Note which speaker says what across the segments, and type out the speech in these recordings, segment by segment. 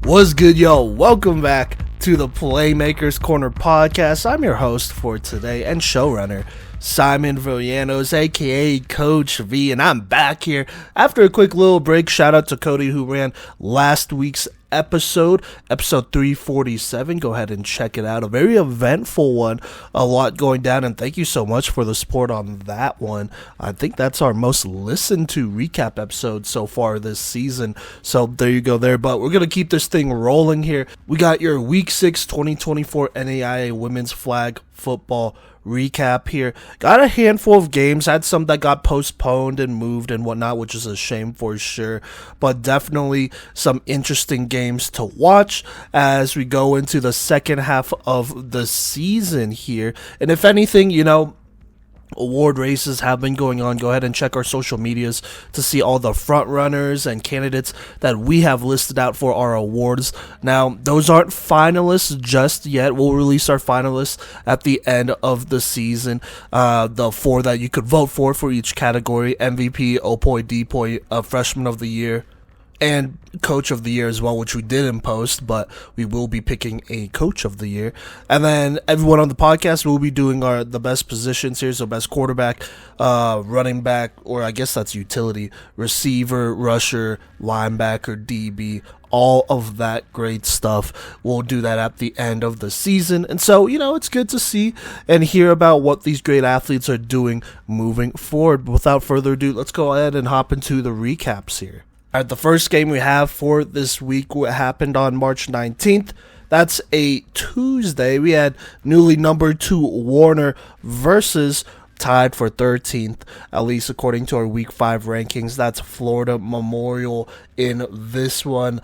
Speaker 1: What's good, yo? Welcome back to the Playmakers Corner podcast. I'm your host for today and showrunner, Simon Villanos, aka Coach V, and I'm back here after a quick little break. Shout out to Kodey, who ran last week's episode 347. Go ahead and check it out. A very eventful one, a lot going down, and thank you so much for the support on that one. I think that's our most listened to recap episode so far this season, so there you go there. But we're gonna keep this thing rolling here. We got your week 6 2024 NAIA Women's Flag Football recap here. Got a handful of games, had some that got postponed and moved and whatnot, which is a shame for sure, but definitely some interesting games to watch as we go into the second half of the season here. And if anything, award races have been going on. Go ahead and check our social medias to see all the front runners and candidates that we have listed out for our awards. Now, those aren't finalists just yet. We'll release our finalists at the end of the season. The 4 that you could vote for each category: MVP, O-Point, D-Point, Freshman of the Year, and Coach of the Year as well, which we didn't post, but we will be picking a Coach of the Year. And then everyone on the podcast will be doing the best positions here, so best quarterback, running back, or I guess that's utility, receiver, rusher, linebacker, DB, all of that great stuff. We'll do that at the end of the season. And so, it's good to see and hear about what these great athletes are doing moving forward. But without further ado, let's go ahead and hop into the recaps here. All right, the first game we have for this week happened on March 19th. That's a Tuesday. We had newly numbered 2 Warner versus tied for 13th, at least according to our week 5 rankings. That's Florida Memorial in this one.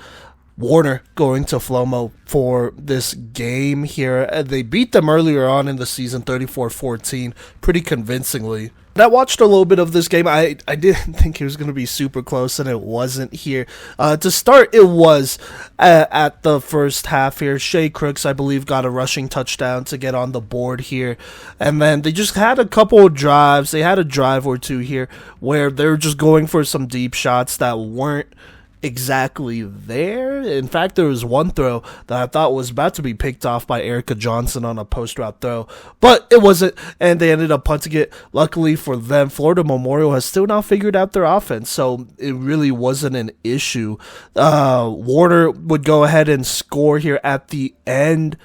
Speaker 1: Warner going to Flomo for this game here. They beat them earlier on in the season, 34-14, pretty convincingly. I watched a little bit of this game. I didn't think it was going to be super close, and it wasn't here. To start, it was at the first half here. Shea Crooks, I believe, got a rushing touchdown to get on the board here. And then they just had a couple of drives. They had a drive or two here where they were just going for some deep shots that weren't exactly there. In fact, there was one throw that I thought was about to be picked off by Erica Johnson on a post route throw, but it wasn't, and they ended up punting it. Luckily for them, Florida Memorial has still not figured out their offense, so it really wasn't an issue. Warner would go ahead and score here at the end,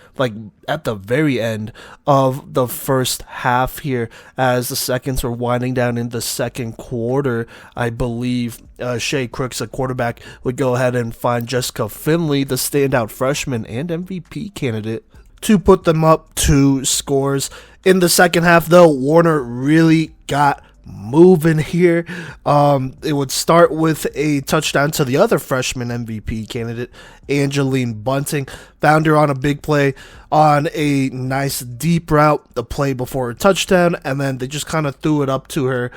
Speaker 1: at the very end of the first half here, as the seconds were winding down in the second quarter. I believe Shea Crooks, a quarterback, would go ahead and find Jessica Finley, the standout freshman and MVP candidate, to put them up 2 scores. In the second half, though, Warner really got moving here. It would start with a touchdown to the other freshman MVP candidate, Angeline Bunting. Found her on a big play on a nice deep route, the play before a touchdown, and then they just kind of threw it up to her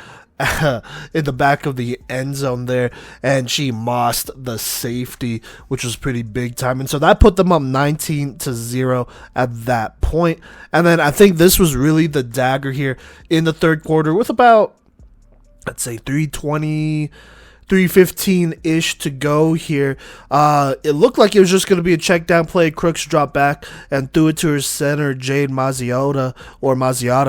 Speaker 1: in the back of the end zone there, and she mossed the safety, which was pretty big time. And so that put them up 19-0 at that point. And then I think this was really the dagger here in the third quarter with about, let's say, 3:15-ish to go here. It looked like it was just going to be a check down play. Crooks dropped back and threw it to her center, Jade Mazziota,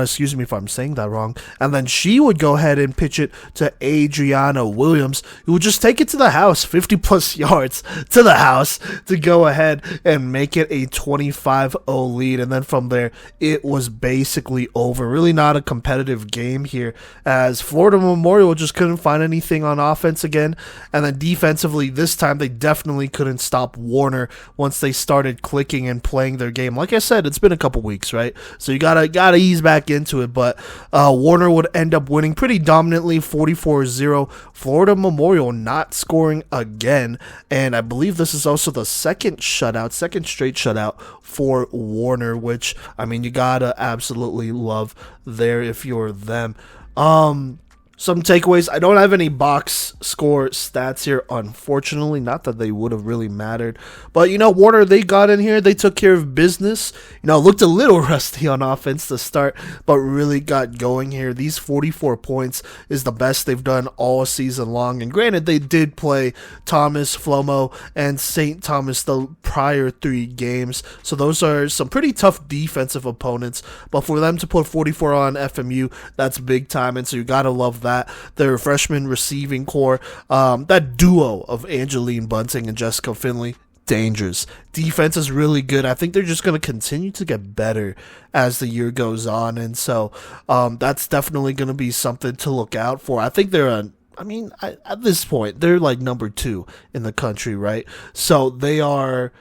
Speaker 1: excuse me if I'm saying that wrong. And then she would go ahead and pitch it to Adriana Williams, who would just take it to the house, 50-plus yards to the house, to go ahead and make it a 25-0 lead. And then from there, it was basically over. Really not a competitive game here, as Florida Memorial just couldn't find anything on offense again. And then defensively, this time they definitely couldn't stop Warner once they started clicking and playing their game. Like I said, it's been a couple weeks, right? So you gotta ease back into it. But Warner would end up winning pretty dominantly, 44-0. Florida Memorial not scoring again, and I believe this is also the second straight shutout for Warner, which, I mean, you gotta absolutely love there if you're them. some takeaways. I don't have any box score stats here, unfortunately. Not that they would have really mattered. But, Warner, they got in here. They took care of business. Looked a little rusty on offense to start, but really got going here. These 44 points is the best they've done all season long. And granted, they did play Thomas, Flomo, and St. Thomas the prior 3 games. So those are some pretty tough defensive opponents. But for them to put 44 on FMU, that's big time. And so you got to love that. Their freshman receiving core, that duo of Angeline Bunting and Jessica Finley, dangerous. Defense is really good. I think they're just going to continue to get better as the year goes on. And so that's definitely going to be something to look out for. I think they're at this point, they're like number 2 in the country, right? So they are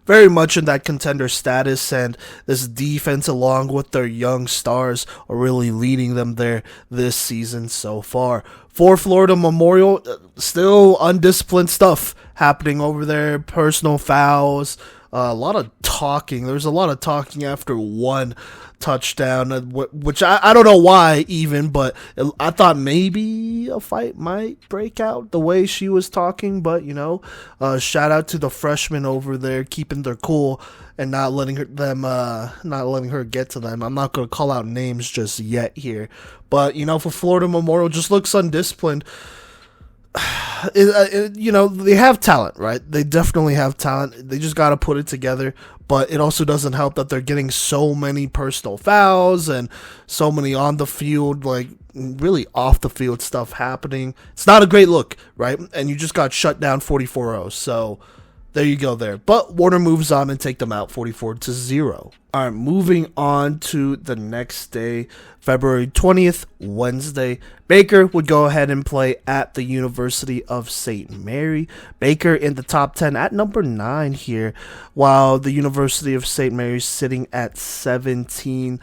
Speaker 1: very much in that contender status, and this defense, along with their young stars, are really leading them there this season so far. For Florida Memorial, still undisciplined stuff happening over there, personal fouls, a lot of talking. There's a lot of talking after one touchdown, which I don't know why even, but I thought maybe a fight might break out the way she was talking. But shout out to the freshmen over there keeping their cool and not letting her get to them. I'm not going to call out names just yet here, but for Florida Memorial, just looks undisciplined. They have talent, right? They definitely have talent. They just got to put it together. But it also doesn't help that they're getting so many personal fouls and so many on the field, like really off the field stuff happening. It's not a great look, right? And you just got shut down 44-0. So there you go there. But Warner moves on and take them out 44-0. All right, moving on to the next day, February 20th, Wednesday. Baker would go ahead and play at the University of St. Mary. Baker in the top 10 at number 9 here, while the University of St. Mary's sitting at 17.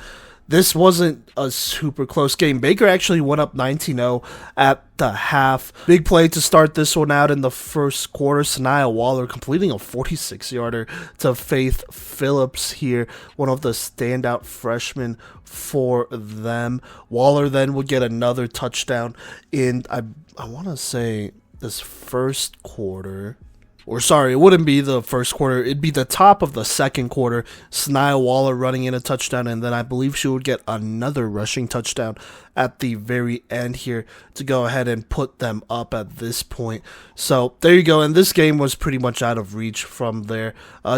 Speaker 1: This wasn't a super close game. Baker actually went up 19-0 at the half. Big play to start this one out in the first quarter. NAIA Waller completing a 46-yarder to Faith Phillips here, one of the standout freshmen for them. Waller then would get another touchdown in, I want to say, this first quarter. Or sorry, it wouldn't be the first quarter. It'd be the top of the second quarter. NAIA Waller running in a touchdown, and then I believe she would get another rushing touchdown at the very end here to go ahead and put them up at this point. So there you go. And this game was pretty much out of reach from there.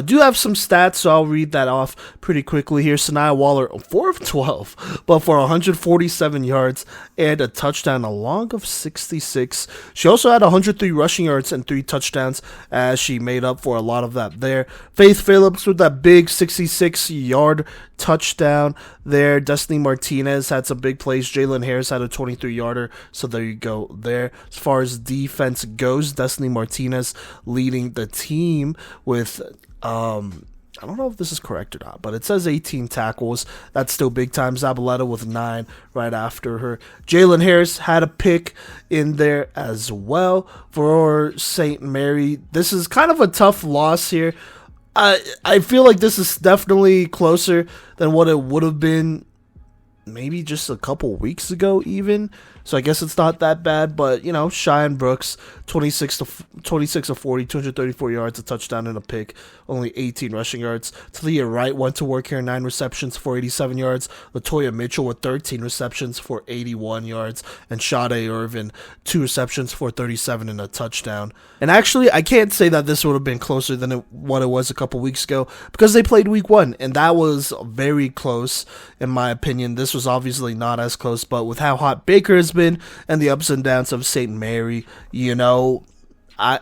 Speaker 1: Do have some stats, so I'll read that off pretty quickly here. NAIA Waller, 4 of 12, but for 147 yards and a touchdown, a long of 66. She also had 103 rushing yards and 3 touchdowns, as she made up for a lot of that there. Faith Phillips with that big 66-yard touchdown there. Destiny Martinez had some big plays. Jalen Harris had a 23-yarder, so there you go there. As far as defense goes, Destiny Martinez leading the team with I don't know if this is correct or not, but it says 18 tackles. That's still big time. Zabaleta with 9 right after her. Jalen Harris had a pick in there as well for St. Mary. This is kind of a tough loss here. I feel like this is definitely closer than what it would have been maybe just a couple weeks ago even. So I guess it's not that bad, but Cheyenne Brooks, 26 of 40, 234 yards, a touchdown and a pick, only 18 rushing yards. Talia Wright went to work here, 9 receptions for 87 yards. Latoya Mitchell with 13 receptions for 81 yards, and Sade Irvin, 2 receptions for 37 and a touchdown. And actually, I can't say that this would have been closer than what it was a couple weeks ago, because they played week 1, and that was very close in my opinion. This was obviously not as close, but with how hot Baker has been and the ups and downs of St. Mary, I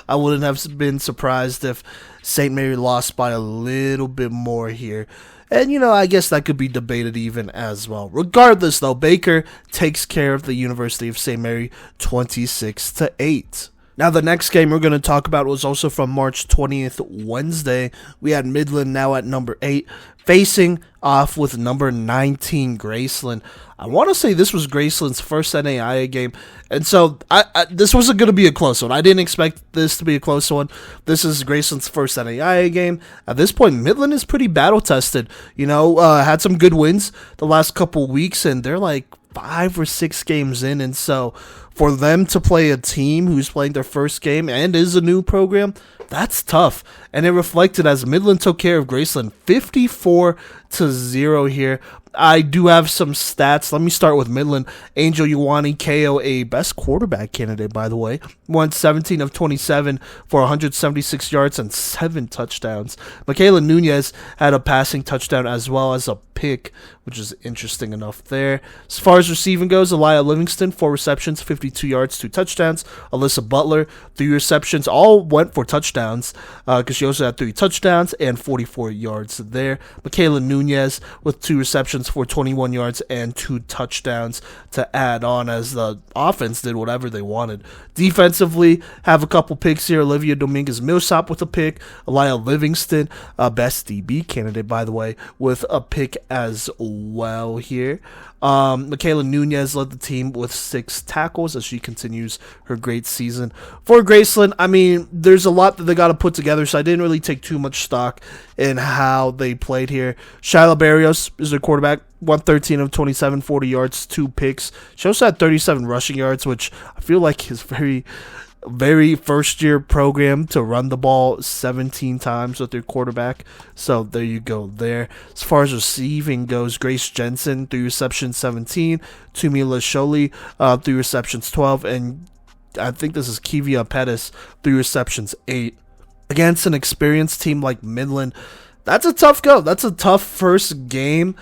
Speaker 1: I wouldn't have been surprised if St. Mary lost by a little bit more here. And, I guess that could be debated even as well. Regardless, though, Baker takes care of the University of St. Mary 26-8. Now, the next game we're going to talk about was also from March 20th, Wednesday. We had Midland now at number 8, facing off with number 19, Graceland. I want to say this was Graceland's first NAIA game, and so this wasn't going to be a close one. I didn't expect this to be a close one. This is Graceland's first NAIA game. At this point, Midland is pretty battle-tested. Had some good wins the last couple weeks, and they're like 5 or 6 games in, and so for them to play a team who's playing their first game and is a new program, that's tough. And it reflected as Midland took care of Graceland 54-0 here. I do have some stats. Let me start with Midland. Angel Ioane KO, a best quarterback candidate, by the way, went 17 of 27 for 176 yards and 7 touchdowns. Michaela Nunez had a passing touchdown as well as a pick, which is interesting enough there. As far as receiving goes, Aaliyah Livingston, 4 receptions, 52 yards, 2 touchdowns. Alyssa Butler, 3 receptions, all went for touchdowns because she also had 3 touchdowns and 44 yards there. Michaela Nunez with 2 receptions for 21 yards and 2 touchdowns to add on as the offense did whatever they wanted. Defensively, have a couple picks here. Olivia Dominguez-Millsap with a pick. Aaliyah Livingston, best DB candidate, by the way, with a pick as well here. Michaela Nunez led the team with 6 tackles as she continues her great season. For Graceland, I mean, there's a lot that they got to put together, so I didn't really take too much stock in how they played here. Shyla Barrios is their quarterback, 113 of 27, 40 yards, 2 picks. She also had 37 rushing yards, which I feel like is very first year program to run the ball 17 times with their quarterback. So there you go there. As far as receiving goes, Grace Jensen, 3 receptions, 17. Tumila Sholi, 3 receptions, 12. And I think this is Kivia Pettis, 3 receptions, 8. Against an experienced team like Midland, that's a tough go. That's a tough first game.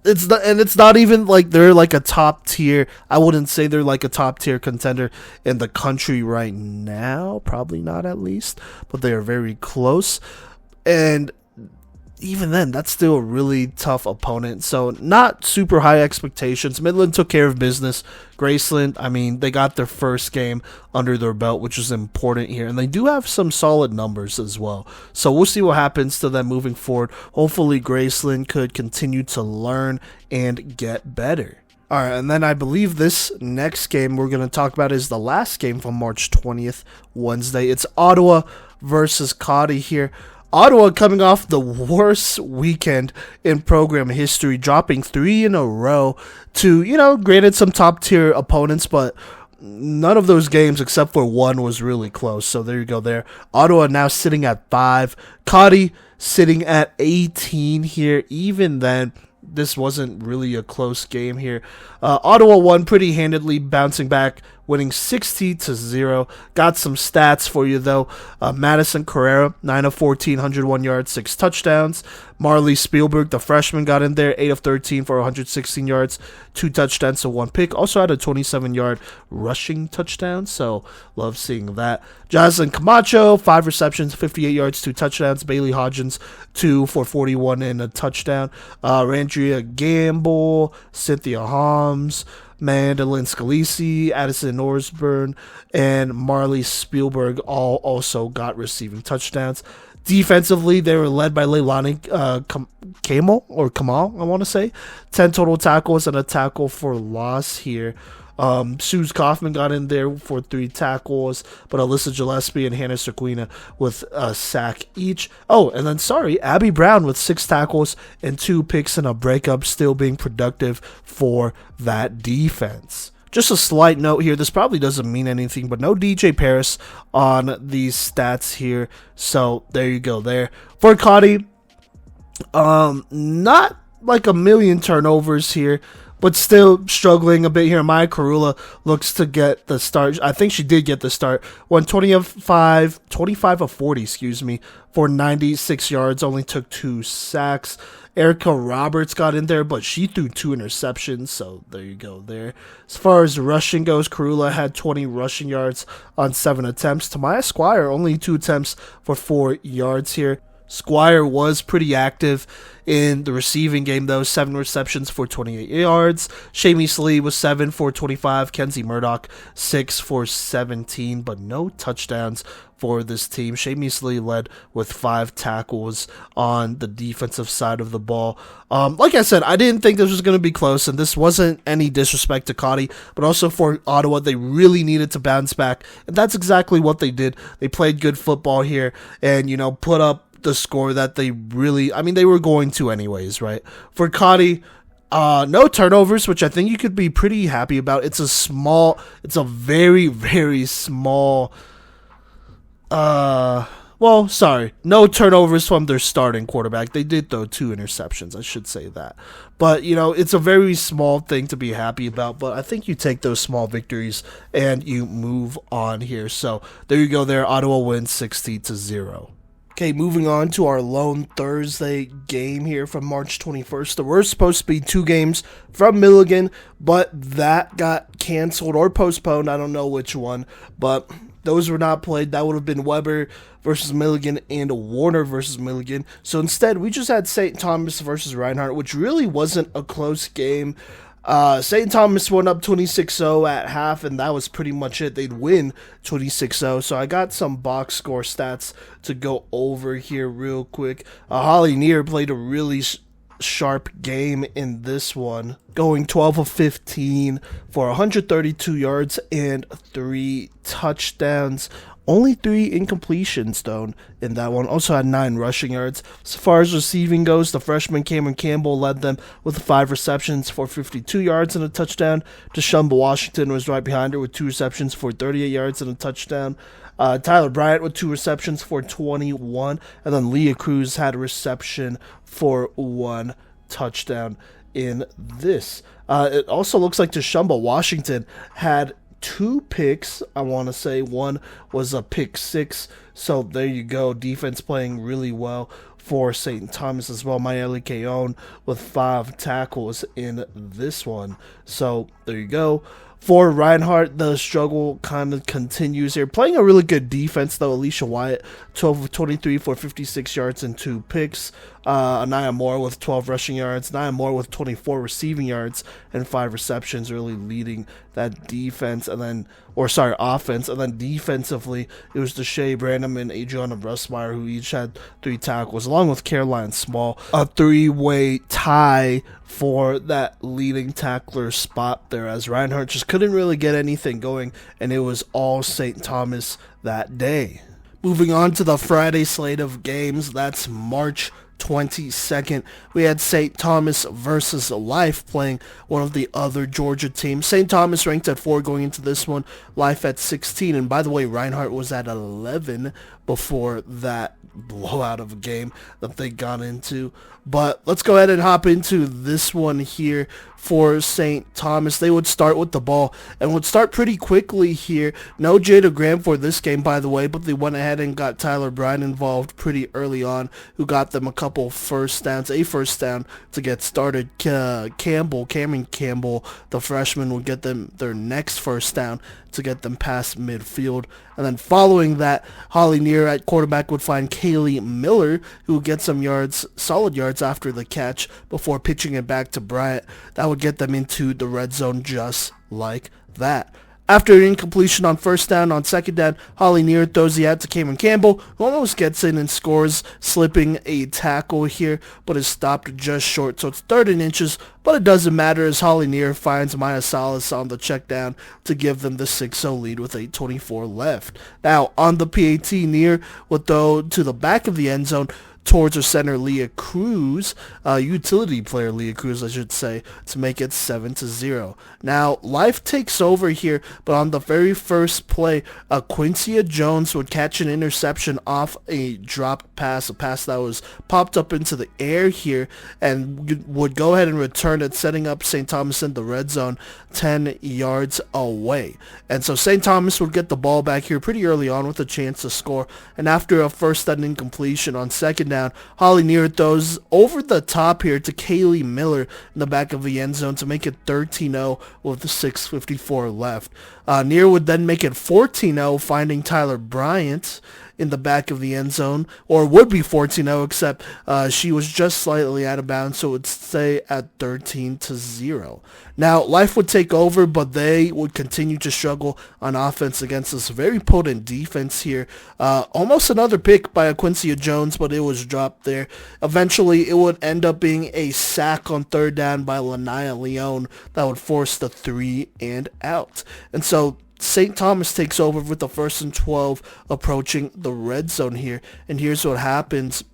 Speaker 1: It's not even like they're like a top tier. I wouldn't say they're like a top tier contender in the country right now. Probably not, at least, but they are very close. And even then, that's still a really tough opponent. So not super high expectations. Midland took care of business. Graceland, I mean, they got their first game under their belt, which is important here. And they do have some solid numbers as well. So we'll see what happens to them moving forward. Hopefully Graceland could continue to learn and get better. All right, and then I believe this next game we're going to talk about is the last game from March 20th, Wednesday. It's Ottawa versus Cottey here. Ottawa coming off the worst weekend in program history, dropping 3 in a row to, granted some top tier opponents, but none of those games except for one was really close. So there you go there. Ottawa now sitting at 5. Cottey sitting at 18 here. Even then, this wasn't really a close game here. Ottawa won pretty handedly, bouncing back, winning 60-0. Got some stats for you, though. Madison Carrera, 9 of 14, 101 yards, 6 touchdowns. Marley Spielberg, the freshman, got in there, 8 of 13 for 116 yards, 2 touchdowns, so 1 pick. Also had a 27-yard rushing touchdown, so love seeing that. Jocelyn Camacho, 5 receptions, 58 yards, 2 touchdowns. Bailey Hodgins, 2 for 41 and a touchdown. Randria Gamble, Cynthia Holmes, Mandolin Scalisi, Addison Norsburn, and Marley Spielberg all also got receiving touchdowns. Defensively, they were led by Leilani Kamal, I want to say. 10 total tackles and a tackle for loss here. Suze Kaufman got in there for 3 tackles, but Alyssa Gillespie and Hannah Serquina with a sack each. Oh, and then, Abby Brown with 6 tackles and 2 picks and a breakup, still being productive for that defense. Just a slight note here, this probably doesn't mean anything, but no DJ Paris on these stats here, so there you go there. For Cottey, not like a million turnovers here, but still struggling a bit here. Maya Karula looks to get the start. I think she did get the start. Went 25 of 40, for 96 yards. Only took 2 sacks. Erica Roberts got in there, but she threw 2 interceptions, so there you go there. As far as rushing goes, Karula had 20 rushing yards on 7 attempts. Tamaya Squire, only 2 attempts for 4 yards here. Squire was pretty active in the receiving game, though. 7 receptions for 28 yards. Shamis Lee was 7 for 25. Kenzie Murdoch, 6 for 17, but no touchdowns for this team. Shamis Lee led with 5 tackles on the defensive side of the ball. Like I said, I didn't think this was going to be close, and this wasn't any disrespect to Cottey, but also for Ottawa, they really needed to bounce back, and that's exactly what they did. They played good football here and, put up the score that they really, they were going to anyways, right? For Cottey, No turnovers, which I think you could be pretty happy about. It's a very, very small, no turnovers from their starting quarterback. They did throw 2 interceptions, I should say that. But, it's a very small thing to be happy about, but I think you take those small victories and you move on here. So, there you go there. Ottawa wins 60-0. Okay, moving on to our lone Thursday game here from March 21st. There were supposed to be 2 games from Midland, but that got canceled or postponed. I don't know which one, but those were not played. That would have been Weber versus Midland and Warner versus Midland. So instead, we just had St. Thomas versus Reinhardt, which really wasn't a close game. St. Thomas went up 26-0 at half, and that was pretty much it. They'd win 26-0. So I got some box score stats to go over here real quick. Holly Near played a really sharp game in this one, going 12 of 15 for 132 yards and 3 touchdowns. Only 3 incompletions, though, in that one. Also had 9 rushing yards. As far as receiving goes, the freshman Cameron Campbell led them with 5 receptions for 52 yards and a touchdown. Deshaun Washington was right behind her with 2 receptions for 38 yards and a touchdown. Tyler Bryant with 2 receptions for 21. And then Leah Cruz had a reception for 1 touchdown in this. It also looks like Deshaun Washington had 2 picks, I want to say. One was a pick 6. So there you go. Defense playing really well for St. Thomas as well. Mayeli Keon with 5 tackles in this one. So there you go. For Reinhardt, the struggle kind of continues here. Playing a really good defense, though. Alicia Wyatt, 12 of 23 for 56 yards and 2 picks. Anaya Moore with 12 rushing yards. Anaya Moore with 24 receiving yards and 5 receptions, really leading that defense. Offense. And then defensively, it was Deshae Branham and Adriana Brusmeyer, who each had 3 tackles, along with Caroline Small. A 3-way tie for that leading tackler spot there, as Reinhardt just couldn't really get anything going, and it was all St. Thomas that day. Moving on to the Friday slate of games, that's March 22nd. We had St. Thomas versus Life playing one of the other Georgia teams. St. Thomas ranked at 4 going into this one, Life at 16, and by the way, Reinhardt was at 11 before that blowout of a game that they got into. But let's go ahead and hop into this one here for St. Thomas. They would start with the ball and would start pretty quickly here. No Jada Graham for this game, by the way, but they went ahead and got Tyler Bryan involved pretty early on, who got them a first down to get started. Cameron Campbell, the freshman, would get them their next first down to get them past midfield. And then following that, Holly Near at quarterback would find Kaylee Miller, who would get some solid yards after the catch before pitching it back to Bryant. That would get them into the red zone just like that. After an incompletion on first down, on second down, Holly Near throws the out to Cameron Campbell, who almost gets in and scores, slipping a tackle here, but is stopped just short. So it's 3rd and inches, but it doesn't matter as Holly Near finds Maya Salas on the check down to give them the 6-0 lead with 8:24 left. Now, on the PAT, Near would throw to the back of the end zone towards her center, Leah Cruz, utility player Leah Cruz, I should say, to make it 7-0. Now, Life takes over here, but on the very first play, Quincy Jones would catch an interception off a dropped pass, a pass that was popped up into the air here, and would go ahead and return it, setting up St. Thomas in the red zone 10 yards away. And so St. Thomas would get the ball back here pretty early on with a chance to score, and after a first down incompletion on second down, Holly Near throws over the top here to Kaylee Miller in the back of the end zone to make it 13-0 with 6:54 left. Near would then make it 14-0, finding Tyler Bryant in the back of the end zone, or would be 14-0, except she was just slightly out of bounds, so it would stay at 13-0. Now, Life would take over, but they would continue to struggle on offense against this very potent defense here. Almost another pick by Quincy Jones, but it was dropped there. Eventually, it would end up being a sack on 3rd down by Lanaya Leone that would force the 3 and out. And so St. Thomas takes over with the 1st and 12 approaching the red zone here. And here's what happens.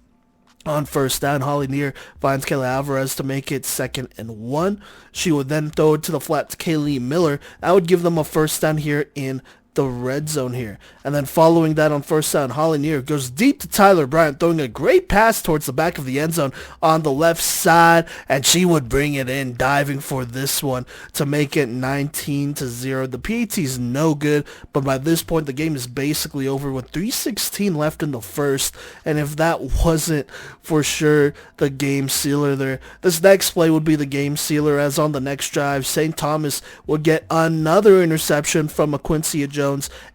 Speaker 1: On first down, Holly Neer finds Kayla Alvarez to make it 2nd and 1. She would then throw it to the flat to Kaylee Miller. That would give them a first down here in the red zone here. And then following that on first down, Holly Neer goes deep to Tyler Bryant, throwing a great pass towards the back of the end zone on the left side, and she would bring it in, diving for this one to make it 19-0. The PAT is no good, but by this point the game is basically over with 3:16 left in the first, and if that wasn't for sure the game sealer there, this next play would be the game sealer, as on the next drive, St. Thomas would get another interception from Quincy Jones,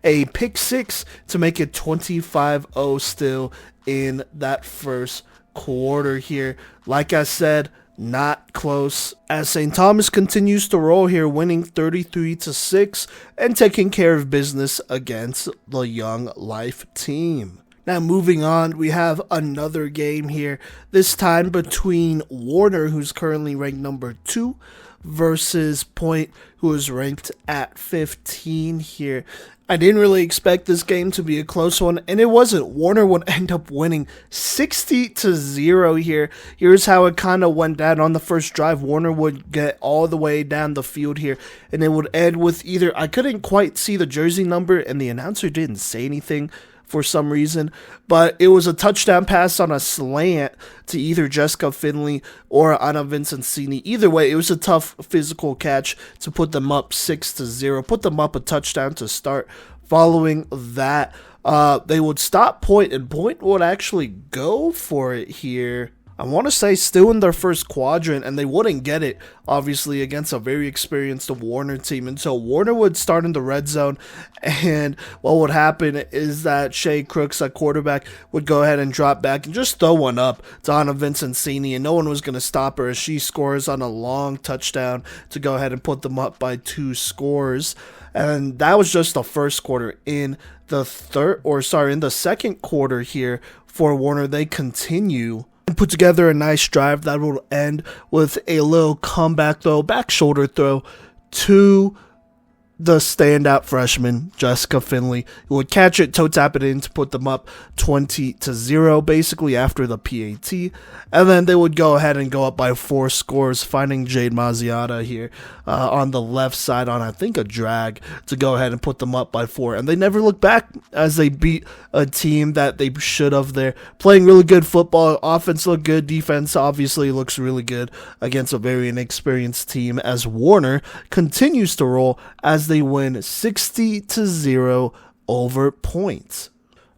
Speaker 1: a pick 6 to make it 25-0 still in that first quarter here. Like I said, not close, as St. Thomas continues to roll here, winning 33-6 and taking care of business against the Young Life team. Now moving on, we have another game here, this time between Warner, who's currently ranked number 2, versus Point, who is ranked at 15 here. I didn't really expect this game to be a close one, and it wasn't. Warner would end up winning 60-0 here. Here's how it kind of went down. On the first drive, Warner would get all the way down the field here, and it would end with either, I couldn't quite see the jersey number, and the announcer didn't say anything for some reason, but it was a touchdown pass on a slant to either Jessica Finley or Anna Vincenzini. Either way, it was a tough physical catch to put them up 6-0, put them up a touchdown to start. Following that, they would stop Point, and Point would actually go for it here. I want to say still in their first quadrant, and they wouldn't get it, obviously, against a very experienced Warner team. And so Warner would start in the red zone, and what would happen is that Shay Crooks, at quarterback, would go ahead and drop back and just throw one up to Anna Vincenzini, and no one was going to stop her as she scores on a long touchdown to go ahead and put them up by 2 scores. And that was just the first quarter. In the second quarter here for Warner, they continue and put together a nice drive that will end with a little comeback throw, back shoulder throw to the standout freshman, Jessica Finley, who would catch it, toe tap it in to put them up 20-0, basically after the PAT. And then they would go ahead and go up by 4 scores, finding Jade Mazziata here on the left side on, I think, a drag to go ahead and put them up by 4. And they never looked back as they beat a team that they should have there. Playing really good football, offense looked good, defense obviously looks really good against a very inexperienced team, as Warner continues to roll as they win 60-0 over Points.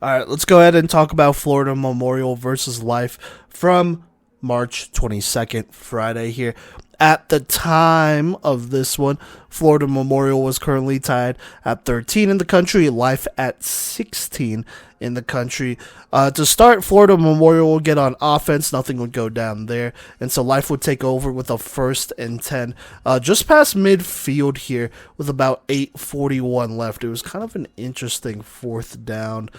Speaker 1: All right, let's go ahead and talk about Florida Memorial versus Life from March 22nd, Friday here. At the time of this one, Florida Memorial was currently tied at 13 in the country, Life at 16 in the country. To start, Florida Memorial will get on offense. Nothing would go down there. And so Life would take over with a 1st and 10. Just past midfield here with about 8:41 left. It was kind of an interesting 4th down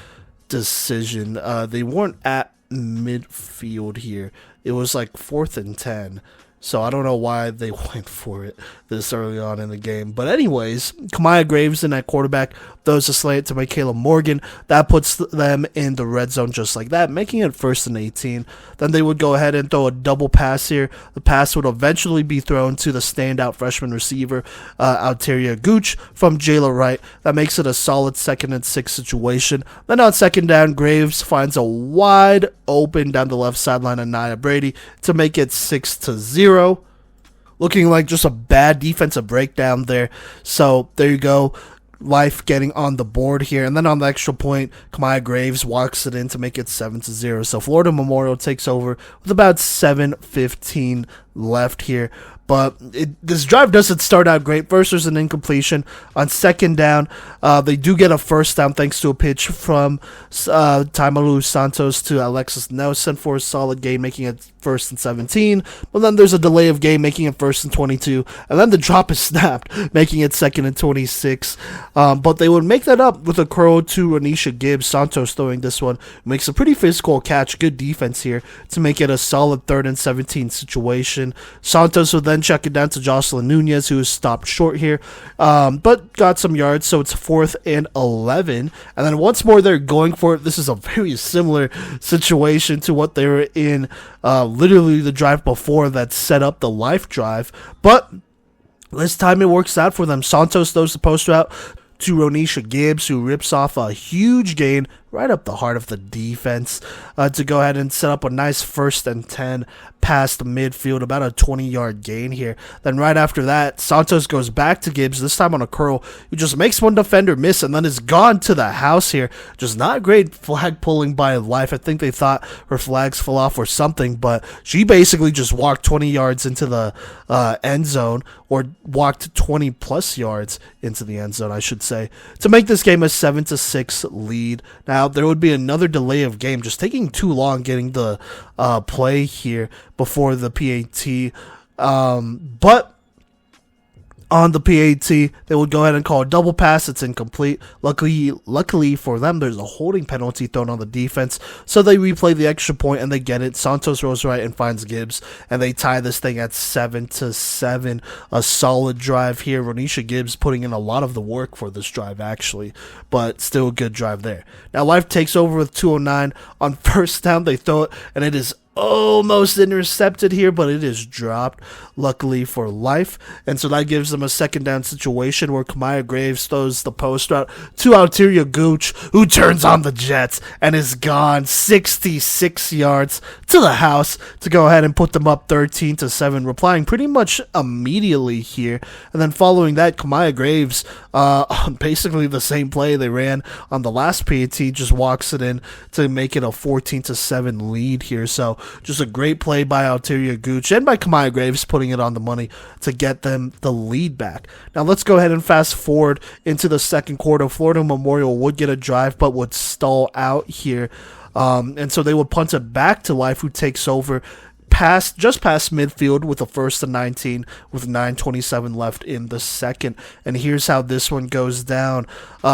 Speaker 1: decision. They weren't at midfield here. It was like 4th and 10. So I don't know why they went for it this early on in the game. But anyways, Kamaya Graveson at quarterback throws a slant to Michaela Morgan. That puts them in the red zone just like that, making it 1st and 18. Then they would go ahead and throw a double pass here. The pass would eventually be thrown to the standout freshman receiver, Alteria Gooch, from Jayla Wright. That makes it a solid 2nd and 6 situation. Then on 2nd down, Graves finds a wide open down the left sideline of Nia Brady to make it 6-0. Looking like just a bad defensive breakdown there. So there you go. Life getting on the board here. And then on the extra point, Kamaya Graves walks it in to make it 7-0. So Florida Memorial takes over with about 7:15 left here. But this drive doesn't start out great. First, there's an incompletion. On 2nd down, they do get a 1st down thanks to a pitch from Taimalu Santos to Alexis Nelson for a solid game, making it 1st and 17. But then there's a delay of game, making it 1st and 22. And then the drop is snapped, making it 2nd and 26. But they would make that up with a curl to Anisha Gibbs. Santos throwing this one makes a pretty physical catch. Good defense here to make it a solid 3rd and 17 situation. situation. Santos would then check it down to Jocelyn Nunez, who was stopped short here, but got some yards, so it's 4th and 11. And then once more, they're going for it. This is a very similar situation to what they were in literally the drive before that set up the life drive, but this time it works out for them. Santos throws the post route to Ronisha Gibbs, who rips off a huge gain right up the heart of the defense to go ahead and set up a nice 1st and 10 past the midfield, about a 20-yard gain here. Then right after that, Santos goes back to Gibbs, this time on a curl, who just makes one defender miss and then is gone to the house here. Just not great flag pulling by Life. I think they thought her flags fell off or something, but she basically just walked 20 yards into the end zone, or walked 20 plus yards into the end zone, I should say, to make this game a 7-6 lead. Now, there would be another delay of game, just taking too long getting the play here before the PAT. But on the PAT, they would go ahead and call a double pass. It's incomplete. Luckily for them, there's a holding penalty thrown on the defense, so they replay the extra point and they get it. Santos rolls right and finds Gibbs, and they tie this thing at 7-7. A solid drive here. Ronisha Gibbs putting in a lot of the work for this drive, actually, but still a good drive there. Now, Life takes over with 2:09 on first down. They throw it, and it is almost intercepted here, but it is dropped, luckily for Life. And so that gives them a 2nd down situation where Kamaya Graves throws the post route to Alteria Gooch, who turns on the Jets and is gone 66 yards to the house to go ahead and put them up 13-7, replying pretty much immediately here. And then following that, Kamaya Graves, basically the same play they ran on the last PAT, just walks it in to make it a 14-7 lead here. So just a great play by Alteria Gooch and by Kamaya Graves, putting it on the money to get them the lead back. Now let's go ahead and fast forward into the second quarter. Florida Memorial would get a drive, but would stall out here. And so they would punt it back to Life, who takes over just past midfield with a 1st and 19 with 9:27 left in the second. And here's how this one goes down.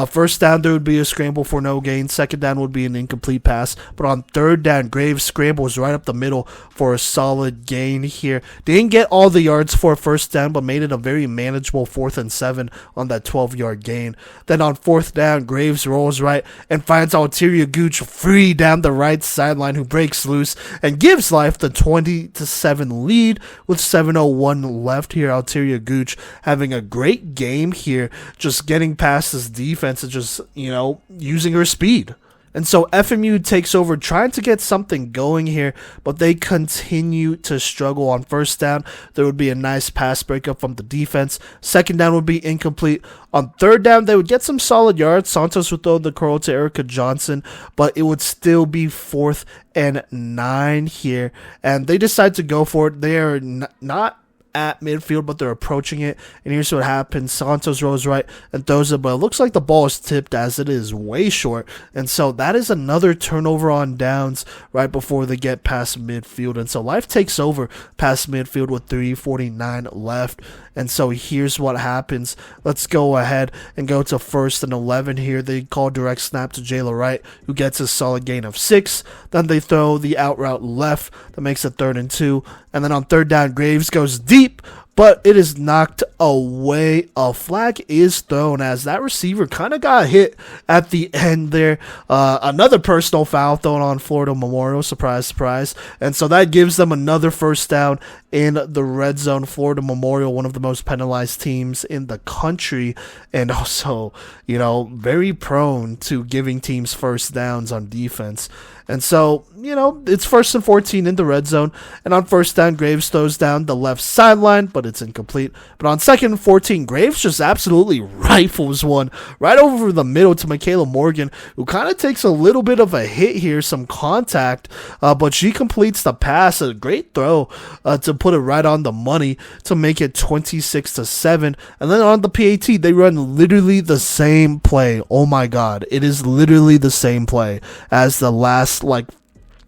Speaker 1: First down, there would be a scramble for no gain. Second down would be an incomplete pass. But on third down, Graves scrambles right up the middle for a solid gain here. They didn't get all the yards for a first down, but made it a very manageable 4th and 7 on that 12-yard gain. Then on 4th down, Graves rolls right and finds Alteria Gooch free down the right sideline, who breaks loose and gives Life the 20-7 lead with 7:01 left here. Alteria Gooch having a great game here, just getting past this defense and just, using her speed. And so FMU takes over, trying to get something going here, but they continue to struggle. On first down, there would be a nice pass breakup from the defense. Second down would be incomplete. On third down, they would get some solid yards. Santos would throw the curl to Erica Johnson, but it would still be 4th and 9 here. And they decide to go for it. They are not at midfield, but they're approaching it, and here's what happens. Santos rolls right and throws it, but it looks like the ball is tipped, as it is way short, and so that is another turnover on downs right before they get past midfield. And so Life takes over past midfield with 3:49 left. And so here's what happens. Let's go ahead and go to 1st and 11 here. They call direct snap to Jayla Wright, who gets a solid gain of 6. Then they throw the out route left. That makes it 3rd and 2. And then on third down, Graves goes deep, but it is knocked away. A flag is thrown as that receiver kind of got hit at the end there. Another personal foul thrown on Florida Memorial. Surprise, surprise. And so that gives them another first down in the red zone. Florida Memorial, one of the most penalized teams in the country, and also, very prone to giving teams first downs on defense. And so, it's 1st and 14 in the red zone. And on first down, Graves throws down the left sideline, but it's incomplete. But on 2nd and 14, Graves just absolutely rifles one right over the middle to Michaela Morgan, who kind of takes a little bit of a hit here, some contact, but she completes the pass. A great throw to put it right on the money to make it 26-7. And then on the PAT, they run literally the same play. Oh my God, it is literally the same play as the last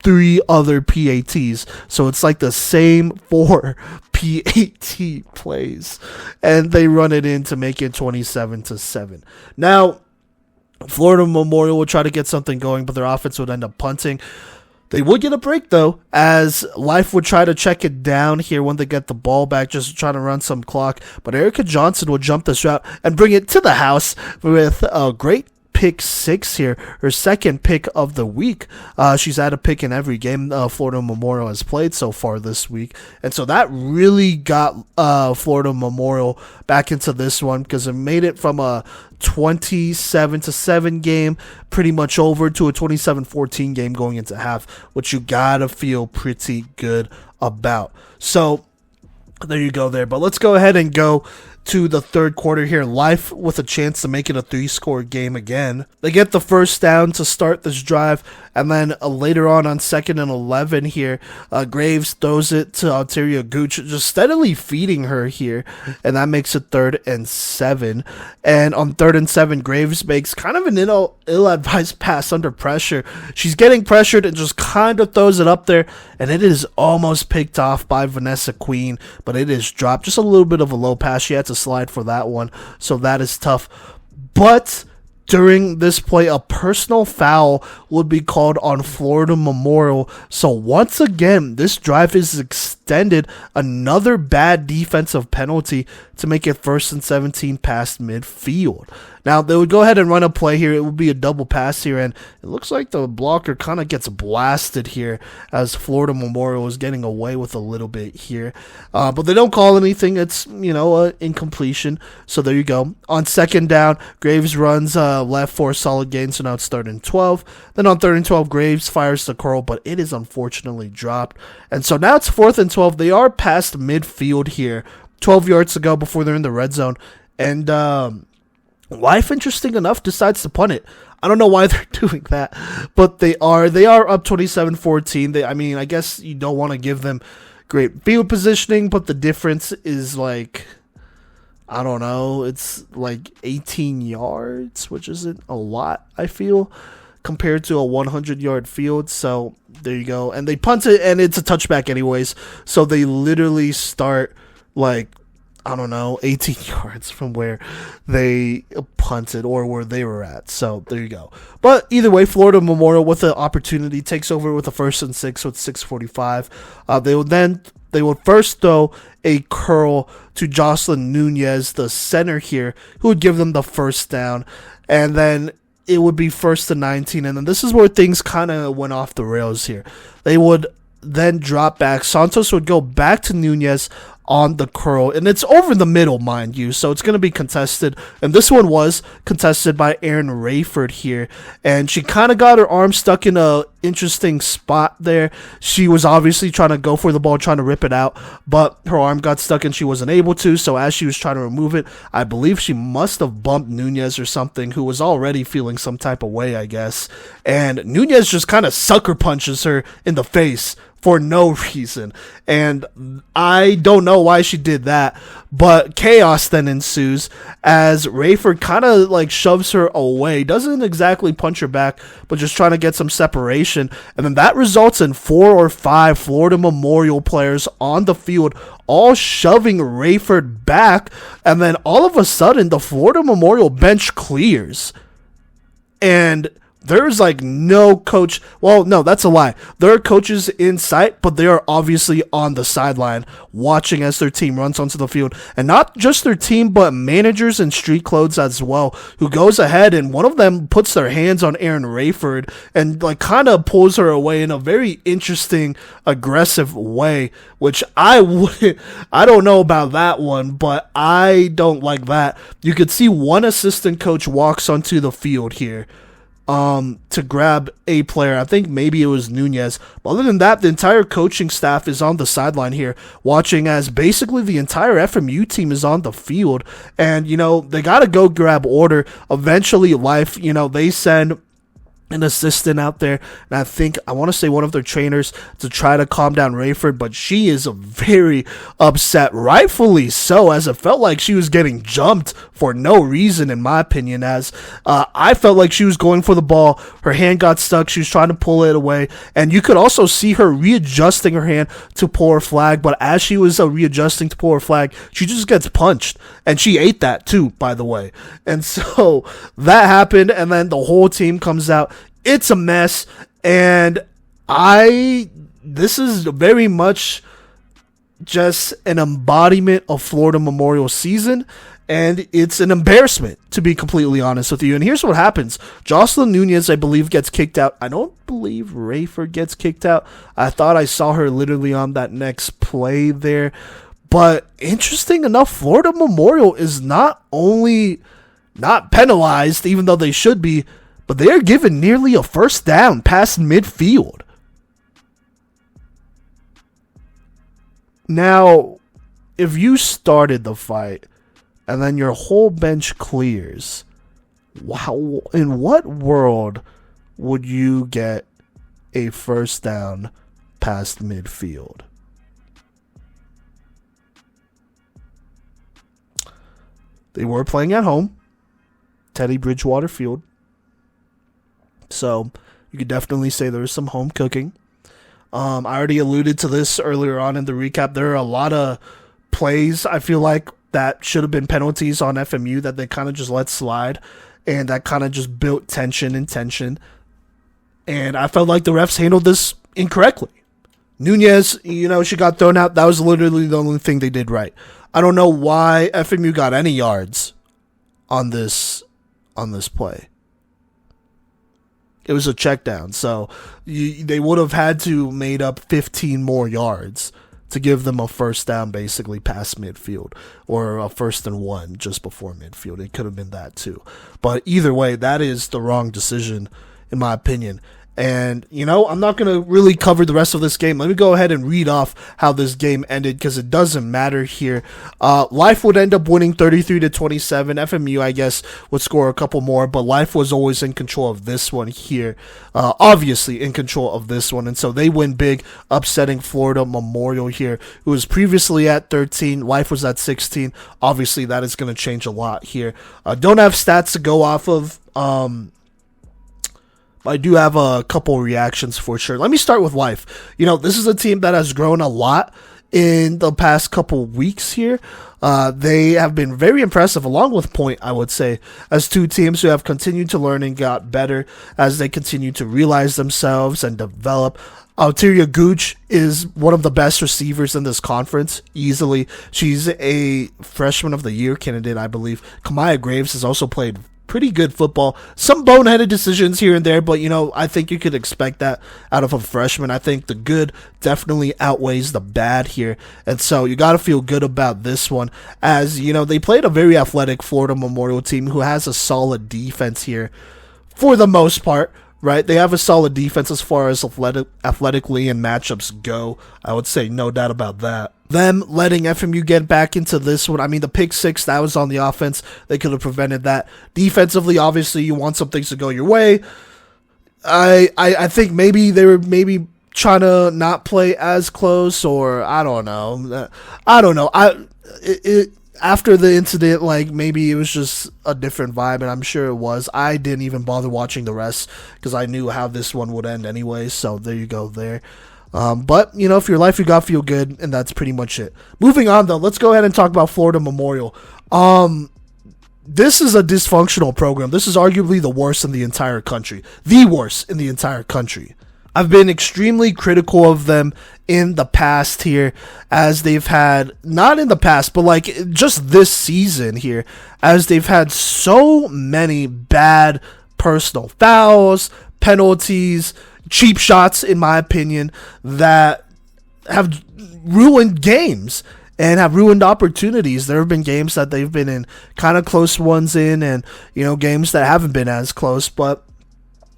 Speaker 1: 3 other PATs. So it's like the same 4 PAT plays, and they run it in to make it 27-7. Now, Florida Memorial will try to get something going, but their offense would end up punting. They would get a break, though, as Life would try to check it down here when they get the ball back, just trying to run some clock. But Erica Johnson would jump this route and bring it to the house with a great pick 6 here, her second pick of the week. She's had a pick in every game Florida Memorial has played so far this week, and so that really got Florida Memorial back into this one, because it made it from a 27-7 game pretty much over to a 27-14 game going into half, which you gotta feel pretty good about. So there you go there. But let's go ahead and go to the third quarter here. Life with a chance to make it a 3-score game again. They get the first down to start this drive, and then later on 2nd and 11 here, Graves throws it to Ontario Gooch, just steadily feeding her here, and that makes it 3rd and 7. And on 3rd and 7, Graves makes kind of an ill-advised pass under pressure. She's getting pressured and just kind of throws it up there, and it is almost picked off by Vanessa Queen, but it is dropped. Just a little bit of a low pass. She had to slide for that one, so that is tough. But during this play, a personal foul would be called on Florida Memorial. So once again, this drive is extended. Another bad defensive penalty to make it 1st and 17 past midfield. Now, they would go ahead and run a play here. It would be a double pass here, and it looks like the blocker kind of gets blasted here as Florida Memorial is getting away with a little bit here. But they don't call anything. It's, incompletion. So there you go. On 2nd down, Graves runs left for a solid gain, so now it's 3rd and 12. Then on 3rd and 12, Graves fires the curl, but it is unfortunately dropped. And so now it's 4th and 12. They are past midfield here. 12 yards to go before they're in the red zone. And Life, interesting enough, decides to punt it. I don't know why they're doing that, but they are up 27-14. I guess you don't want to give them great field positioning, but the difference is like, I don't know, it's like 18 yards, which isn't a lot, I feel, compared to a 100-yard field. So there you go. And they punt it, and it's a touchback anyways. So they literally start like, I don't know, 18 yards from where they punted or where they were at. So there you go. But either way, Florida Memorial with the opportunity takes over with a 1st and 6 with 6:45. They would first throw a curl to Jocelyn Nunez, the center here, who would give them the first down. And then it would be 1st and 19. And then this is where things kind of went off the rails here. They would then drop back. Santos would go back to Nunez on the curl, and it's over the middle, mind you, so it's going to be contested, and this one was contested by Erin Rayford here, and she kind of got her arm stuck in a interesting spot there. She was obviously trying to go for the ball, trying to rip it out, but her arm got stuck and she wasn't able to, so as she was trying to remove it, I believe she must have bumped Nunez or something, who was already feeling some type of way, I guess, and Nunez just kind of sucker punches her in the face for no reason, and I don't know why she did that, but chaos then ensues as Rayford kind of like shoves her away, doesn't exactly punch her back, but just trying to get some separation, and then that results in 4 or 5 Florida Memorial players on the field, all shoving Rayford back, and then all of a sudden the Florida Memorial bench clears, and there's like no coach. Well, no, that's a lie. There are coaches in sight, but they are obviously on the sideline watching as their team runs onto the field. And not just their team, but managers in street clothes as well, who goes ahead and one of them puts their hands on Erin Rayford and like kind of pulls her away in a very interesting, aggressive way, which I don't know about that one, but I don't like that. You could see one assistant coach walks onto the field here to grab a player. I think maybe it was Nunez. But other than that, the entire coaching staff is on the sideline here, watching as basically the entire FMU team is on the field. And, they got to go grab order. Eventually, Life, they send an assistant out there, and I want to say one of their trainers, to try to calm down Rayford, but she is very upset, rightfully so, as it felt like she was getting jumped for no reason, in my opinion, as I felt like she was going for the ball, her hand got stuck, she was trying to pull it away, and you could also see her readjusting her hand to pull her flag, but as she was readjusting to pull her flag, she just gets punched, and she ate that too, by the way, and so that happened, and then the whole team comes out. It's a mess, and This is very much just an embodiment of Florida Memorial season, and it's an embarrassment, to be completely honest with you. And here's what happens. Jocelyn Nunez, I believe, gets kicked out. I don't believe Rayford gets kicked out. I thought I saw her literally on that next play there. But interesting enough, Florida Memorial is not only not penalized, even though they should be, but they are given nearly a first down past midfield. Now, if you started the fight and then your whole bench clears, wow, in what world would you get a first down past midfield? They were playing at home, Teddy Bridgewater Field. So you could definitely say there was some home cooking. I already alluded to this earlier on in the recap. There are a lot of plays, I feel like, that should have been penalties on FMU that they kind of just let slide, and that kind of just built tension. And I felt like the refs handled this incorrectly. Nunez, she got thrown out. That was literally the only thing they did right. I don't know why FMU got any yards on this play. It was a check down, so they would have had to made up 15 more yards to give them a first down basically past midfield, or a 1st and 1 just before midfield. It could have been that too. But either way, that is the wrong decision in my opinion. And, I'm not going to really cover the rest of this game. Let me go ahead and read off how this game ended, because it doesn't matter here. Life would end up winning 33-27. FMU, I guess, would score a couple more, but Life was always in control of this one here. Obviously in control of this one. And so they win big, upsetting Florida Memorial here, who was previously at 13. Life was at 16. Obviously, that is going to change a lot here. Don't have stats to go off of. I do have a couple reactions for sure. Let me start with Life. This is a team that has grown a lot in the past couple weeks here. They have been very impressive, along with Point, I would say, as two teams who have continued to learn and got better as they continue to realize themselves and develop. Altaria Gooch is one of the best receivers in this conference, easily. She's a freshman of the year candidate, I believe. Kamaya Graves has also played pretty good football. Some boneheaded decisions here and there, but I think you could expect that out of a freshman. I think the good definitely outweighs the bad here, and so you got to feel good about this one, as they played a very athletic Florida Memorial team who has a solid defense here for the most part. Right, they have a solid defense as far as athletically and matchups go. I would say no doubt about that. Them letting FMU get back into this one. I mean, the pick six, that was on the offense. They could have prevented that. Defensively, obviously, you want some things to go your way. I think maybe they were trying to not play as close, or I don't know. After the incident, maybe it was just a different vibe, and I'm sure it was. I didn't even bother watching the rest because I knew how this one would end anyway, so there you go there. But, for your life, you got to feel good, and that's pretty much it. Moving on, though, let's go ahead and talk about Florida Memorial. This is a dysfunctional program. This is arguably the worst in the entire country. The worst in the entire country. I've been extremely critical of them in the past here, as they've had, not in the past, but just this season here, as they've had so many bad personal fouls, penalties, cheap shots, in my opinion, that have ruined games and have ruined opportunities. There have been games that they've been in kind of close ones in, and, games that haven't been as close, but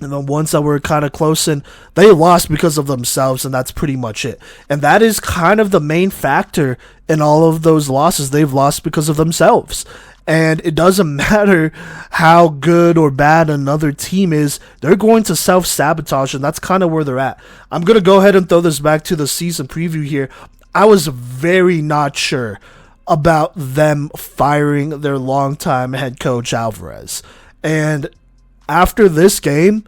Speaker 1: and the ones that were kind of close, and they lost because of themselves, and that's pretty much it. And that is kind of the main factor in all of those losses. They've lost because of themselves. And it doesn't matter how good or bad another team is, they're going to self-sabotage, and that's kind of where they're at. I'm going to go ahead and throw this back to the season preview here. I was very not sure about them firing their longtime head coach, Alvarez. And after this game,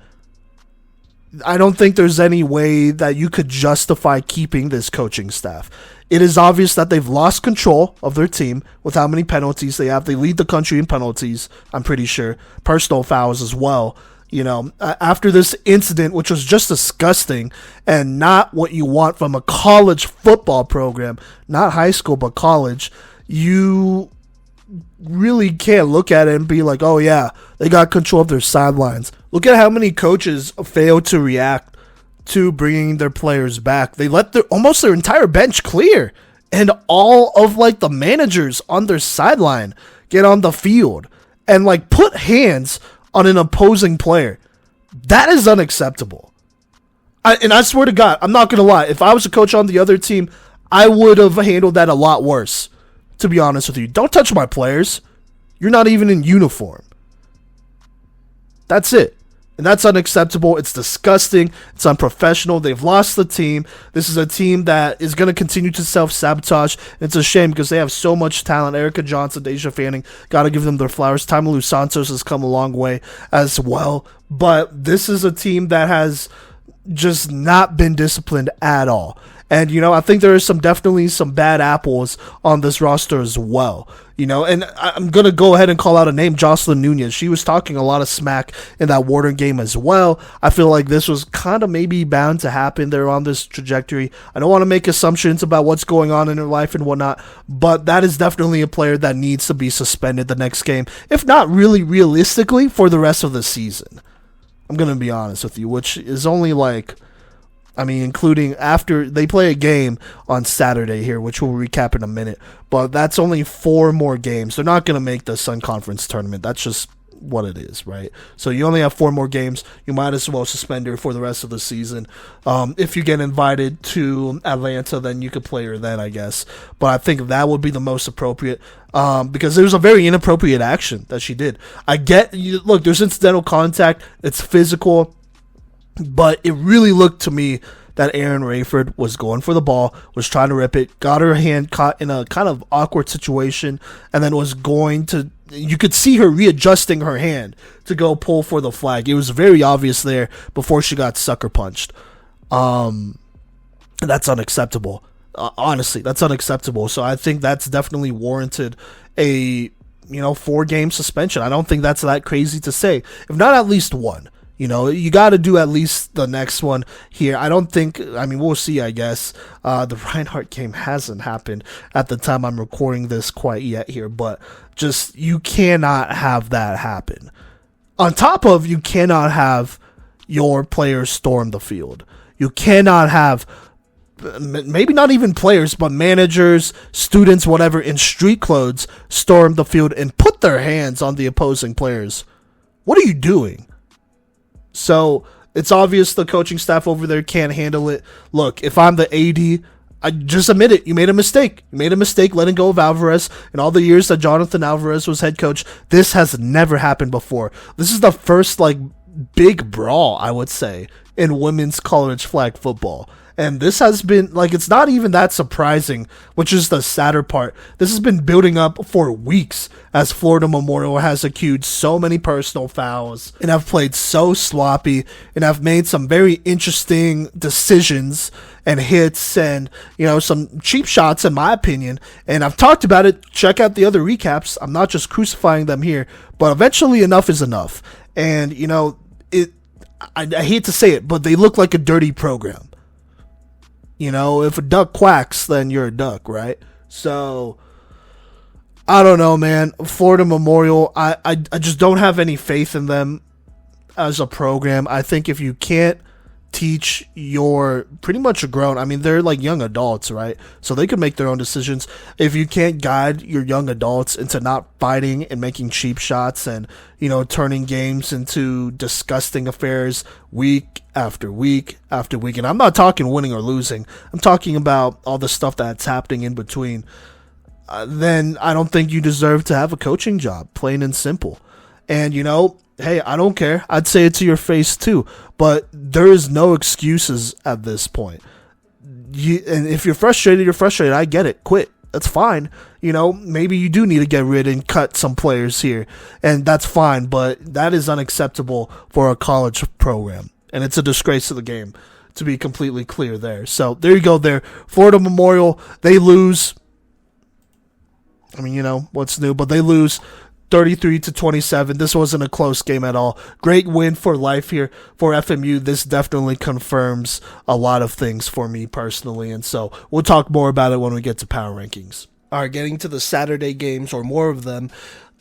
Speaker 1: I don't think there's any way that you could justify keeping this coaching staff. It is obvious that they've lost control of their team with how many penalties they have. They lead the country in penalties, I'm pretty sure. Personal fouls as well. After this incident, which was just disgusting and not what you want from a college football program, not high school, but college, you really can't look at it and be like, oh yeah, they got control of their sidelines. Look at how many coaches fail to react to bringing their players back. They let almost their entire bench clear, and all of the managers on their sideline get on the field and put hands on an opposing player. That is unacceptable. And I swear to God, I'm not going to lie. If I was a coach on the other team, I would have handled that a lot worse, to be honest with you. Don't touch my players. You're not even in uniform. That's it. And that's unacceptable. It's disgusting. It's unprofessional. They've lost the team. This is a team that is going to continue to self-sabotage. It's a shame because they have so much talent. Erica Johnson, Deja Fanning, got to give them their flowers. Taimalu Santos has come a long way as well. But this is a team that has just not been disciplined at all. And, I think there is definitely some bad apples on this roster as well. And I'm going to go ahead and call out a name, Jocelyn Nunez. She was talking a lot of smack in that Warden game as well. I feel like this was kind of maybe bound to happen. They're on this trajectory. I don't want to make assumptions about what's going on in her life and whatnot, but that is definitely a player that needs to be suspended the next game, if not really realistically for the rest of the season. I'm going to be honest with you, which is only including after they play a game on Saturday here, which we'll recap in a minute. But that's only 4 more games. They're not going to make the Sun Conference tournament. That's just what it is, right? So you only have 4 more games. You might as well suspend her for the rest of the season. If you get invited to Atlanta, then you could play her then, I guess. But I think that would be the most appropriate because there's a very inappropriate action that she did. Look, there's incidental contact. It's physical. But it really looked to me that Erin Rayford was going for the ball, was trying to rip it, got her hand caught in a kind of awkward situation, and then was going to... You could see her readjusting her hand to go pull for the flag. It was very obvious there before she got sucker punched. That's unacceptable. Honestly, that's unacceptable. So I think that's definitely warranted a 4-game suspension. I don't think that's that crazy to say. If not at least 1. You got to do at least the next one here. I don't think, we'll see, I guess. The Reinhardt game hasn't happened at the time I'm recording this quite yet here, but just, you cannot have that happen. On top of, you cannot have your players storm the field. You cannot have, maybe not even players, but managers, students, whatever, in street clothes storm the field and put their hands on the opposing players. What are you doing? So it's obvious the coaching staff over there can't handle it. Look, if I'm the AD, I just admit it. You made a mistake. You made a mistake letting go of Alvarez. In all the years that Jonathan Alvarez was head coach, this has never happened before. This is the first big brawl, I would say, in women's college flag football. And this has been, it's not even that surprising, which is the sadder part. This has been building up for weeks as Florida Memorial has accrued so many personal fouls and have played so sloppy and have made some very interesting decisions and hits and, some cheap shots in my opinion. And I've talked about it. Check out the other recaps. I'm not just crucifying them here, but eventually enough is enough. And, I hate to say it, but they look like a dirty program. If a duck quacks, then you're a duck, right? So, I don't know, man. Florida Memorial, I just don't have any faith in them as a program. I think if you can't teach your pretty much grown, they're young adults, right? So they can make their own decisions. If you can't guide your young adults into not fighting and making cheap shots and, turning games into disgusting affairs week after week after week, and I'm not talking winning or losing, I'm talking about all the stuff that's happening in between, then I don't think you deserve to have a coaching job, plain and simple. And, hey, I don't care. I'd say it to your face too. But there is no excuses at this point. And if you're frustrated, you're frustrated. I get it. Quit. That's fine. Maybe you do need to get rid and cut some players here. And that's fine. But that is unacceptable for a college program. And it's a disgrace to the game, to be completely clear there. So there you go there. Florida Memorial, they lose. What's new? But they lose 33-27. This wasn't a close game at all. Great win for life here for FMU. This definitely confirms a lot of things for me personally, and so we'll talk more about it when we get to power rankings. All right, getting to the Saturday games, or more of them,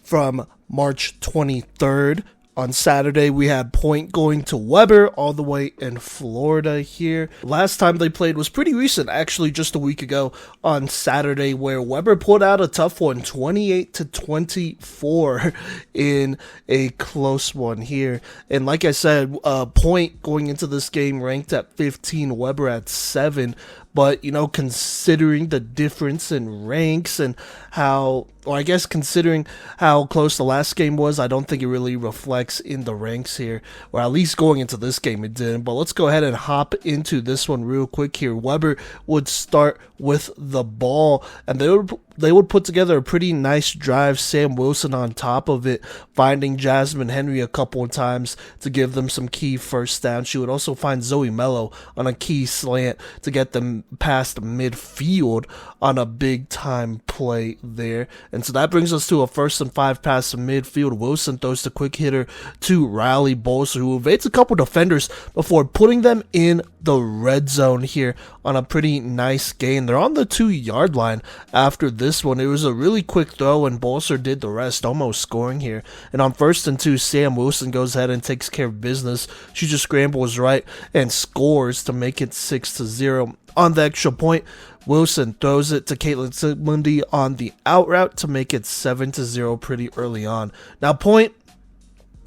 Speaker 1: from March 23rd. On Saturday, we had Point going to Weber all the way in Florida here. Last time they played was pretty recent, actually just a week ago on Saturday, where Weber pulled out a tough one, 28-24 in a close one here. And like I said, Point going into this game ranked at 15, Weber at 7. But, you know, considering the difference in ranks and how, or I guess considering how close the last game was, I don't think it really reflects in the ranks here, or at least going into this game it didn't. But let's go ahead and hop into this one real quick here. Weber would start with the ball, and they would put together a pretty nice drive. Sam Wilson on top of it, finding Jasmine Henry a couple of times to give them some key first down. She would also find Zoe Mello on a key slant to get them past midfield on a big time play there. And so that brings us to a 1st and 5 pass to midfield. Wilson throws the quick hitter to Riley Bolser, who evades a couple defenders before putting them in the red zone here on a pretty nice gain. They're on the 2-yard line after this one. It was a really quick throw, and Bolser did the rest, almost scoring here. And on 1st and 2, Sam Wilson goes ahead and takes care of business. She just scrambles right and scores to make it 6-0. On the extra point, Wilson throws it to Caitlin Sigmundy on the out route to make it 7-0 pretty early on. Now, Point,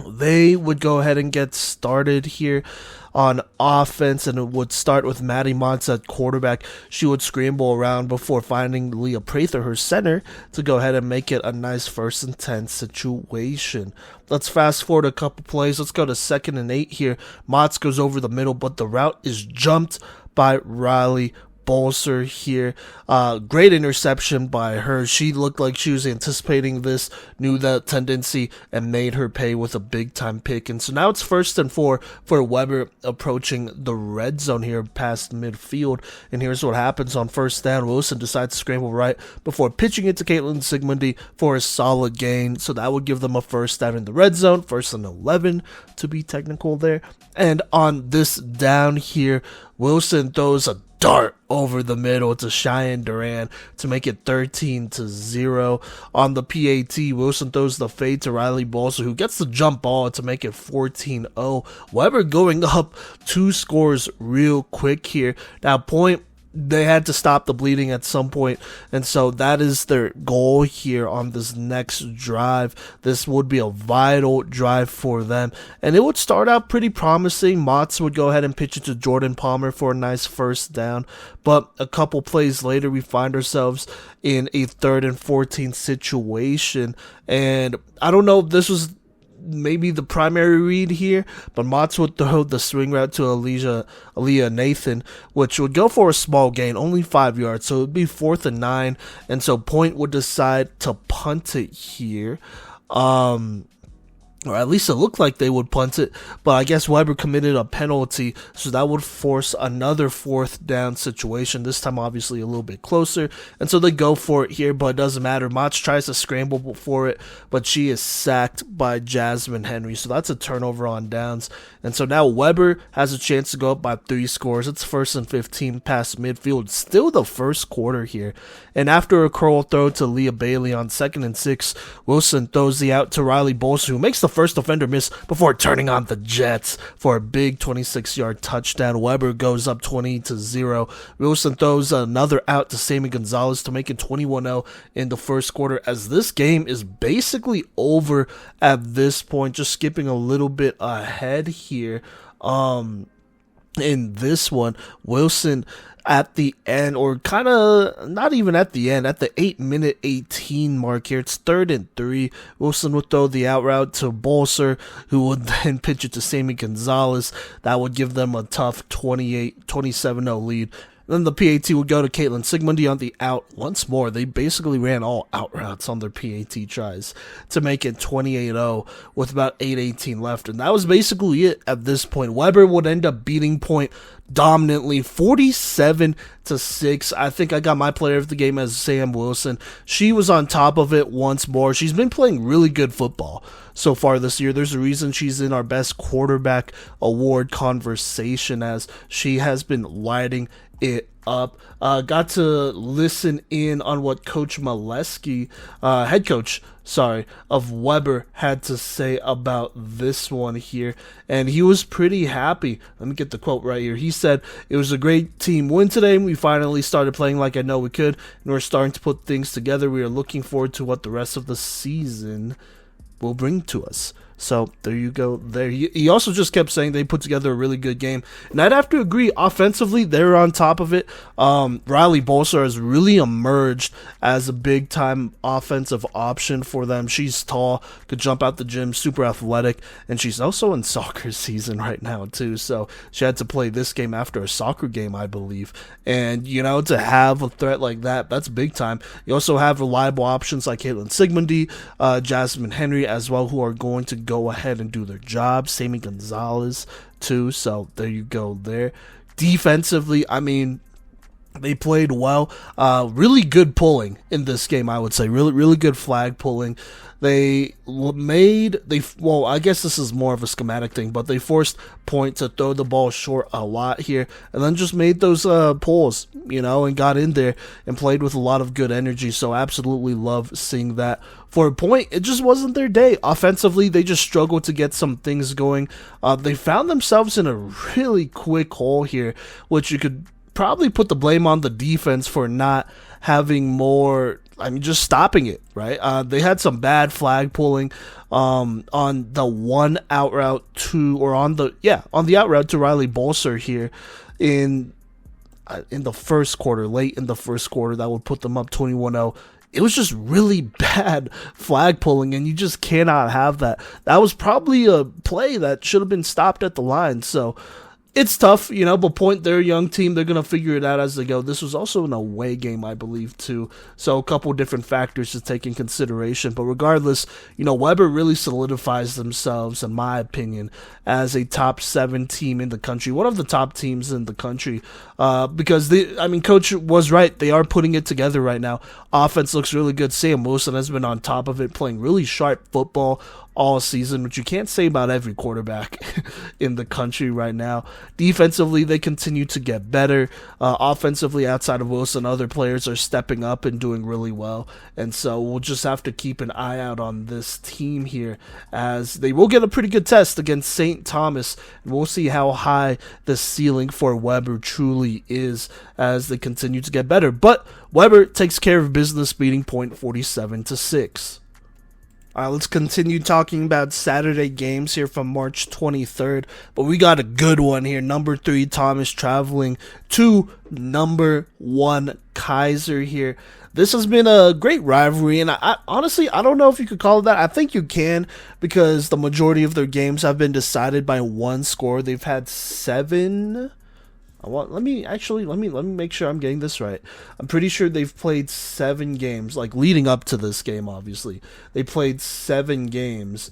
Speaker 1: they would go ahead and get started here on offense, and it would start with Maddie Montz at quarterback. She would scramble around before finding Leah Prather, her center, to go ahead and make it a nice 1st and 10 situation. Let's fast forward a couple plays. Let's go to 2nd and 8 here. Montz goes over the middle, but the route is jumped by Riley Bolser here. Great interception by her. She looked like she was anticipating this, knew that tendency, and made her pay with a big time pick. And so now it's 1st and 4 for Weber, approaching the red zone here past midfield. And here's what happens on 1st down. Wilson decides to scramble right before pitching it to Caitlin Sigmundy for a solid gain. So that would give them a 1st down in the red zone, 1st and 11 to be technical there. And on this down here, Wilson throws a dart over the middle to Cheyenne Duran to make it 13-0. On the PAT, Wilson throws the fade to Riley Bolser, who gets the jump ball to make it 14-0. Weber going up 2 scores real quick here. Now, Point, they had to stop the bleeding at some point, and so that is their goal here on this next drive. This would be a vital drive for them, and it would start out pretty promising. Motz would go ahead and pitch it to Jordan Palmer for a nice 1st down, but a couple plays later, we find ourselves in a 3rd and 14 situation, and I don't know if this was maybe the primary read here, but Motz would throw the swing route to Aaliyah Nathan, which would go for a small gain, only 5 yards, so it would be 4th and 9, and so Point would decide to punt it here. Or at least it looked like they would punt it, but I guess Weber committed a penalty, so that would force another 4th down situation, this time obviously a little bit closer, and so they go for it here, but it doesn't matter. Motz tries to scramble for it, but she is sacked by Jasmine Henry, so that's a turnover on downs, and so now Weber has a chance to go up by 3 scores. It's 1st and 15 past midfield, still the 1st quarter here, and after a curl throw to Leah Bailey on 2nd and 6, Wilson throws the out to Riley Bolser, who makes the first defender miss before turning on the Jets for a big 26-yard touchdown. Weber goes up 20-0. Wilson throws another out to Sammy Gonzalez to make it 21-0 in the 1st quarter, as this game is basically over at this point. Just skipping a little bit ahead here. In this one, Wilson at the end, or kind of not even at the end, at the 8-minute 18 mark here, it's 3rd and 3. Wilson would throw the out route to Bolser, who would then pitch it to Sammy Gonzalez. That would give them a tough 27-0 lead. Then the PAT would go to Caitlin Sigmundy on the out once more. They basically ran all out routes on their PAT tries to make it 28-0 with about 8:18 left. And that was basically it at this point. Weber would end up beating Point dominantly 47-6. I think I got my player of the game as Sam Wilson. She was on top of it once more. She's been playing really good football so far this year. There's a reason she's in our best quarterback award conversation, as she has been lighting it up. Got to listen in on what Coach Molesky, head coach, of Weber had to say about this one here, and he was pretty happy. Let me get the quote right here. He said, "It was a great team win today. We finally started playing like I know we could, and we're starting to put things together. We are looking forward to what the rest of the season will bring to us." So there you go. There he also just kept saying they put together a really good game, and I'd have to agree. Offensively, they're on top of it. Riley Bolser has really emerged as a big time offensive option for them. She's tall, could jump out the gym, super athletic, and she's also in soccer season right now too. So she had to play this game after a soccer game, I believe. And to have a threat like that, that's big time. You also have reliable options like Caitlin Sigmundy, Jasmine Henry as well, who are going to go ahead and do their job. Sammy Gonzalez too. So there you go there. Defensively, I mean, they played well. Really good pulling in this game, I would say. Really good flag pulling. I guess this is more of a schematic thing, but they forced Point to throw the ball short a lot here, and then just made those pulls, and got in there and played with a lot of good energy. So absolutely love seeing that. For Point, it just wasn't their day. Offensively, they just struggled to get some things going. They found themselves in a really quick hole here, which you could probably put the blame on the defense for not having more, just stopping it, right? They had some bad flag pulling on the one out route on the out route to Riley Bolser here in the first quarter, late in the first quarter, that would put them up 21-0. It was just really bad flag pulling, and you just cannot have that. That was probably a play that should have been stopped at the line. So it's tough, but Point, they're a young team. They're going to figure it out as they go. This was also an away game, I believe, too. So a couple different factors to take in consideration. But regardless, Weber really solidifies themselves, in my opinion, as a top 7 team in the country. One of the top teams in the country. Because, Coach was right. They are putting it together right now. Offense looks really good. Sam Wilson has been on top of it, playing really sharp football all season, which you can't say about every quarterback in the country right now. Defensively, they continue to get better. Offensively, outside of Wilson, other players are stepping up and doing really well. And so we'll just have to keep an eye out on this team here, as they will get a pretty good test against St. Thomas. And we'll see how high the ceiling for Weber truly is as they continue to get better. But Weber takes care of business, beating Point 47-6. All right, let's continue talking about Saturday games here from March 23rd. But we got a good one here. Number 3, Thomas traveling to number 1, Keiser here. This has been a great rivalry, and I honestly, I don't know if you could call it that. I think you can, because the majority of their games have been decided by one score. They've had 7... Let me make sure I'm getting this right. I'm pretty sure they've played 7 games, like leading up to this game, obviously. They played 7 games,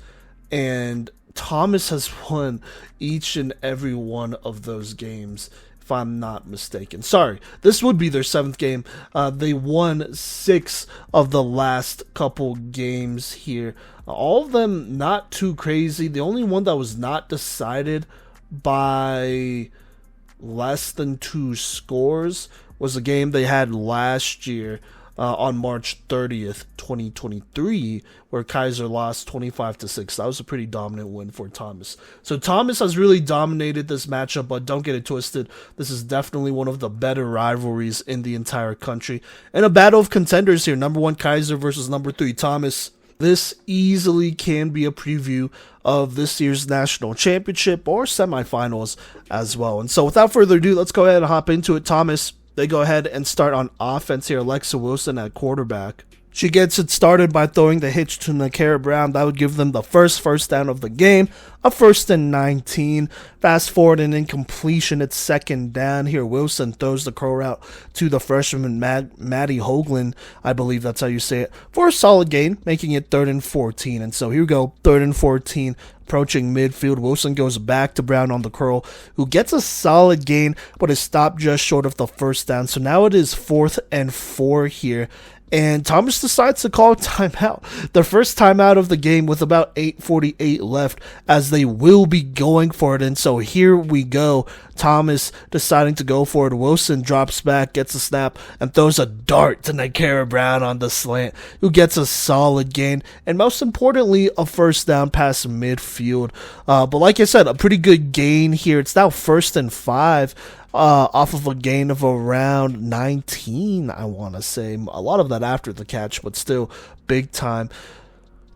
Speaker 1: and Thomas has won each and every one of those games, if I'm not mistaken. Sorry, this would be their 7th game. They won 6 of the last couple games here. All of them not too crazy. The only one that was not decided by less than 2 scores was a game they had last year on March 30th, 2023, where Keiser lost 25-6. That was a pretty dominant win for Thomas. So Thomas has really dominated this matchup, but don't get it twisted. This is definitely one of the better rivalries in the entire country. And a battle of contenders here. Number 1 Keiser versus number 3 Thomas. This easily can be a preview of this year's national championship or semifinals as well. And so without further ado, let's go ahead and hop into it. Thomas, they go ahead and start on offense here. Alexa Wilson at quarterback. She gets it started by throwing the hitch to NAIA Brown. That would give them the first down of the game, a 1st and 19. Fast forward and in completion, it's 2nd down here. Wilson throws the curl route to the freshman Maddie Hoagland, I believe that's how you say it, for a solid gain, making it 3rd and 14. And so here we go, 3rd and 14. Approaching midfield, Wilson goes back to Brown on the curl, who gets a solid gain, but is stopped just short of the 1st down. So now it is 4th and 4 here. And Thomas decides to call timeout. The first timeout of the game with about 8:48 left, as they will be going for it. And so here we go. Thomas deciding to go for it. Wilson drops back, gets a snap, and throws a dart to NAIA Brown on the slant, who gets a solid gain. And most importantly, a 1st down past midfield. But like I said, a pretty good gain here. It's now 1st and 5. Off of a gain of around 19, I want to say. A lot of that after the catch, but still big time.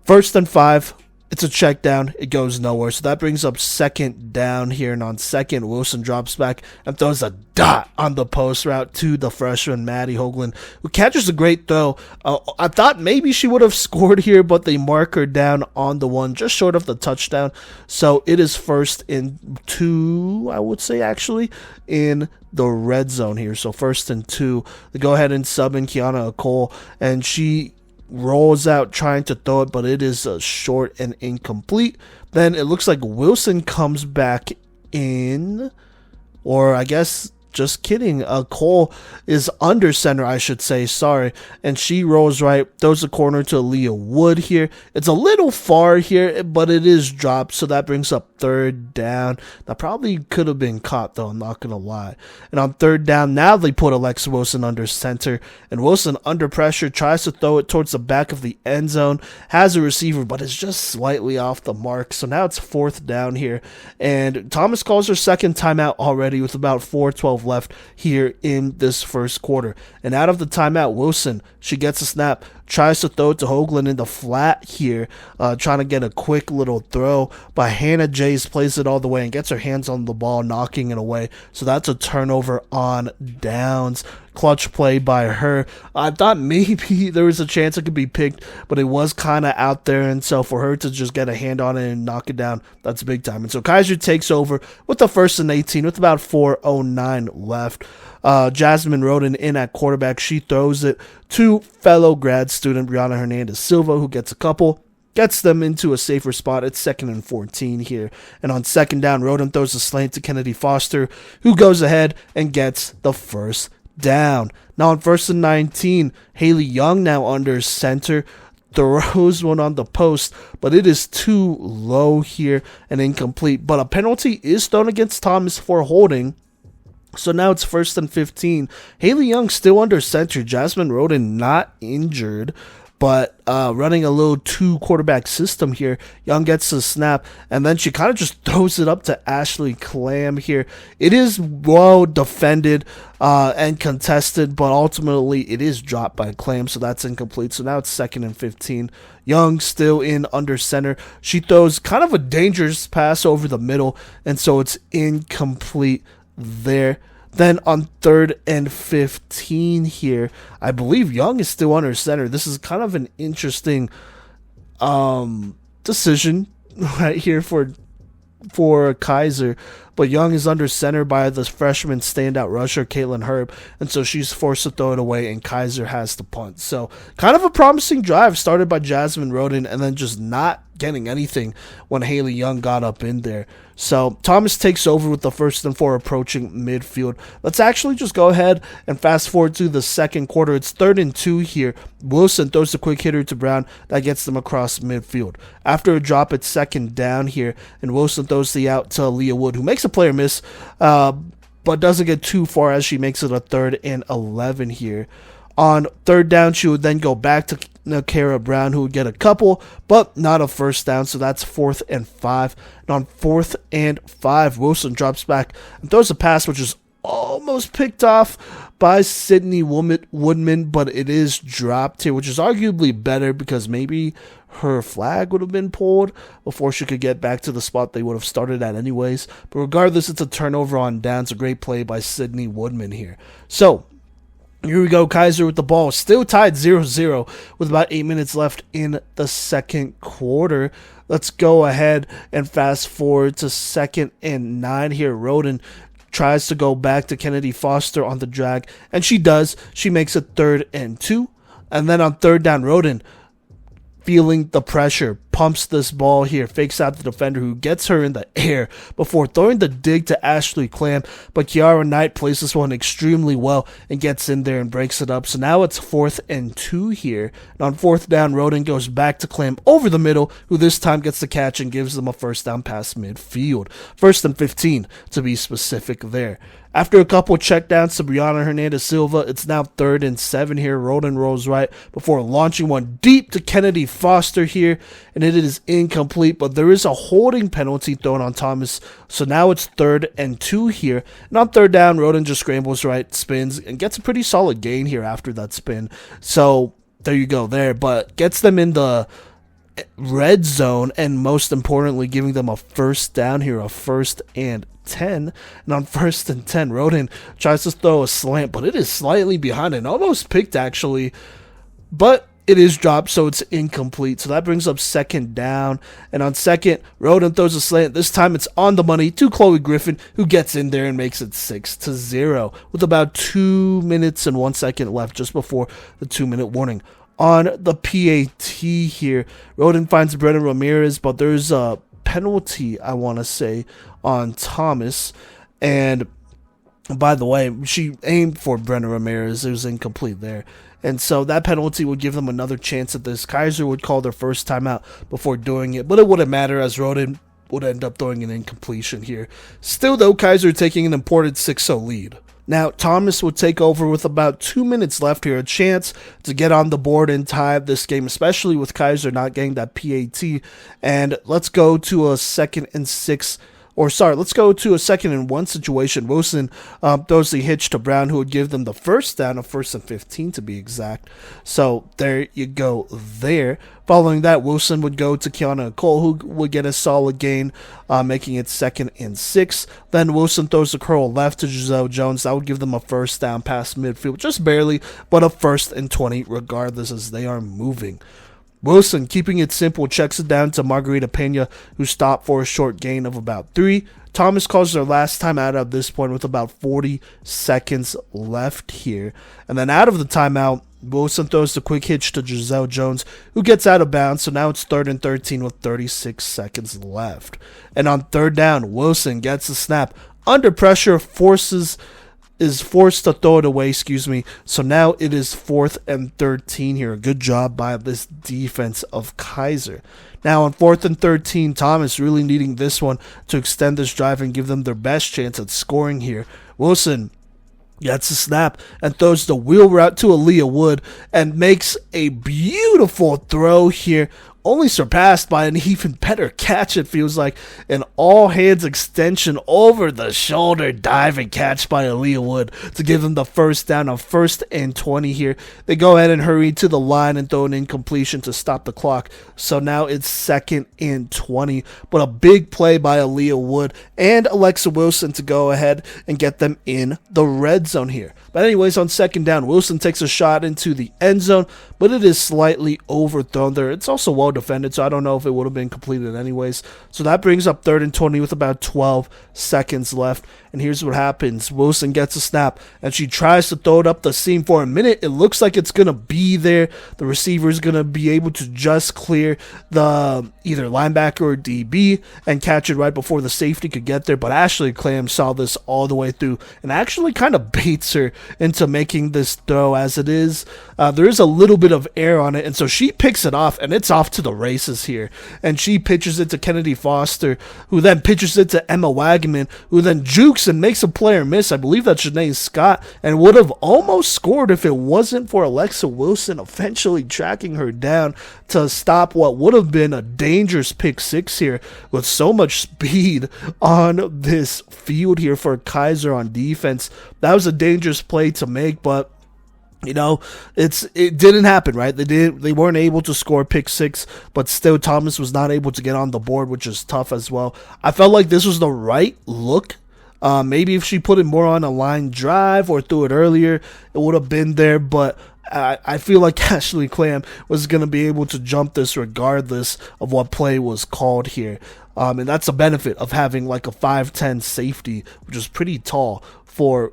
Speaker 1: 1st and 5. It's a check down. It goes nowhere. So that brings up 2nd down here. And on 2nd, Wilson drops back and throws a dot on the post route to the freshman Maddie Hoagland, who catches a great throw. I thought maybe she would have scored here, but they mark her down on the one, just short of the touchdown. So it is 1st and 2, I would say, actually, in the red zone here. So 1st and 2. They go ahead and sub in Kiana Cole, and she rolls out trying to throw it, but it is short and incomplete. Then it looks like Wilson comes back in, or I guess just kidding, Cole is under center, I should say, sorry, and she rolls right, throws the corner to NAIA Wood here. It's a little far here, but it is dropped, so that brings up 3rd down. That probably could have been caught, though, I'm not gonna lie. And on 3rd down, now they put Alexa Wilson under center, and Wilson under pressure tries to throw it towards the back of the end zone, has a receiver, but is just slightly off the mark. So now it's 4th down here, and Thomas calls her 2nd timeout already with about 4:12 left here in this 1st quarter. And out of the timeout, Wilson, she gets a snap, tries to throw it to Hoagland in the flat here, trying to get a quick little throw, but Hannah Jays plays it all the way and gets her hands on the ball, knocking it away. So that's a turnover on downs. Clutch play by her. I thought maybe there was a chance it could be picked, but it was kind of out there, and so for her to just get a hand on it and knock it down, that's big time. And so Keiser takes over with the 1st and 18 with about 4:09 left. Jasmine Roden in at quarterback. She throws it to fellow grad student Brianna Hernandez Silva, who gets a couple, gets them into a safer spot. It's 2nd and 14 here. And on 2nd down, Roden throws a slant to Kennedy Foster, who goes ahead and gets the 1st down. Now on 1st and 19, Haley Young now under center, throws one on the post, but it is too low here and incomplete. But a penalty is thrown against Thomas for holding. So now it's 1st and 15. Haley Young still under center. Jasmine Roden not injured, but running a little 2-quarterback system here. Young gets the snap, and then she kind of just throws it up to Ashley Clam here. It is well defended and contested, but ultimately it is dropped by Clam, so that's incomplete. So now it's 2nd and 15. Young still in under center. She throws kind of a dangerous pass over the middle, and so it's incomplete there. Then on 3rd and 15 here, I believe Young is still under center. This is kind of an interesting decision right here for Keiser. But Young is under center by the freshman standout rusher, Caitlin Herb, and so she's forced to throw it away, and Keiser has to punt. So kind of a promising drive started by Jasmine Roden, and then just not getting anything when Haley Young got up in there. So Thomas takes over with the 1st and 4 approaching midfield. Let's actually just go ahead and fast forward to the 2nd quarter. It's 3rd and 2 here. Wilson throws a quick hitter to Brown that gets them across midfield. After a drop, it's 2nd down here, and Wilson throws the out to NAIA Wood, who makes a player miss, but doesn't get too far as she makes it a 3rd and 11 here. On 3rd down, she would then go back to NAIA Brown, who would get a couple, but not a 1st down, so that's 4th and 5. And on 4th and 5, Wilson drops back and throws a pass, which is almost picked off by Sydney Woodman, but it is dropped here, which is arguably better because maybe her flag would have been pulled before she could get back to the spot they would have started at anyways. But regardless, it's a turnover on downs. A great play by Sydney Woodman here. So Here we go, Keiser with the ball, still tied 0-0 with about 8 minutes left in the second quarter. Let's go ahead and fast forward to 2nd and 9 here. Roden tries to go back to Kennedy Foster on the drag, and she does. She makes it 3rd and 2, and then on 3rd down, Roden, feeling the pressure, pumps this ball here, fakes out the defender who gets her in the air before throwing the dig to Ashley Clam, but Kiara Knight plays this one extremely well and gets in there and breaks it up. So now it's 4th and 2 here, and on 4th down, Roden goes back to Clam over the middle, who this time gets the catch and gives them a first down pass midfield. 1st and 15 to be specific there. After a couple checkdowns to Brianna Hernandez-Silva, it's now 3rd and 7 here. Roden rolls right before launching one deep to Kennedy Foster here, and it is incomplete, but there is a holding penalty thrown on Thomas, so now it's 3rd and 2 here. And on 3rd down, Roden just scrambles right, spins, and gets a pretty solid gain here after that spin. So there you go there, but gets them in the red zone, and most importantly, giving them a first down here, a 1st and 10. And on 1st and 10, Roden tries to throw a slant, but it is slightly behind and almost picked actually, but it is dropped, so it's incomplete. So that brings up 2nd down, and on 2nd, Roden throws a slant. This time it's on the money to Chloe Griffin, who gets in there and makes it 6-0 with about 2 minutes and 1 second left, just before the 2-minute warning. On the PAT here, Roden finds Brenna Ramirez, but there's a penalty, I want to say, on Thomas. And by the way, she aimed for Brenna Ramirez. It was incomplete there. And so that penalty would give them another chance at this. Keiser would call their first timeout before doing it, but it wouldn't matter as Roden would end up throwing an incompletion here. Still, though, Keiser taking an important 6-0 lead. Now, Thomas would take over with about 2 minutes left here, a chance to get on the board and tie up this game, especially with Keiser not getting that PAT. And let's go to a 2nd and 6. Let's go to a 2nd and 1 situation. Wilson throws the hitch to Brown, who would give them the first down, of 1st and 15 to be exact. So there you go there. Following that, Wilson would go to Kiana Cole, who would get a solid gain, making it 2nd and 6. Then Wilson throws the curl left to Giselle Jones. That would give them a first down past midfield, just barely, but a 1st and 20 regardless as they are moving. Wilson, keeping it simple, checks it down to Margarita Pena, who stopped for a short gain of about 3. Thomas calls their last time out at this point with about 40 seconds left here. And then out of the timeout, Wilson throws the quick hitch to Giselle Jones, who gets out of bounds, so now it's 3rd and 13 with 36 seconds left. And on 3rd down, Wilson gets the snap. Under pressure, is forced to throw it away, So now it is 4th and 13 here. Good job by this defense of Keiser. Now on 4th and 13, Thomas really needing this one to extend this drive and give them their best chance at scoring here. Wilson gets a snap and throws the wheel route to Aaliyah Wood and makes a beautiful throw here, only surpassed by an even better catch. It feels like an all-hands extension over the shoulder dive and catch by Aaliyah Wood to give them the first down on 1st and 20 here. They go ahead and hurry to the line and throw an incompletion to stop the clock. So now it's 2nd and 20, but a big play by Aaliyah Wood and Alexa Wilson to go ahead and get them in the red zone here. But anyways, on 2nd down, Wilson takes a shot into the end zone, but it is slightly overthrown there. It's also well defended, so I don't know if it would have been completed anyways. So that brings up 3rd and 20 with about 12 seconds left. And here's what happens. Wilson gets a snap, and she tries to throw it up the seam for a minute. It looks like it's going to be there. The receiver is going to be able to just clear the either linebacker or DB and catch it right before the safety could get there. But Ashley Clam saw this all the way through and actually kind of baits her into making this throw as it is. There is a little bit of air on it, and so she picks it off, and it's off to the races here. And she pitches it to Kennedy Foster, who then pitches it to Emma Wagaman, who then jukes and makes a player miss. I believe that's Janae Scott, and would have almost scored if it wasn't for Alexa Wilson eventually tracking her down to stop what would have been a dangerous pick six here with so much speed on this field here for Keiser on defense. That was a dangerous play to make, but you know, it didn't happen, right? They weren't able to score pick six, but still Thomas was not able to get on the board, which is tough as well. I felt like this was the right look Maybe if she put it more on a line drive or threw it earlier, it would have been there, but I feel like Ashley Clam was going to be able to jump this regardless of what play was called here. And that's a benefit of having like a 5'10 safety, which is pretty tall for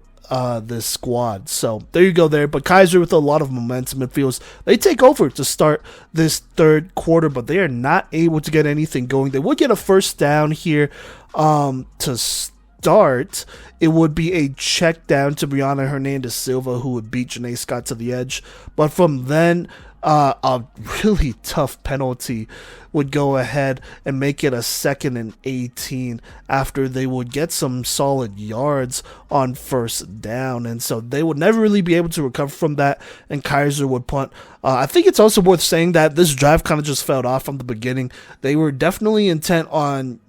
Speaker 1: this squad. So there you go there. But Keiser with a lot of momentum, it feels. They take over to start this third quarter, but they are not able to get anything going. They would get a first down here to start. It would be a check down to Brianna Hernandez Silva, who would beat Janae Scott to the edge. But from then, a really tough penalty would go ahead and make it a 2nd and 18 after they would get some solid yards on first down. And so they would never really be able to recover from that, and Keiser would punt. I think it's also worth saying that this drive kind of just fell off from the beginning. They were definitely intent on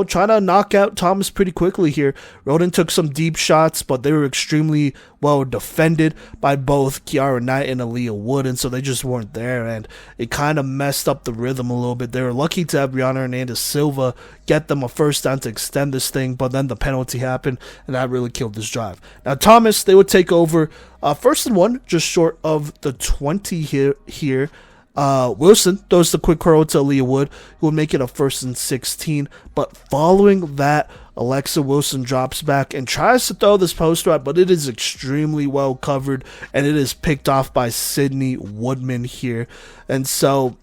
Speaker 1: trying to knock out Thomas pretty quickly here. Roden took some deep shots, but they were extremely well defended by both Kiara Knight and NAIA Women, and so they just weren't there, and it kind of messed up the rhythm a little bit. They were lucky to have Brianna Hernandez Silva get them a first down to extend this thing, but then the penalty happened, and that really killed this drive. Now, Thomas, they would take over 1st and 1, just short of the 20 here. Wilson throws the quick curl to Aaliyah Wood, who will make it a 1st and 16. But following that, Alexa Wilson drops back and tries to throw this post route, but it is extremely well covered, and it is picked off by Sydney Woodman here. And so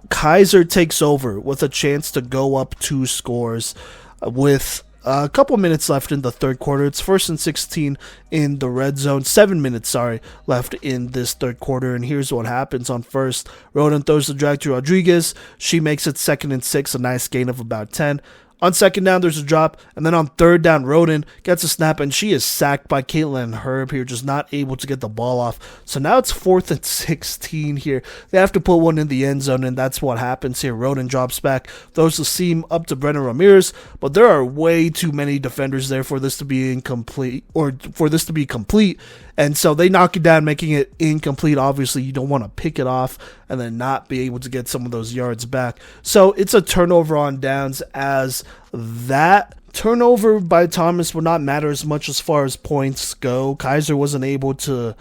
Speaker 1: Keiser takes over with a chance to go up 2 scores with a couple minutes left in the third quarter. It's 1st and 16 in the red zone. 7 minutes, left in this third quarter. And here's what happens on first. Roden throws the drag to Rodriguez. She makes it 2nd and 6, a nice gain of about 10. On 2nd down, there's a drop, and then on 3rd down, Roden gets a snap, and she is sacked by Caitlin Herb here, just not able to get the ball off. So now it's 4th and 16 here. They have to put one in the end zone, and that's what happens here. Roden drops back, throws the seam up to Brenna Ramirez, but there are way too many defenders there for this to be incomplete, or for this to be complete. And so they knock it down, making it incomplete. Obviously, you don't want to pick it off and then not be able to get some of those yards back. So it's a turnover on downs, as that turnover by Thomas would not matter as much as far as points go. Keiser wasn't able to,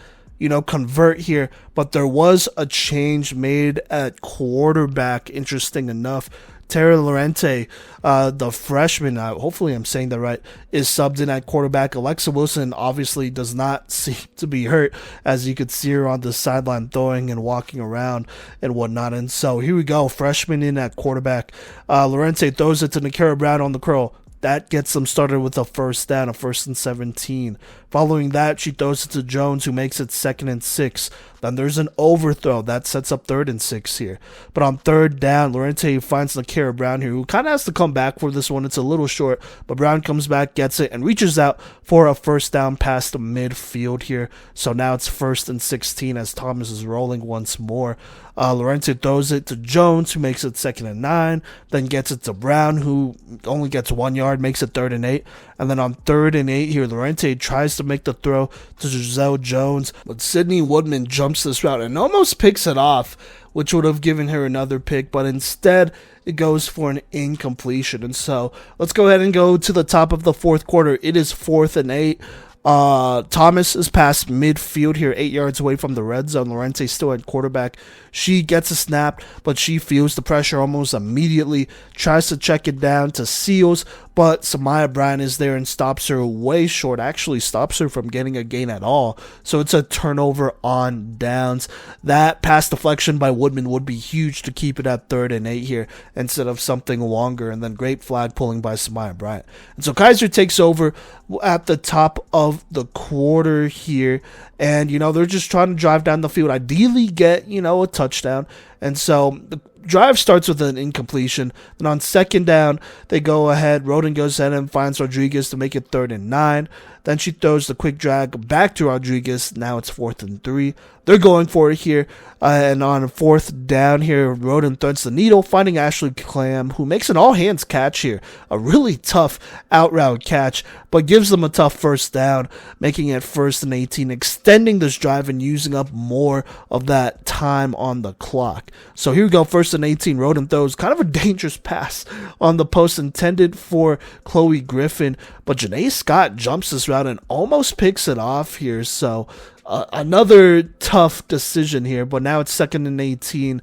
Speaker 1: convert here, but there was a change made at quarterback, interesting enough. Tara Lorente, the freshman, hopefully I'm saying that right, is subbed in at quarterback. Alexa Wilson obviously does not seem to be hurt, as you could see her on the sideline throwing and walking around and whatnot. And so here we go, freshman in at quarterback. Lorente throws it to Nakara Brown on the curl. That gets them started with a first down, a 1st and 17. Following that, she throws it to Jones, who makes it 2nd and 6. Then there's an overthrow. That sets up 3rd and 6 here. But on 3rd down, Lorente finds Nakara Brown here, who kind of has to come back for this one. It's a little short, but Brown comes back, gets it, and reaches out for a first down past the midfield here. So now it's 1st and 16 as Thomas is rolling once more. Lorente throws it to Jones, who makes it 2nd and 9. Then gets it to Brown, who only gets 1 yard, makes it 3rd and 8. And then on 3rd and 8 here, Lorente tries to make the throw to Giselle Jones, but Sydney Woodman jumps this route and almost picks it off, which would have given her another pick, but instead it goes for an incompletion. And so let's go ahead and go to the top of the fourth quarter. It is 4th and 8. Thomas is past midfield here, 8 yards away from the red zone. Lorente still at quarterback. She gets a snap, but she feels the pressure almost immediately, tries to check it down to Seals, but Samaya Bryan is there and stops her way short, actually stops her from getting a gain at all. So it's a turnover on downs. That pass deflection by Woodman would be huge to keep it at 3rd and 8 here instead of something longer, and then great flag pulling by Samaya Bryan. And so Keiser takes over at the top of the quarter here, and they're just trying to drive down the field, ideally get a touchdown. And so the drive starts with an incompletion. Then on 2nd down, they go ahead. Roden goes ahead and finds Rodriguez to make it 3rd and 9. Then she throws the quick drag back to Rodriguez. Now it's 4th and 3. They're going for it here. And on 4th down here, Roden threads the needle, finding Ashley Clam, who makes an all-hands catch here. A really tough out-route catch, but gives them a tough first down, making it 1st and 18, extending this drive and using up more of that time on the clock. So here we go, 1st and 18. Roden throws kind of a dangerous pass on the post intended for Chloe Griffin, but Janae Scott jumps this route and almost picks it off here. So another tough decision here, but now it's 2nd and 18.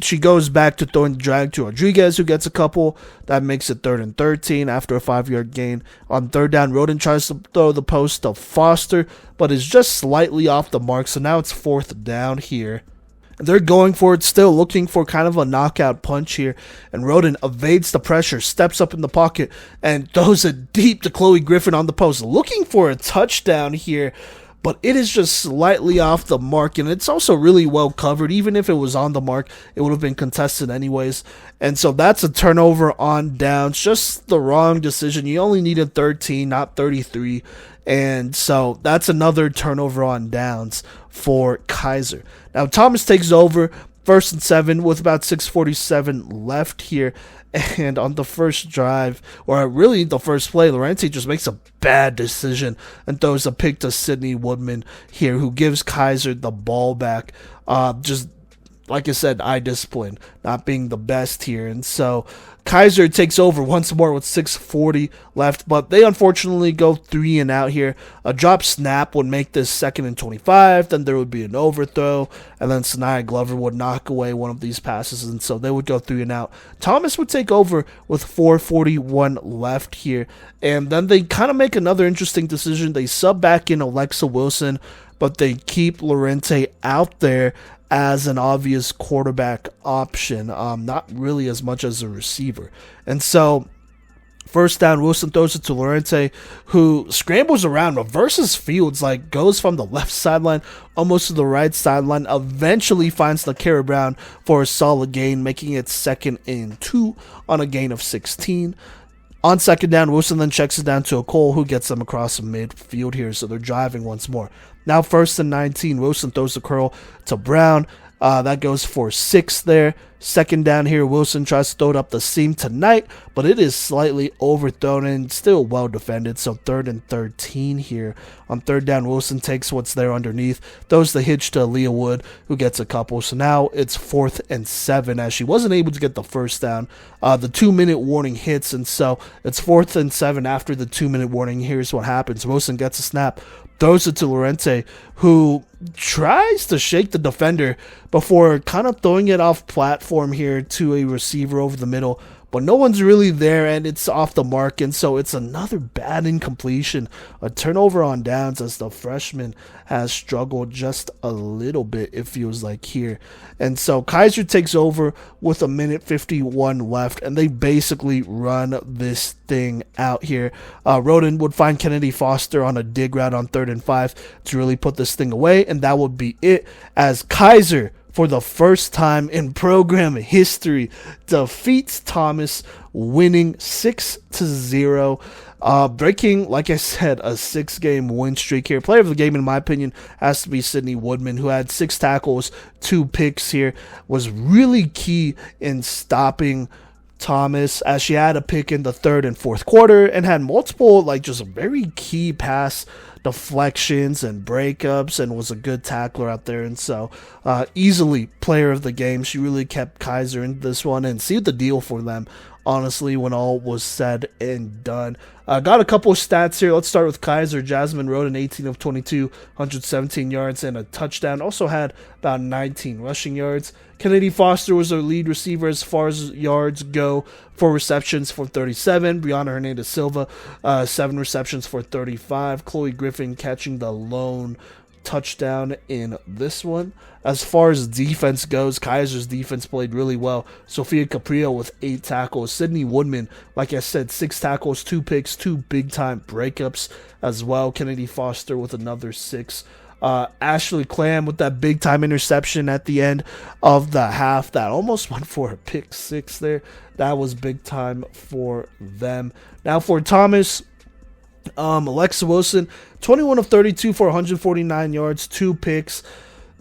Speaker 1: She goes back to throwing the drag to Rodriguez, who gets a couple. That makes it 3rd and 13 after a 5-yard gain. On 3rd down, Roden tries to throw the post to Foster, but is just slightly off the mark. So now it's 4th down here. They're going for it, still looking for kind of a knockout punch here. And Roden evades the pressure, steps up in the pocket, and throws it deep to Chloe Griffin on the post, looking for a touchdown here. But it is just slightly off the mark, and it's also really well covered. Even if it was on the mark, it would have been contested anyways. And so that's a turnover on downs. Just the wrong decision. You only needed 13, not 33. And so that's another turnover on downs for Keiser. Now Thomas takes over, 1st and 7 with about 6:47 left here. And on the first drive, or really the first play, Lorente just makes a bad decision and throws a pick to Sydney Woodman here, who gives Keiser the ball back. Just like I said, eye discipline not being the best here. And so Keiser takes over once more with 6:40 left, but they unfortunately go 3 and out here. A drop snap would make this 2nd and 25, then there would be an overthrow, and then Sanaya Glover would knock away one of these passes, and so they would go 3 and out. Thomas would take over with 4:41 left here, and then they kind of make another interesting decision. They sub back in Alexa Wilson, but they keep Lorente out there as an obvious quarterback option, not really as much as a receiver. And so 1st down, Wilson throws it to Lorente, who scrambles around, reverses fields, like goes from the left sideline almost to the right sideline, eventually finds LaKara Brown for a solid gain, making it 2nd and 2 on a gain of 16. On 2nd down, Wilson then checks it down to a Cole, who gets them across the midfield here, so they're driving once more. Now 1st and 19, Wilson throws the curl to Brown. That goes for 6 there. 2nd down here, Wilson tries to throw it up the seam tonight, but it is slightly overthrown and still well defended, so 3rd and 13 here. On 3rd down, Wilson takes what's there underneath, throws the hitch to Leah Wood, who gets a couple, so now it's 4th and 7, as she wasn't able to get the 1st down. The 2-minute warning hits, and so it's 4th and 7 after the 2-minute warning. Here's what happens. Wilson gets a snap, throws it to Lorente, who tries to shake the defender before kind of throwing it off platform here to a receiver over the middle. But no one's really there, and it's off the mark, and so it's another bad incompletion. A turnover on downs, as the freshman has struggled just a little bit, it feels like here. And so Keiser takes over with 1:51 left, and they basically run this thing out here. Roden would find Kennedy Foster on a dig route on 3rd and 5 to really put this thing away, and that would be it, as Keiser, for the first time in program history, defeats Thomas, winning 6-0, breaking, like I said, a 6-game win streak here. Player of the game, in my opinion, has to be Sydney Woodman, who had 6 tackles, 2 picks here, was really key in stopping Thomas, as she had a pick in the 3rd and 4th quarter and had multiple, like, just very key pass deflections and breakups, and was a good tackler out there. And so easily player of the game. She really kept Keiser in this one and sealed the deal for them, honestly, when all was said and done. Got a couple of stats here. Let's start with Keiser. Jasmine Roden, 18 of 22, 117 yards and a touchdown. Also had about 19 rushing yards. Kennedy Foster was their lead receiver as far as yards go, 4 receptions for 37. Brianna Hernandez Silva, 7 receptions for 35. Chloe Griffin catching the lone touchdown in this one. As far as defense goes, Keiser's defense played really well. Sophia Caprio with 8 tackles. Sydney Woodman, like I said, 6 tackles, 2 picks, 2 big-time breakups as well. Kennedy Foster with another 6. Ashley Clam with that big-time interception at the end of the half that almost went for a pick 6 there. That was big-time for them. Now for Thomas, Alexa Wilson, 21 of 32 for 149 yards, 2 picks.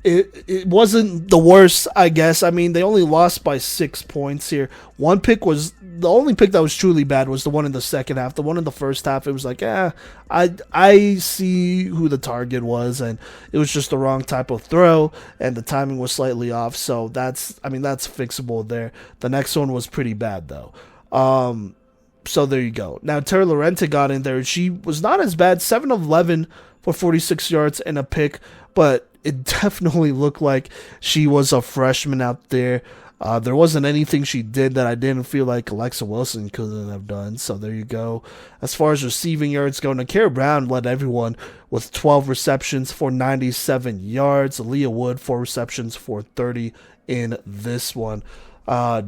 Speaker 1: it wasn't the worst, I guess. I mean, they only lost by 6 points here. The only pick that was truly bad was the one in the second half. The one in the first half, it was like, I see who the target was, and it was just the wrong type of throw, and the timing was slightly off. So that's fixable there. The next one was pretty bad though. So there you go. Now Terry Lorente got in there. She was not as bad, 7 of 11 for 46 yards and a pick, but it definitely looked like she was a freshman out there. There wasn't anything she did that I didn't feel like Alexa Wilson couldn't have done. So there you go. As far as receiving yards go, Nakira Brown led everyone with 12 receptions for 97 yards. Aaliyah Wood, 4 receptions for 30 in this one.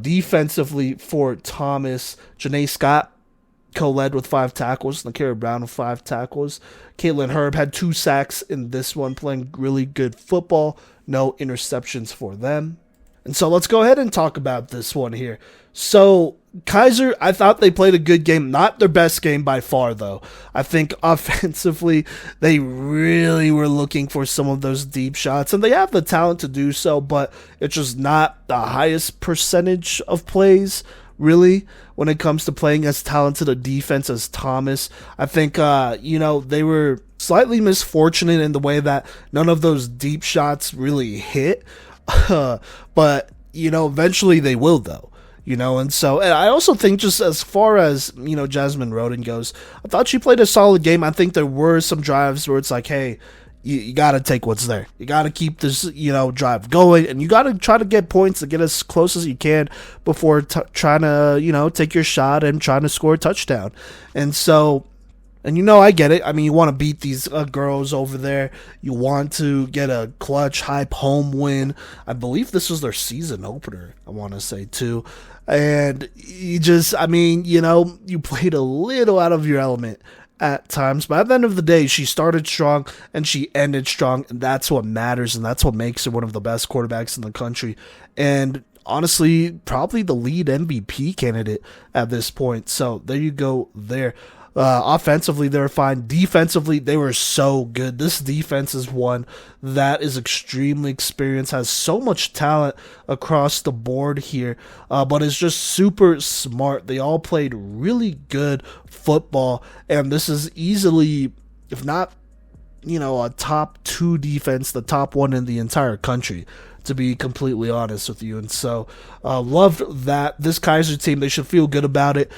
Speaker 1: Defensively for Thomas, Janae Scott co-led with 5 tackles. Nakira Brown with 5 tackles. Caitlin Herb had 2 sacks in this one, playing really good football. No interceptions for them. And so let's go ahead and talk about this one here. So Keiser, I thought they played a good game. Not their best game by far, though. I think offensively, they really were looking for some of those deep shots. And they have the talent to do so, but it's just not the highest percentage of plays, really, when it comes to playing as talented a defense as Thomas. I think, they were slightly misfortunate in the way that none of those deep shots really hit. But, eventually they will, though. And I also think, just as far as, Jasmine Roden goes, I thought she played a solid game. I think there were some drives where it's like, hey, you got to take what's there. You got to keep this, drive going, and you got to try to get points to get as close as you can before trying to, take your shot and trying to score a touchdown. And so, I get it. I mean, you want to beat these girls over there. You want to get a clutch, hype home win. I believe this was their season opener, I want to say, too. And you just, you played a little out of your element at times, but at the end of the day, she started strong and she ended strong, and that's what matters, and that's what makes her one of the best quarterbacks in the country, and honestly, probably the lead MVP candidate at this point. So there you go there. Offensively, they were fine. Defensively, they were so good. This defense is one that is extremely experienced, has so much talent across the board here, but is just super smart. They all played really good football, and this is easily, if not, a top 2 defense, the top one in the entire country, to be completely honest with you. And so loved that. This Keiser team, they should feel good about it.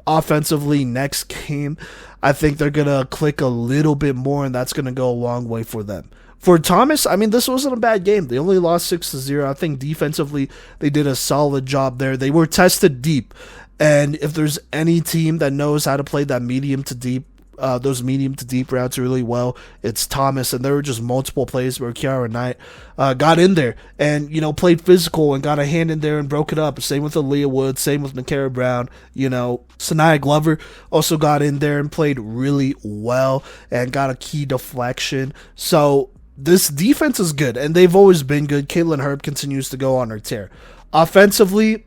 Speaker 1: Offensively, next game, I think they're going to click a little bit more, and that's going to go a long way for them. For Thomas, this wasn't a bad game. They only lost 6-0. I think defensively, they did a solid job there. They were tested deep, and if there's any team that knows how to play that medium to deep, those medium to deep routes really well, it's Thomas. And there were just multiple plays where Kiara Knight got in there and played physical and got a hand in there and broke it up. Same with Aaliyah Wood, same with Nakira Brown. Sanaya Glover also got in there and played really well and got a key deflection. So this defense is good, and they've always been good. Caitlin Herb continues to go on her tear. Offensively,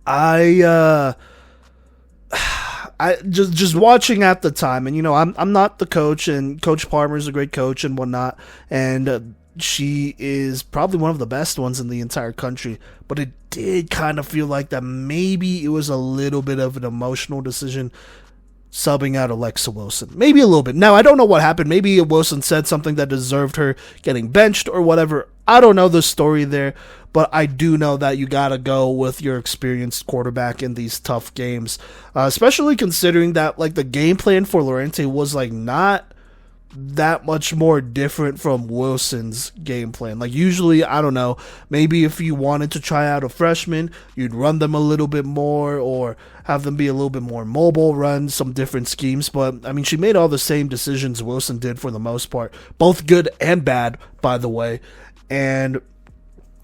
Speaker 1: I just watching at the time, and I'm not the coach, and Coach Palmer's a great coach and whatnot, and she is probably one of the best ones in the entire country, but it did kind of feel like that maybe it was a little bit of an emotional decision subbing out Alexa Wilson. Maybe a little bit. Now, I don't know what happened. Maybe Wilson said something that deserved her getting benched or whatever. I don't know the story there, but I do know that you got to go with your experienced quarterback in these tough games, especially considering that the game plan for Lorente was not that much more different from Wilson's game plan. Usually, I don't know, maybe if you wanted to try out a freshman, you'd run them a little bit more or have them be a little bit more mobile, run some different schemes. But, she made all the same decisions Wilson did for the most part, both good and bad, by the way. And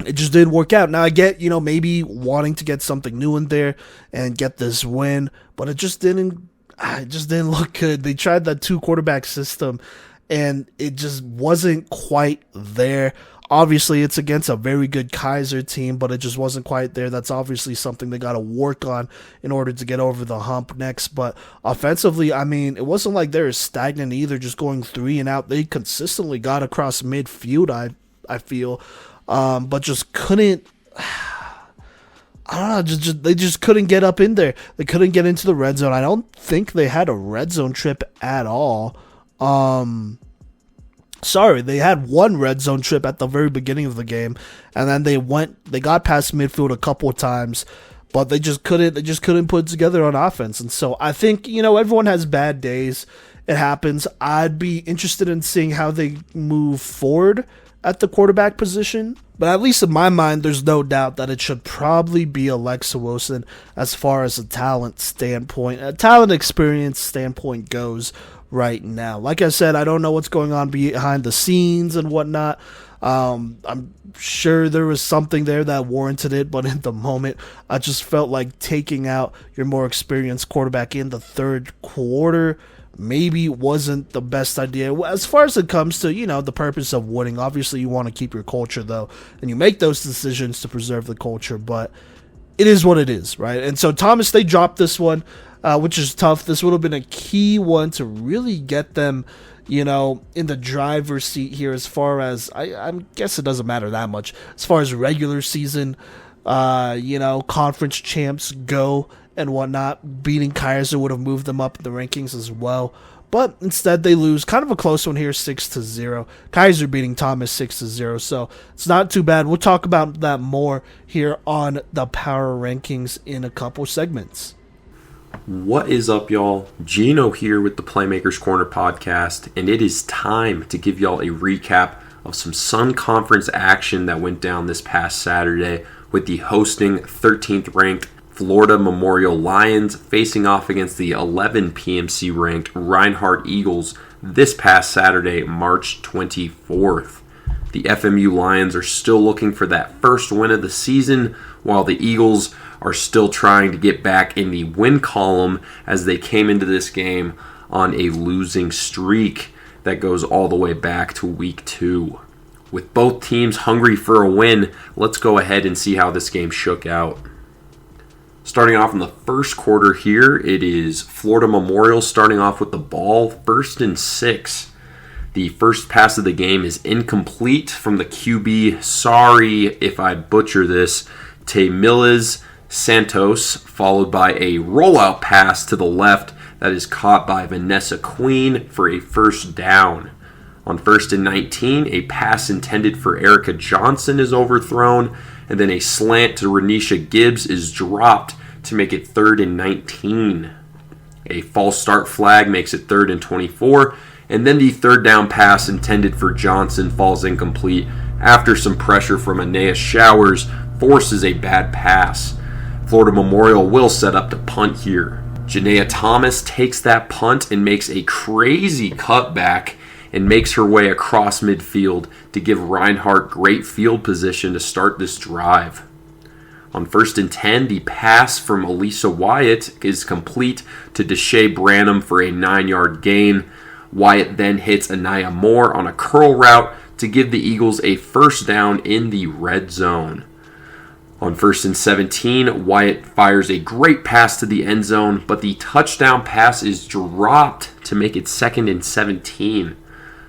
Speaker 1: it just didn't work out. Now, I get, maybe wanting to get something new in there and get this win, but it just didn't look good. They tried that 2 quarterback system, and it just wasn't quite there. Obviously, it's against a very good Keiser team, but it just wasn't quite there. That's obviously something they got to work on in order to get over the hump next. But offensively, it wasn't like they were stagnant either, just going 3 and out. They consistently got across midfield, I feel, but just couldn't. I don't know, they just couldn't get up in there. They couldn't get into the red zone. I don't think they had a red zone trip at all. Sorry, they had one red zone trip at the very beginning of the game, and then they got past midfield a couple of times, but they just couldn't put it together on offense. And so I think, everyone has bad days. It happens. I'd be interested in seeing how they move forward at the quarterback position. But at least in my mind, there's no doubt that it should probably be Alexa Wilson as far as a talent experience standpoint goes right now. Like I said, I don't know what's going on behind the scenes and whatnot. I'm sure there was something there that warranted it, but in the moment, I just felt like taking out your more experienced quarterback in the third quarter maybe wasn't the best idea. As far as it comes to, the purpose of winning, obviously you want to keep your culture, though, and you make those decisions to preserve the culture, but it is what it is, right? And so Thomas, they dropped this one, which is tough. This would have been a key one to really get them, in the driver's seat here as far as, I guess it doesn't matter that much, as far as regular season, conference champs go and whatnot. Beating Keiser would have moved them up in the rankings as well. But instead they lose. Kind of a close one here, 6-0. Keiser beating Thomas 6-0. So it's not too bad. We'll talk about that more here on the power rankings in a couple segments.
Speaker 2: What is up, y'all? Gino here with the Playmakers Corner podcast, and it is time to give y'all a recap of some Sun Conference action that went down this past Saturday with the hosting 13th ranked Florida Memorial Lions facing off against the 11 PMC ranked Reinhardt Eagles this past Saturday, March 24th. The FMU Lions are still looking for that first win of the season, while the Eagles are still trying to get back in the win column as they came into this game on a losing streak that goes all the way back to week 2. With both teams hungry for a win, let's go ahead and see how this game shook out. Starting off in the first quarter here, it is Florida Memorial starting off with the ball, 1st and 6. The first pass of the game is incomplete from the QB, sorry if I butcher this, Temiles Santos, followed by a rollout pass to the left that is caught by Vanessa Queen for a first down. On 1st and 19, a pass intended for Erica Johnson is overthrown, and then a slant to Renisha Gibbs is dropped to make it 3rd and 19. A false start flag makes it 3rd and 24, and then the third down pass intended for Johnson falls incomplete after some pressure from Anaya Showers forces a bad pass. Florida Memorial will set up to punt here. Janaea Thomas takes that punt and makes a crazy cutback and makes her way across midfield to give Reinhardt great field position to start this drive. On 1st and 10, the pass from Elisa Wyatt is complete to Deshae Branham for a 9-yard gain. Wyatt then hits Anaya Moore on a curl route to give the Eagles a first down in the red zone. On 1st and 17, Wyatt fires a great pass to the end zone, but the touchdown pass is dropped to make it 2nd and 17.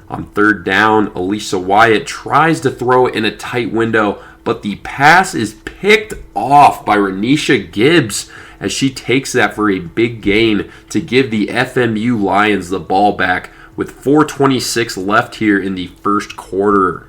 Speaker 2: On 3rd down, Elisa Wyatt tries to throw it in a tight window, but the pass is picked off by Renisha Gibbs as she takes that for a big gain to give the FMU Lions the ball back with 4:26 left here in the first quarter.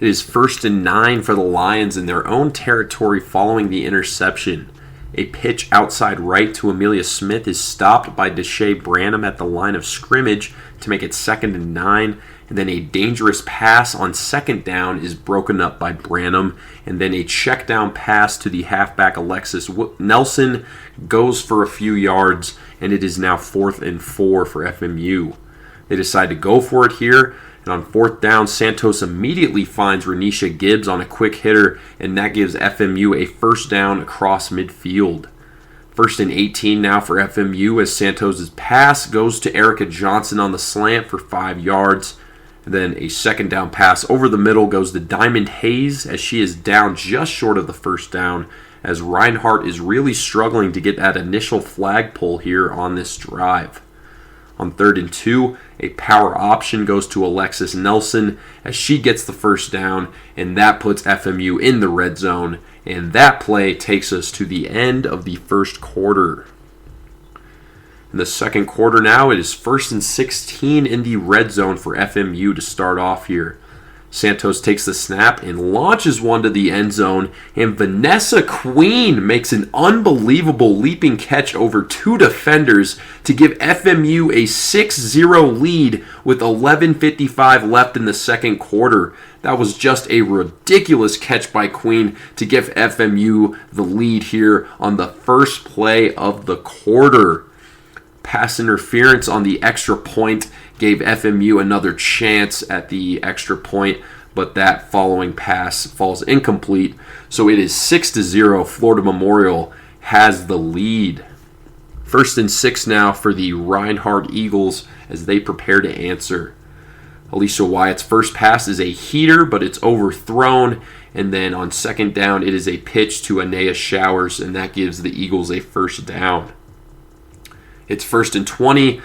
Speaker 2: It is 1st and 9 for the Lions in their own territory following the interception. A pitch outside right to Amelia Smith is stopped by Deshae Branham at the line of scrimmage to make it 2nd and 9, and then a dangerous pass on 2nd down is broken up by Branham, and then a check down pass to the halfback Alexis Nelson goes for a few yards, and it is now 4th and 4 for FMU. They decide to go for it here, and on 4th down, Santos immediately finds Renisha Gibbs on a quick hitter, and that gives FMU a first down across midfield. 1st and 18 now for FMU as Santos' pass goes to Erica Johnson on the slant for 5 yards. And then a 2nd down pass over the middle goes to Diamond Hayes as she is down just short of the first down, as Reinhardt is really struggling to get that initial flag pull here on this drive. On 3rd and 2, a power option goes to Alexis Nelson as she gets the first down, and that puts FMU in the red zone. And that play takes us to the end of the first quarter. In the second quarter now, it is 1st and 16 in the red zone for FMU to start off here. Santos takes the snap and launches one to the end zone, and Vanessa Queen makes an unbelievable leaping catch over 2 defenders to give FMU a 6-0 lead with 11:55 left in the second quarter. That was just a ridiculous catch by Queen to give FMU the lead here on the first play of the quarter. Pass interference on the extra point gave FMU another chance at the extra point, but that following pass falls incomplete. So it is 6-0. Florida Memorial has the lead. 1st and 6 now for the Reinhardt Eagles as they prepare to answer. Alicia Wyatt's first pass is a heater, but it's overthrown. And then on 2nd down, it is a pitch to NAIA Showers, and that gives the Eagles a first down. It's 1st and 20,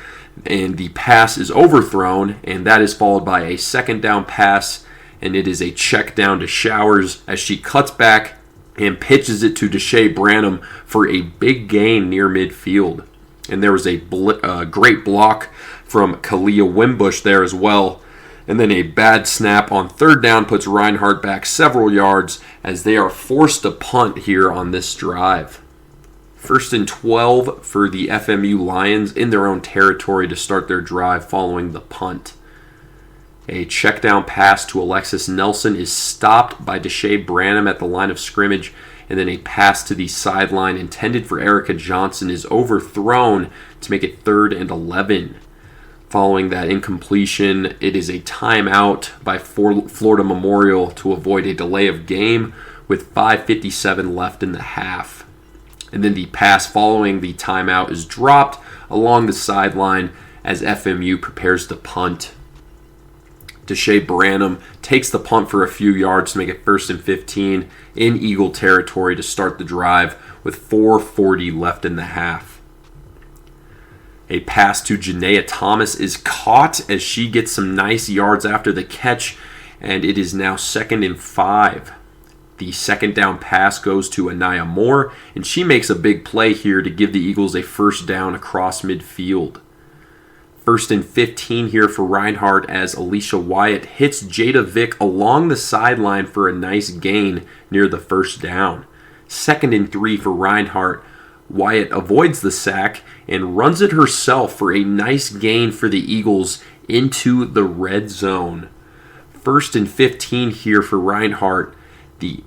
Speaker 2: and the pass is overthrown, and that is followed by a 2nd down pass, and it is a check down to Showers as she cuts back and pitches it to Deshae Branham for a big gain near midfield. And there was a great block from Kalia Wimbush there as well. And then a bad snap on 3rd down puts Reinhardt back several yards as they are forced to punt here on this drive. 1st and 12 for the FMU Lions in their own territory to start their drive following the punt. A check down pass to Alexis Nelson is stopped by Deshae Branham at the line of scrimmage, and then a pass to the sideline intended for Erica Johnson is overthrown to make it 3rd and 11. Following that incompletion, it is a timeout by Florida Memorial to avoid a delay of game with 5:57 left in the half. And then the pass following the timeout is dropped along the sideline as FMU prepares to punt. Deshae Branham takes the punt for a few yards to make it 1st and 15 in Eagle territory to start the drive with 4:40 left in the half. A pass to Janaea Thomas is caught as she gets some nice yards after the catch, and it is now 2nd and 5. The 2nd down pass goes to Anaya Moore, and she makes a big play here to give the Eagles a first down across midfield. 1st and 15 here for Reinhardt as Alicia Wyatt hits Jada Vick along the sideline for a nice gain near the first down. 2nd and 3 for Reinhardt. Wyatt avoids the sack and runs it herself for a nice gain for the Eagles into the red zone. 1st and 15 here for Reinhardt.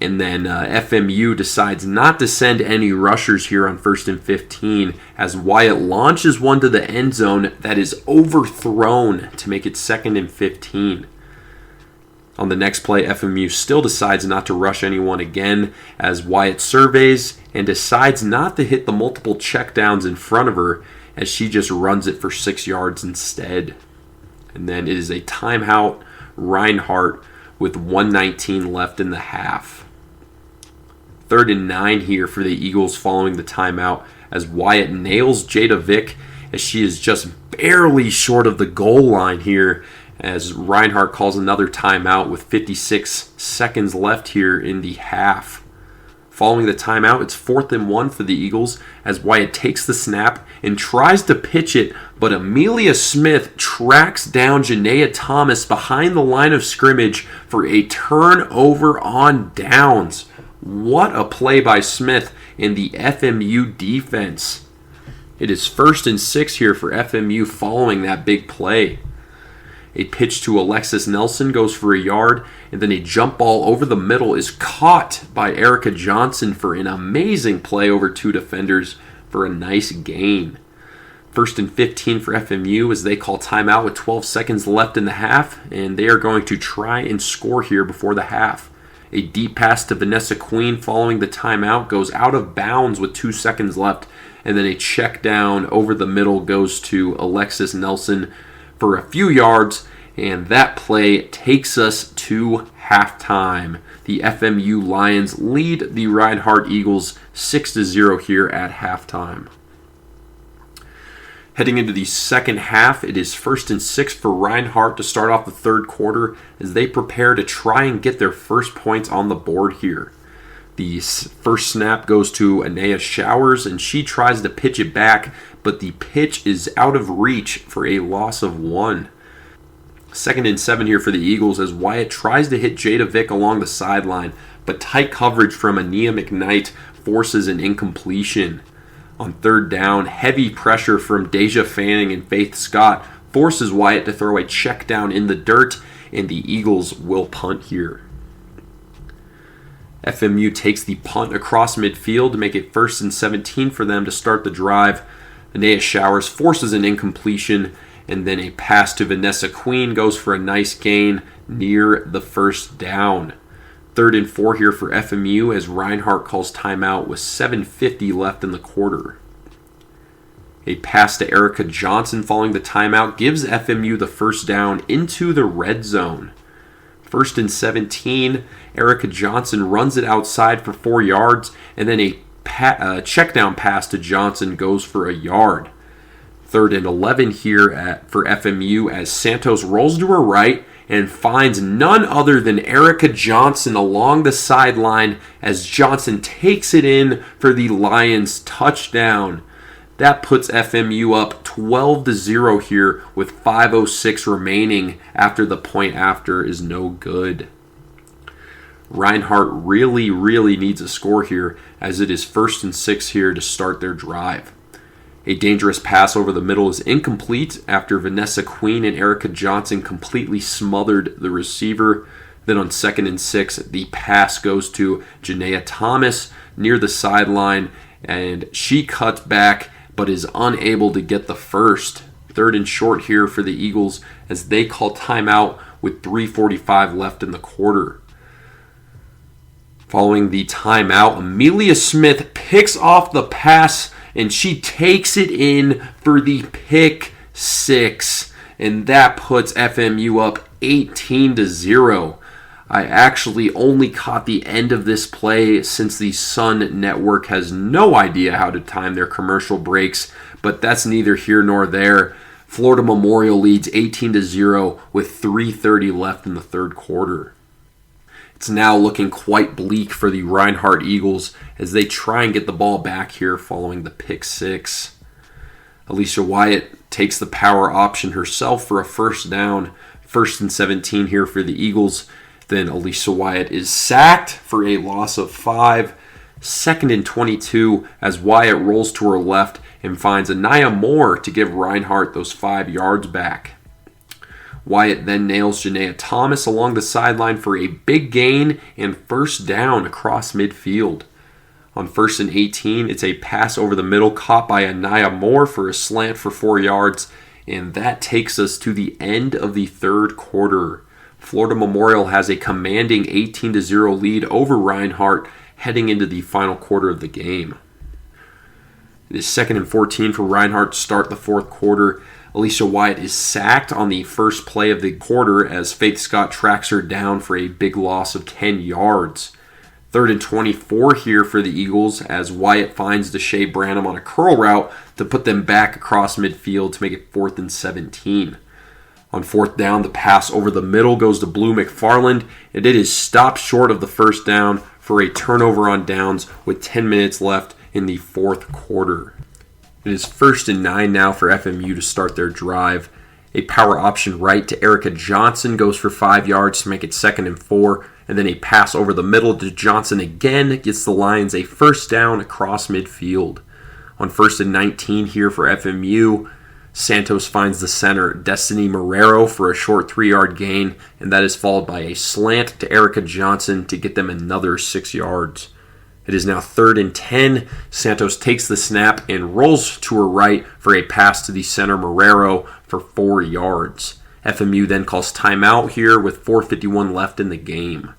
Speaker 2: And then FMU decides not to send any rushers here on 1st and 15 as Wyatt launches one to the end zone that is overthrown to make it 2nd and 15. On the next play, FMU still decides not to rush anyone again as Wyatt surveys and decides not to hit the multiple checkdowns in front of her as she just runs it for 6 yards instead. And then it is a timeout, Reinhardt, with 1:19 left in the half. 3rd and 9 here for the Eagles following the timeout as Wyatt nails Jada Vick as she is just barely short of the goal line here as Reinhardt calls another timeout with 56 seconds left here in the half. Following the timeout, it's 4th and 1 for the Eagles as Wyatt takes the snap and tries to pitch it, but Amelia Smith tracks down Janaea Thomas behind the line of scrimmage for a turnover on downs. What a play by Smith in the FMU defense. It is 1st and 6 here for FMU following that big play. A pitch to Alexis Nelson goes for a yard, and then a jump ball over the middle is caught by Erica Johnson for an amazing play over 2 defenders for a nice gain. 1st and 15 for FMU as they call timeout with 12 seconds left in the half, and they are going to try and score here before the half. A deep pass to Vanessa Queen following the timeout goes out of bounds with 2 seconds left, and then a check down over the middle goes to Alexis Nelson for a few yards, and that play takes us to halftime. The FMU Lions lead the Reinhardt Eagles 6-0 here at halftime. Heading into the second half, it is 1st and 6 for Reinhardt to start off the third quarter as they prepare to try and get their first points on the board here. The first snap goes to NAIA Showers, and she tries to pitch it back, but the pitch is out of reach for a loss of 1. 2nd and 7 here for the Eagles as Wyatt tries to hit Jada Vick along the sideline, but tight coverage from Ania McKnight forces an incompletion. On 3rd down, heavy pressure from Deja Fanning and Faith Scott forces Wyatt to throw a check down in the dirt, and the Eagles will punt here. FMU takes the punt across midfield to make it 1st and 17 for them to start the drive. Ania Showers forces an incompletion, and then a pass to Vanessa Queen goes for a nice gain near the 1st down. 3rd and 4 here for FMU as Reinhardt calls timeout with 7:50 left in the quarter. A pass to Erica Johnson following the timeout gives FMU the 1st down into the red zone. 1st and 17, Erica Johnson runs it outside for 4 yards, and then a check down pass to Johnson goes for a yard. 3rd and 11 here for FMU as Santos rolls to her right and finds none other than Erica Johnson along the sideline as Johnson takes it in for the Lions touchdown. That puts FMU up 12-0 here with 5:06 remaining after the point after is no good. Reinhardt really needs a score here as it is 1st and 6 here to start their drive. A dangerous pass over the middle is incomplete after Vanessa Queen and Erica Johnson completely smothered the receiver. Then on 2nd and 6, the pass goes to Janaea Thomas near the sideline, and she cuts back but is unable to get the first. 3rd and short here for the Eagles as they call timeout with 3:45 left in the quarter. Following the timeout, Amelia Smith picks off the pass and she takes it in for the pick 6. And that puts FMU up 18-0. I actually only caught the end of this play since the Sun Network has no idea how to time their commercial breaks, but that's neither here nor there. Florida Memorial leads 18-0 with 3:30 left in the third quarter. It's now looking quite bleak for the Reinhardt Eagles as they try and get the ball back here following the pick 6. Alicia Wyatt takes the power option herself for a 1st down. 1st and 17 here for the Eagles. Then Alicia Wyatt is sacked for a loss of 5. 2nd and 22 as Wyatt rolls to her left and finds Anaya Moore to give Reinhardt those 5 yards back. Wyatt then nails Janaea Thomas along the sideline for a big gain and 1st down across midfield. On 1st and 18, it's a pass over the middle caught by Anaya Moore for a slant for 4 yards, and that takes us to the end of the third quarter. Florida Memorial has a commanding 18-0 lead over Reinhardt heading into the final quarter of the game. It is 2nd and 14 for Reinhardt to start the fourth quarter. Alicia Wyatt is sacked on the first play of the quarter as Faith Scott tracks her down for a big loss of 10 yards. 3rd and 24 here for the Eagles as Wyatt finds Deshae Branham on a curl route to put them back across midfield to make it 4th and 17. On 4th down, the pass over the middle goes to Blue McFarland, and it is stopped short of the 1st down for a turnover on downs with 10 minutes left in the fourth quarter. It is 1st and 9 now for FMU to start their drive. A power option right to Erica Johnson goes for 5 yards to make it 2nd and 4, and then a pass over the middle to Johnson again gets the Lions a 1st down across midfield. On 1st and 19 here for FMU, Santos finds the center Destiny Marrero for a short 3-yard gain, and that is followed by a slant to Erica Johnson to get them another 6 yards. It is now 3rd and 10. Santos takes the snap and rolls to her right for a pass to the center Marrero for 4 yards. FMU then calls timeout here with 4:51 left in the game.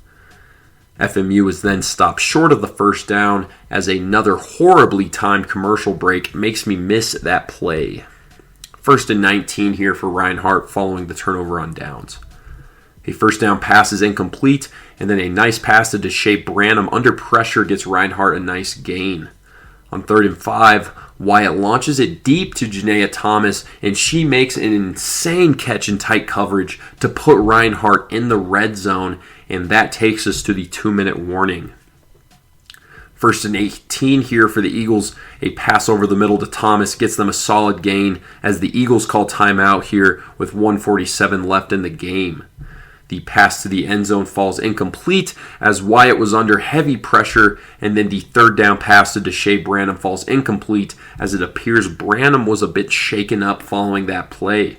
Speaker 2: FMU is then stopped short of the 1st down as another horribly timed commercial break makes me miss that play. 1st and 19 here for Reinhardt following the turnover on downs. A 1st down pass is incomplete, and then a nice pass to Deshae Branham under pressure gets Reinhardt a nice gain. On 3rd and 5, Wyatt launches it deep to Janaea Thomas, and she makes an insane catch in tight coverage to put Reinhardt in the red zone, and that takes us to the 2-minute warning. 1st and 18 here for the Eagles. A pass over the middle to Thomas gets them a solid gain as the Eagles call timeout here with 1:47 left in the game. The pass to the end zone falls incomplete as Wyatt was under heavy pressure, and then the 3rd down pass to Deshae Branham falls incomplete as it appears Branham was a bit shaken up following that play.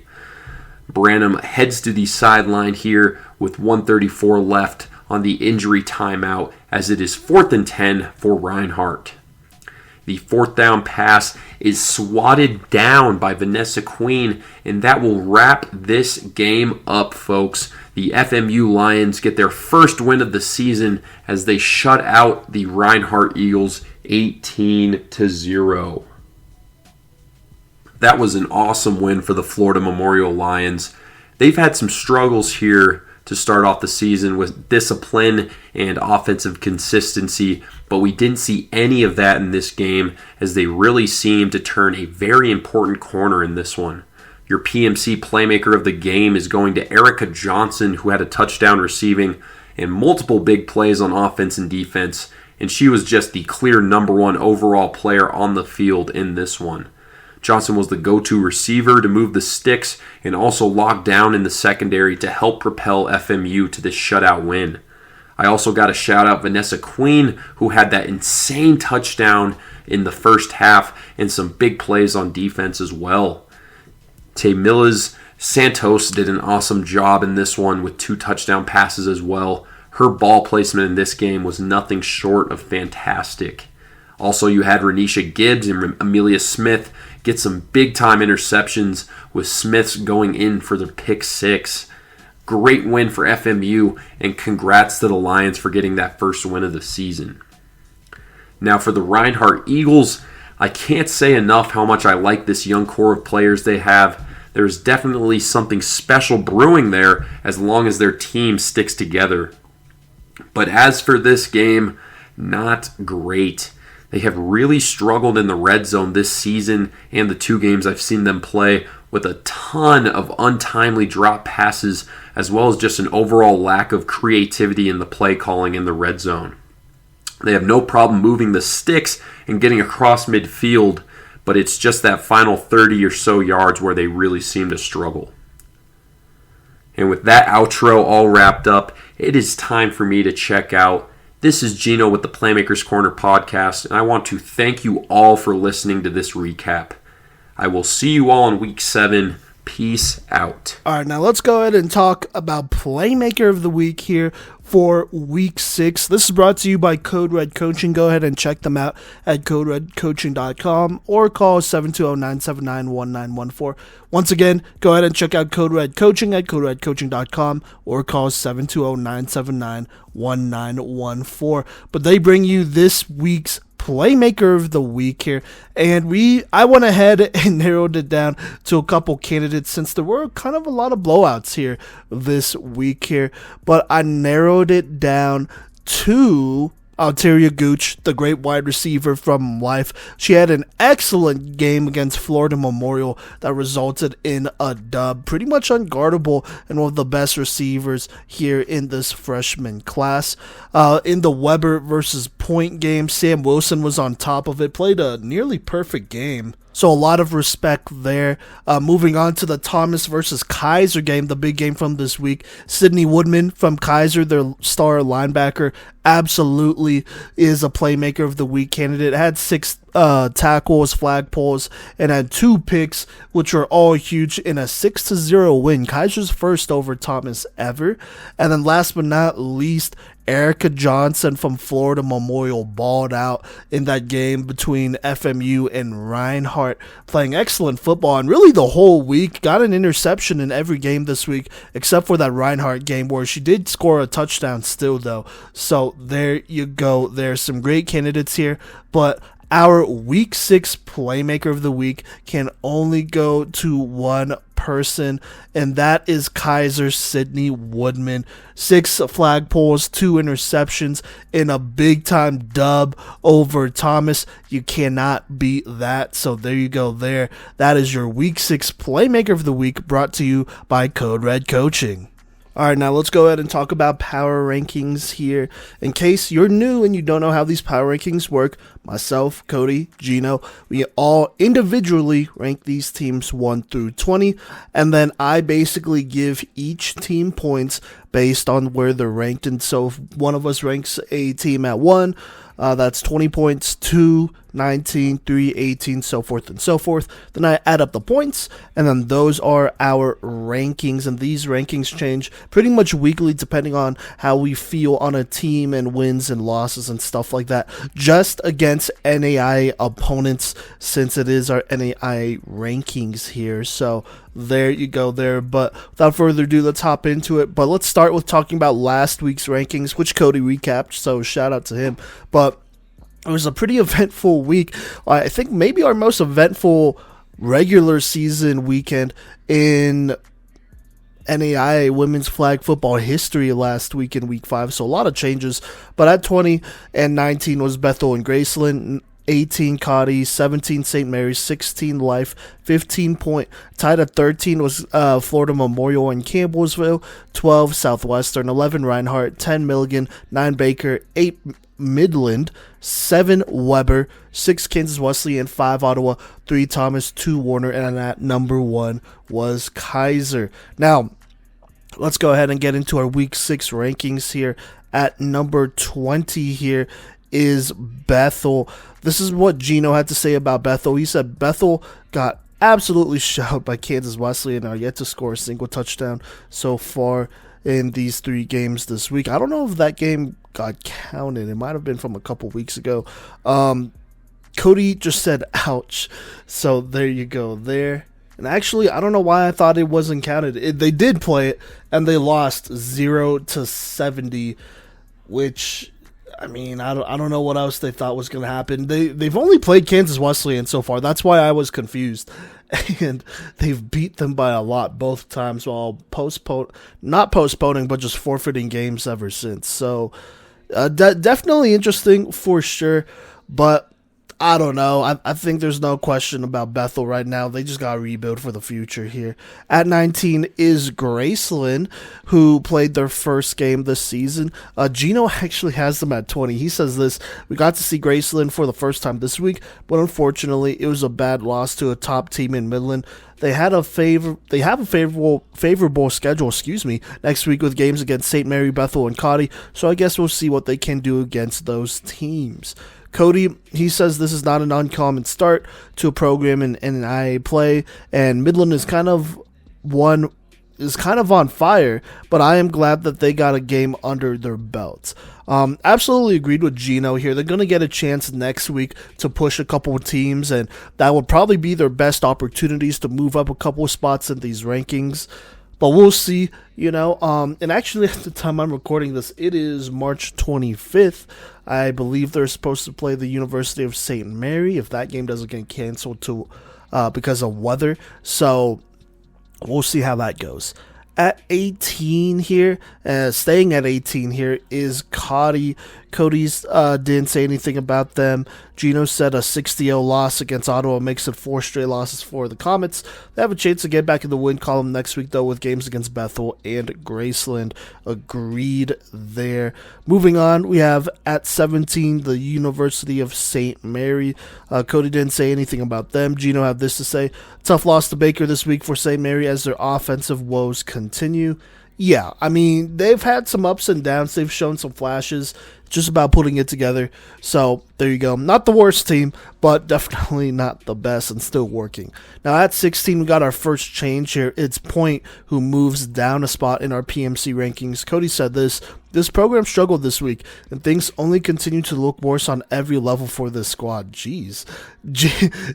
Speaker 2: Branham heads to the sideline here with 1:34 left on the injury timeout as it is 4th and 10 for Reinhardt. The 4th down pass is swatted down by Vanessa Queen, and that will wrap this game up, folks. The FMU Lions get their first win of the season as they shut out the Reinhardt Eagles 18-0. That was an awesome win for the Florida Memorial Lions. They've had some struggles here to start off the season with discipline and offensive consistency, but we didn't see any of that in this game as they really seemed to turn a very important corner in this one. Your PMC playmaker of the game is going to Erica Johnson, who had a touchdown receiving and multiple big plays on offense and defense, and she was just the clear number 1 overall player on the field in this one. Johnson was the go-to receiver to move the sticks and also lock down in the secondary to help propel FMU to this shutout win. I also got to shout out Vanessa Queen, who had that insane touchdown in the first half and some big plays on defense as well. Tamilas Santos did an awesome job in this one with 2 touchdown passes as well. Her ball placement in this game was nothing short of fantastic. Also, you had Renisha Gibbs and Amelia Smith get some big-time interceptions, with Smiths going in for the pick 6. Great win for FMU, and congrats to the Lions for getting that first win of the season. Now for the Reinhardt Eagles, I can't say enough how much I like this young core of players they have. There's definitely something special brewing there as long as their team sticks together. But as for this game, not great. They have really struggled in the red zone this season and the 2 games I've seen them play, with a ton of untimely drop passes as well as just an overall lack of creativity in the play calling in the red zone. They have no problem moving the sticks and getting across midfield, but it's just that final 30 or so yards where they really seem to struggle. And with that outro all wrapped up, it is time for me to check out. This is Gino with the Playmakers Corner podcast, and I want to thank you all for listening to this recap. I will see you all in Week 7. Peace out.
Speaker 1: All right, now let's go ahead and talk about Playmaker of the Week here for Week 6. This is brought to you by Code Red Coaching. Go ahead and check them out at coderedcoaching.com or call 720-979-1914. Once again, go ahead and check out Code Red Coaching at coderedcoaching.com or call 720-979-1914. But they bring you this week's Playmaker of the Week here, and I went ahead and narrowed it down to a couple candidates since there were kind of a lot of blowouts here this week here, but I narrowed it down to Alteria Gooch, the great wide receiver from Life. She had an excellent game against Florida Memorial that resulted in a dub. Pretty much unguardable and one of the best receivers here in this freshman class. In the Weber versus Point game, Sam Wilson was on top of it, played a nearly perfect game. So a lot of respect there. Moving on to the Thomas versus Keiser game, the big game from this week. Sydney Woodman from Keiser, their star linebacker, absolutely is a Playmaker of the Week candidate. Had 6 tackles, flagpoles, and had 2 picks, which were all huge in a 6-0 win. Kaiser's first over Thomas ever. And then last but not least, Erica Johnson from Florida Memorial balled out in that game between FMU and Reinhardt, playing excellent football and really the whole week. Got an interception in every game this week except for that Reinhardt game where she did score a touchdown still though. So there you go. There's some great candidates here, but our Week 6 Playmaker of the Week can only go to one person, and that is Keiser Sydney Woodman. 6 flagpoles, 2 interceptions, in a big-time dub over Thomas. You cannot beat that, so there you go there. That is your Week 6 Playmaker of the Week, brought to you by Code Red Coaching. All right, now let's go ahead and talk about power rankings here. In case you're new and you don't know how these power rankings work, myself, Kodey, Gino, we all individually rank these teams 1 through 20, and then I basically give each team points based on where they're ranked. And so if one of us ranks a team at 1, that's 20 points, 2, 19, 3, 18, so forth and so forth. Then I add up the points, and then those are our rankings. And these rankings change pretty much weekly depending on how we feel on a team and wins and losses and stuff like that, just against NAIA opponents, since it is our NAIA rankings here. So there you go there. But without further ado, let's hop into it. But let's start with talking about last week's rankings, which Kodey recapped, so shout out to him. But it was a pretty eventful week. I think maybe our most eventful regular season weekend in NAIA women's flag football history last week in week 5. So a lot of changes. But at 20 and 19 was Bethel and Graceland. 18 Cottey, 17 St. Mary's, 16 Life, 15 Point. Tied at 13 was Florida Memorial and Campbellsville, 12 Southwestern, 11 Reinhardt, 10 Milligan, 9 Baker, 8 Midland, 7 Weber, 6 Kansas Wesleyan, 5 Ottawa, 3 Thomas, 2 Warner, and at number 1 was Keiser. Now, let's go ahead and get into our Week 6 rankings here. At number 20 here is Bethel. This is what Gino had to say about Bethel. He said Bethel got absolutely shelled by Kansas Wesleyan and are yet to score a single touchdown so far in these 3 games this week. I don't know if that game got counted. It might have been from a couple weeks ago. Kodey just said ouch. So there you go there. And actually, I don't know why I thought it wasn't counted. They did play it, and they lost 0-70, which, I mean, I don't know what else they thought was going to happen. They've only played Kansas Wesleyan so far. That's why I was confused. And they've beat them by a lot both times while not postponing, but just forfeiting games ever since. So definitely interesting for sure. But I don't know. I think there's no question about Bethel right now. They just got to rebuild for the future here. At 19 is Graceland, who played their first game this season. Gino actually has them at 20. He says this: we got to see Graceland for the first time this week, but unfortunately, it was a bad loss to a top team in Midland. They have a favorable schedule, next week with games against St. Mary, Bethel, and Cottey. So I guess we'll see what they can do against those teams. Kodey, he says this is not an uncommon start to a program in NAIA play, and Midland is kind of on fire, but I am glad that they got a game under their belts. Absolutely agreed with Gino here. They're going to get a chance next week to push a couple of teams, and that would probably be their best opportunities to move up a couple of spots in these rankings. But we'll see, and actually at the time I'm recording this, it is March 25th. I believe they're supposed to play the University of St. Mary if that game doesn't get canceled because of weather. So we'll see how that goes. At 18 here, staying at 18 here, is Cottey. Kodey's didn't say anything about them. Gino said a 6-0 loss against Ottawa makes it 4 straight losses for the Comets. They have a chance to get back in the win column next week, though, with games against Bethel and Graceland. Agreed there. Moving on, we have at 17, the University of St. Mary. Kodey didn't say anything about them. Gino had this to say: tough loss to Baker this week for St. Mary as their offensive woes continue. Yeah, I mean, they've had some ups and downs. They've shown some flashes. Just about putting it together. So there you go. Not the worst team, but definitely not the best and still working. Now at 16, we got our first change here. It's Point, who moves down a spot in our PMC rankings. Kodey said this: this program struggled this week, and things only continue to look worse on every level for this squad. Jeez.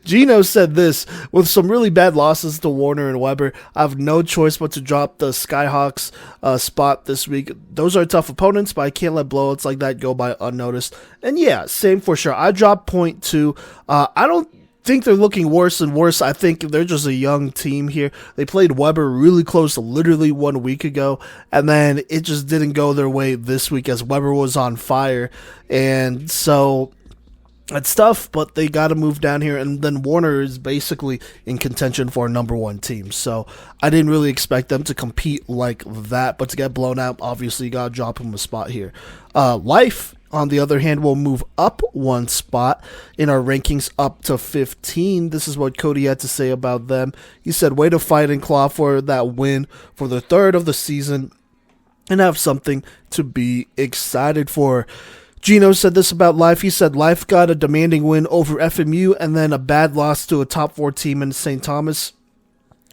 Speaker 1: Gino said this: with some really bad losses to Warner and Weber, I have no choice but to drop the Skyhawks spot this week. Those are tough opponents, but I can't let blowouts like that go by unnoticed. And yeah, same for sure. I dropped Point too. I don't think they're looking worse and worse. I think they're just a young team here. They played Weber really close literally 1 week ago, and then it just didn't go their way this week as Weber was on fire. And so it's tough, but they got to move down here. And then Warner is basically in contention for a number 1 team. So I didn't really expect them to compete like that, but to get blown out, obviously you got to drop them a spot here. Life, on the other hand, will move up 1 spot in our rankings up to 15. This is what Kodey had to say about them. He said, way to fight and claw for that win for the 3rd of the season and have something to be excited for. Gino said this about Life. He said, Life got a demanding win over FMU and then a bad loss to a top 4 team in St. Thomas.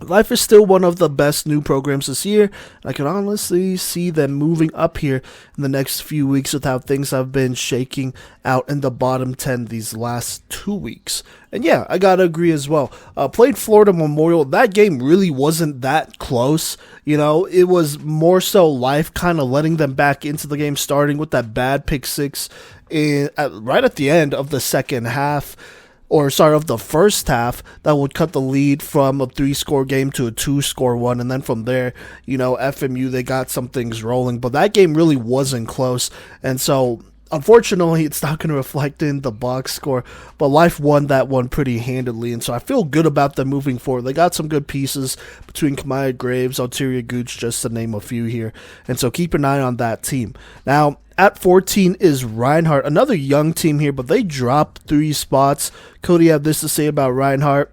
Speaker 1: Life is still one of the best new programs this year. I can honestly see them moving up here in the next few weeks with how things have been shaking out in the bottom 10 these last 2 weeks. And yeah, I gotta agree as well. Played Florida Memorial. That game really wasn't that close. You know, it was more so Life kind of letting them back into the game, starting with that bad pick 6 right at the end of the second half. Of the first half, that would cut the lead from a 3-score game to a 2-score one. And then from there, you know, FMU, they got some things rolling. But that game really wasn't close. And so, unfortunately, it's not going to reflect in the box score. But Life won that one pretty handily. And so I feel good about them moving forward. They got some good pieces between Kamaya Graves, Alteria Gooch, just to name a few here. And so keep an eye on that team. Now, at 14 is Reinhardt, another young team here, but they dropped 3 spots. Kodey had this to say about Reinhardt.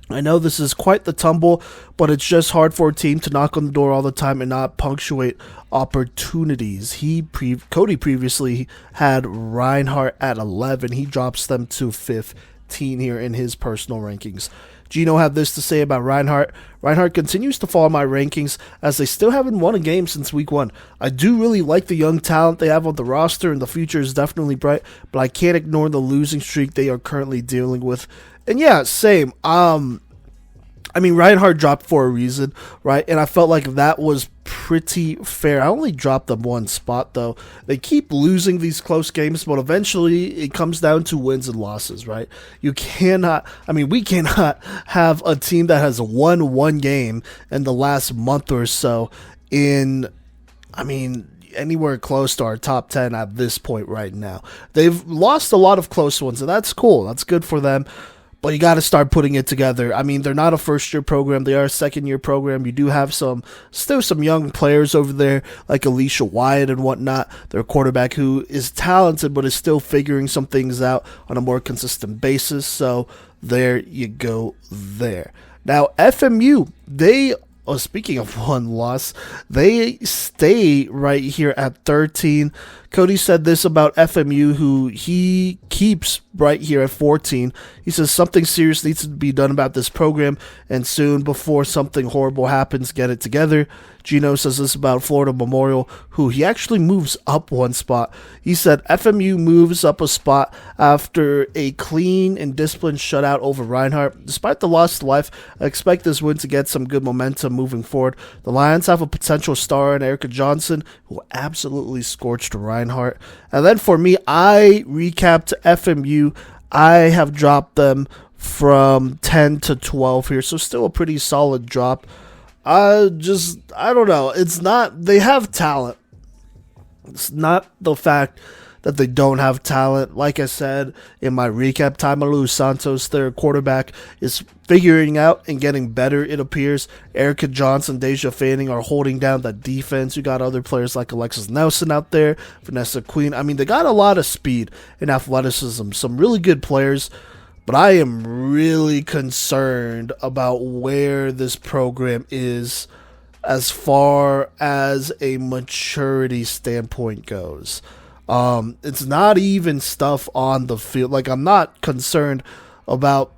Speaker 1: I know this is quite the tumble, but it's just hard for a team to knock on the door all the time and not punctuate opportunities. Kodey previously had Reinhardt at 11. He drops them to 15 here in his personal rankings. Gino had this to say about Reinhardt. Reinhardt continues to fall in my rankings as they still haven't won a game since week 1. I do really like the young talent they have on the roster, and the future is definitely bright, but I can't ignore the losing streak they are currently dealing with. And yeah, same. I mean, Reinhardt dropped for a reason, right? And I felt like that was pretty fair. I only dropped them 1 spot, though. They keep losing these close games, but eventually it comes down to wins and losses, right? We cannot have a team that has won 1 game in the last month or so anywhere close to our top 10 at this point right now. They've lost a lot of close ones, and that's cool. That's good for them. But you got to start putting it together. I mean, they're not a first-year program. They are a second-year program. You do have still some young players over there, like Alicia Wyatt and whatnot. Their quarterback who is talented, but is still figuring some things out on a more consistent basis. So there you go there. Now, FMU, speaking of 1 loss, they stay right here at 13. Kodey said this about FMU, who he keeps right here at 14. He says something serious needs to be done about this program, and soon before something horrible happens, get it together. Gino says this about Florida Memorial, who he actually moves up 1 spot. He said FMU moves up a spot after a clean and disciplined shutout over Reinhardt. Despite the loss to Life, I expect this win to get some good momentum moving forward. The Lions have a potential star in Erica Johnson, who absolutely scorched Reinhardt. And then for me, I recapped FMU. I have dropped them from 10 to 12 here, so still a pretty solid drop. I don't know. It's not, they have talent. It's not the fact that they don't have talent. Like I said in my recap, Tamalu Santos, their quarterback, is figuring out and getting better, it appears. Erica Johnson, Deja Fanning are holding down that defense. You got other players like Alexis Nelson out there, Vanessa Queen. I mean, they got a lot of speed and athleticism. Some really good players. But I am really concerned about where this program is as far as a maturity standpoint goes. It's not even stuff on the field. Like, I'm not concerned about,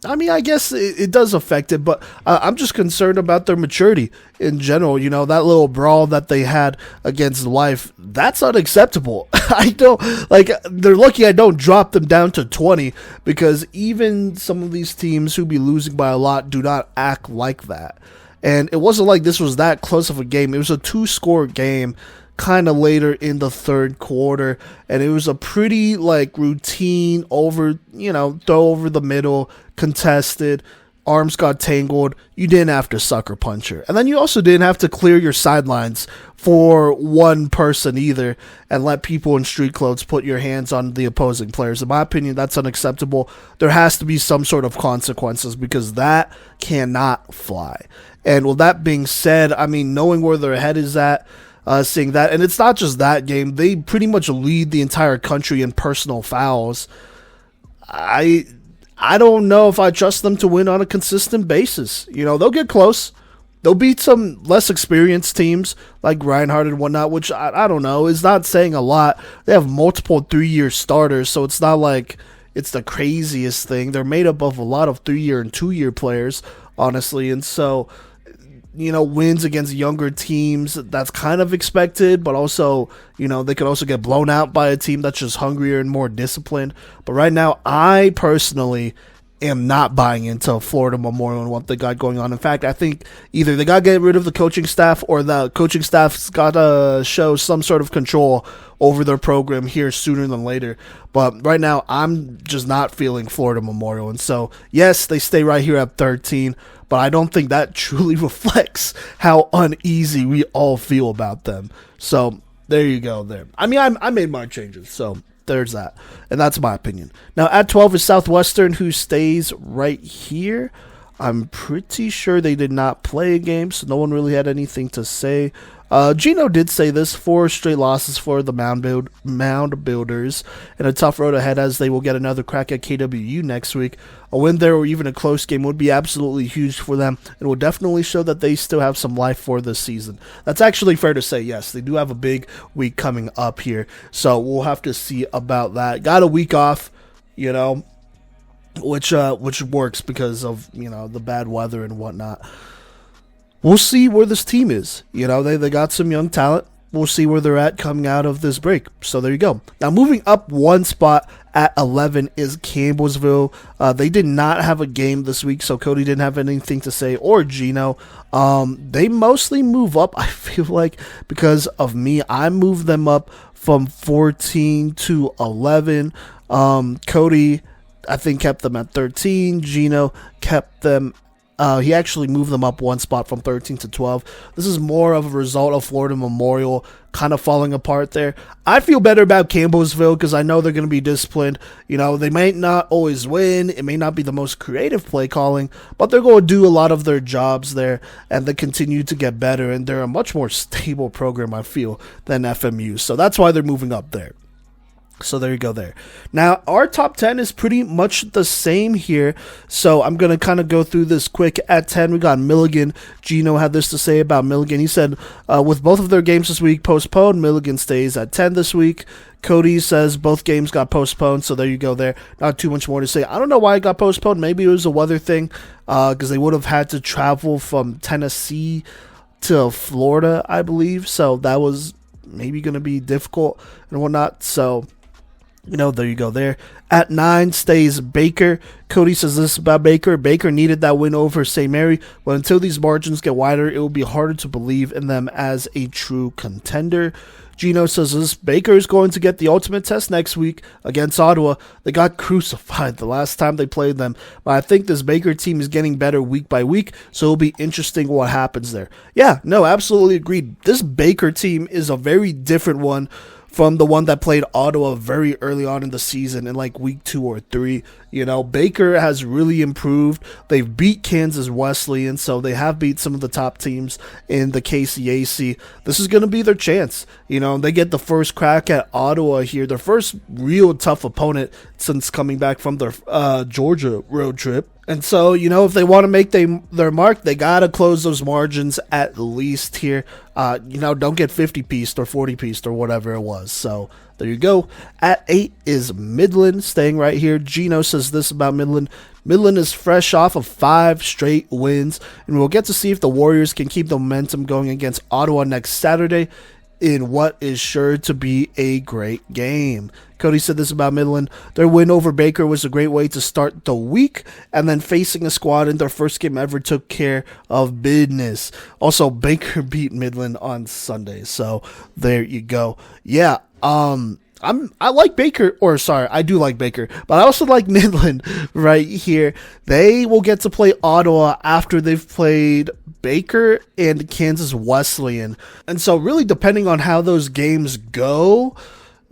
Speaker 1: I mean, I guess it does affect it, but I'm just concerned about their maturity in general. You know, that little brawl that they had against Life, that's unacceptable. They're lucky I don't drop them down to 20, because even some of these teams who be losing by a lot do not act like that. And it wasn't like this was that close of a game. It was a 2-score game kind of later in the third quarter, and it was a pretty like routine over, throw over the middle, contested, arms got tangled. You didn't have to sucker punch her, and then you also didn't have to clear your sidelines for one person either and let people in street clothes put your hands on the opposing players. In my opinion, that's unacceptable. There has to be some sort of consequences because that cannot fly. And with that being said, I mean, knowing where their head is at, seeing that, and it's not just that game, they pretty much lead the entire country in personal fouls. I don't know if I trust them to win on a consistent basis. They'll get close. They'll beat some less experienced teams like Reinhardt and whatnot, which I don't know, is not saying a lot. They have multiple 3-year starters, so it's not like it's the craziest thing. They're made up of a lot of 3-year and 2-year players, honestly, and so wins against younger teams, that's kind of expected, but also, they could also get blown out by a team that's just hungrier and more disciplined. But right now, I personally am not buying into Florida Memorial and what they got going on. In fact, I think either they got to get rid of the coaching staff or the coaching staff's got to show some sort of control over their program here sooner than later. But right now, I'm just not feeling Florida Memorial. And so, yes, they stay right here at 13, but I don't think that truly reflects how uneasy we all feel about them. So there you go there. I mean, I made my changes, so there's that. And that's my opinion. Now, at 12 is Southwestern, who stays right here. I'm pretty sure they did not play a game, so no one really had anything to say. Gino did say this: 4 straight losses for the Mound Builders, and a tough road ahead as they will get another crack at KWU next week. A win there or even a close game would be absolutely huge for them, and will definitely show that they still have some life for this season. That's actually fair to say, yes. They do have a big week coming up here, so we'll have to see about that. Got a week off, which works because of, the bad weather and whatnot. We'll see where this team is. They got some young talent. We'll see where they're at coming out of this break. So there you go. Now, moving up one spot at 11 is Campbellsville. They did not have a game this week, so Kodey didn't have anything to say, or Gino. They mostly move up, I feel like, because of me. I moved them up from 14 to 11. Kodey, I think, kept them at 13. Gino kept them he actually moved them up one spot from 13 to 12. This is more of a result of Florida Memorial kind of falling apart there. I feel better about Campbellsville because I know they're going to be disciplined. They might not always win. It may not be the most creative play calling, but they're going to do a lot of their jobs there, and they continue to get better, and they're a much more stable program, I feel, than FMU. So that's why they're moving up there. So there you go there. Now, our top 10 is pretty much the same here, so I'm going to kind of go through this quick. At 10, we got Milligan. Gino had this to say about Milligan. He said, with both of their games this week postponed, Milligan stays at 10 this week. Kodey says both games got postponed, so there you go there. Not too much more to say. I don't know why it got postponed. Maybe it was a weather thing, because they would have had to travel from Tennessee to Florida, I believe, so that was maybe going to be difficult and whatnot, so there you go there. At 9 stays Baker. Kodey says this about Baker. Baker needed that win over St. Mary, but until these margins get wider, it will be harder to believe in them as a true contender. Gino says this: Baker is going to get the ultimate test next week against Ottawa. They got crucified the last time they played them, but I think this Baker team is getting better week by week, so it'll be interesting what happens there. Yeah, no, absolutely agreed. This Baker team is a very different one from the one that played Ottawa very early on in the season in like week 2 or 3. Baker has really improved. They've beat Kansas Wesleyan, so they have beat some of the top teams in the KCAC. This is going to be their chance. They get the first crack at Ottawa here, their first real tough opponent since coming back from their Georgia road trip. And so, if they want to make their mark, they got to close those margins at least here. Don't get 50-pieced or 40-pieced or whatever it was. So there you go. At 8 is Midland, staying right here. Gino says this about Midland: Midland is fresh off of 5 straight wins, and we'll get to see if the Warriors can keep the momentum going against Ottawa next Saturday. in what is sure to be a great game. Kodey said this about Midland. Their win over Baker was a great way to start the week, and then facing a squad in their first game ever took care of business. Also, Baker beat Midland on Sunday, so there you go. Yeah, I like Baker, I do like Baker, but I also like Midland right here. They will get to play Ottawa after they've played Baker and Kansas Wesleyan. And so really depending on how those games go,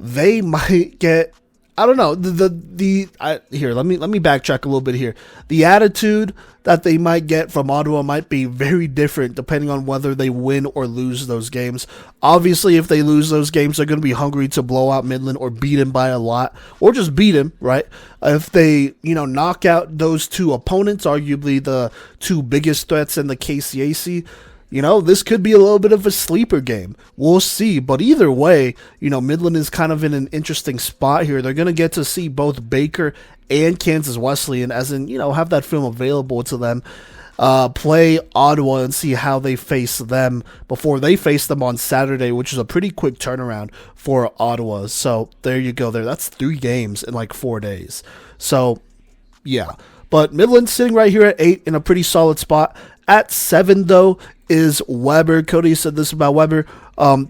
Speaker 1: they might get, I don't know, here, let me backtrack a little bit here. The attitude that they might get from Ottawa might be very different depending on whether they win or lose those games. Obviously, if they lose those games, they're going to be hungry to blow out Midland or beat him by a lot, or just beat him, right? If they, knock out those two opponents, arguably the two biggest threats in the KCAC, this could be a little bit of a sleeper game. We'll see. But either way, Midland is kind of in an interesting spot here. They're going to get to see both Baker and Kansas Wesleyan, as in, have that film available to them, play Ottawa and see how they face them before they face them on Saturday, which is a pretty quick turnaround for Ottawa. So there you go there. That's 3 games in like 4 days. So, yeah. But Midland's sitting right here at 8 in a pretty solid spot. At 7, though, is Weber. Kodey said this about Weber.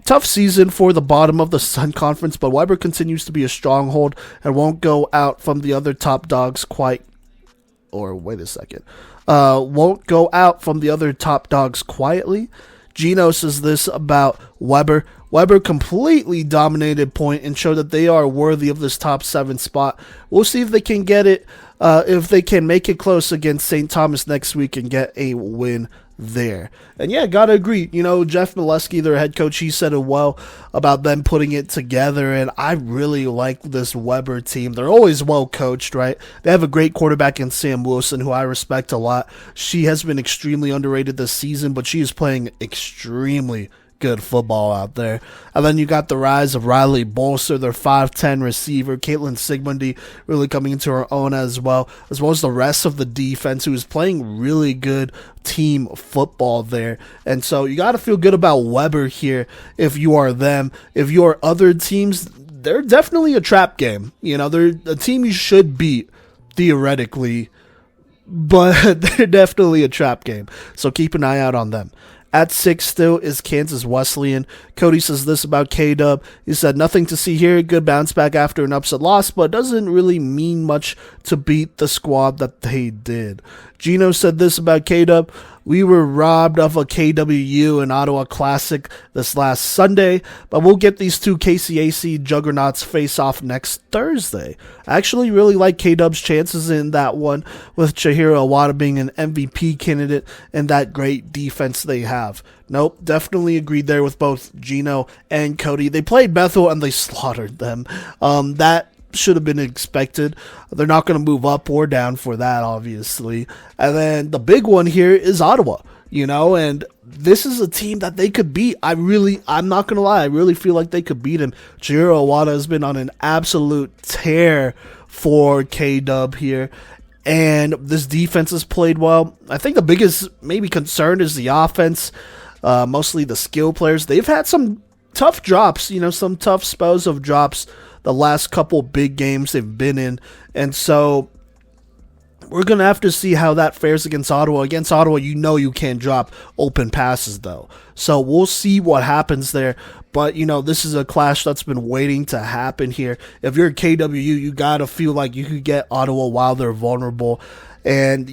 Speaker 1: Tough season for the bottom of the Sun Conference, but Weber continues to be a stronghold and won't go out from the other top dogs won't go out from the other top dogs quietly. Gino says this about Weber. Weber completely dominated point and showed that they are worthy of this top 7 spot. We'll see if they can get it, if they can make it close against St. Thomas next week and get a win there. And yeah, gotta agree. Jeff Mileski, their head coach, he said it well about them putting it together, and I really like this Weber team. They're always well coached, right? They have a great quarterback in Sam Wilson, who I respect a lot. She has been extremely underrated this season, but she is playing extremely good football out there. And then you got the rise of Riley Bolster, their 5'10 receiver. Caitlin Sigmundy really coming into her own as well as the rest of the defense, who is playing really good team football there. And so you got to feel good about Weber here if you are them. If you are other teams, they're definitely a trap game. They're a team you should beat, theoretically, but they're definitely a trap game. So keep an eye out on them. At 6 still is Kansas Wesleyan. Kodey says this about K-Dub. He said, nothing to see here. Good bounce back after an upset loss, but doesn't really mean much to beat the squad that they did. Gino said this about K-Dub. We were robbed of a KWU and Ottawa Classic this last Sunday, but we'll get these two KCAC juggernauts face off next Thursday. I actually really like K-Dub's chances in that one, with Chihiro Awada being an MVP candidate and that great defense they have. Nope, definitely agreed there with both Gino and Kodey. They played Bethel and they slaughtered them. That should have been expected. They're not going to move up or down for that, obviously. And then the big one here is Ottawa, and this is a team that they could beat. I'm not going to lie, I really feel like they could beat him. Chihiro Awada has been on an absolute tear for K-Dub here, and this defense has played well. I think the biggest maybe concern is the offense, mostly the skill players. They've had some tough drops, some tough spells of drops the last couple big games they've been in. And so we're going to have to see how that fares against Ottawa. Against Ottawa, you can't drop open passes, though. So we'll see what happens there. But, this is a clash that's been waiting to happen here. If you're a KWU, you got to feel like you could get Ottawa while they're vulnerable. And,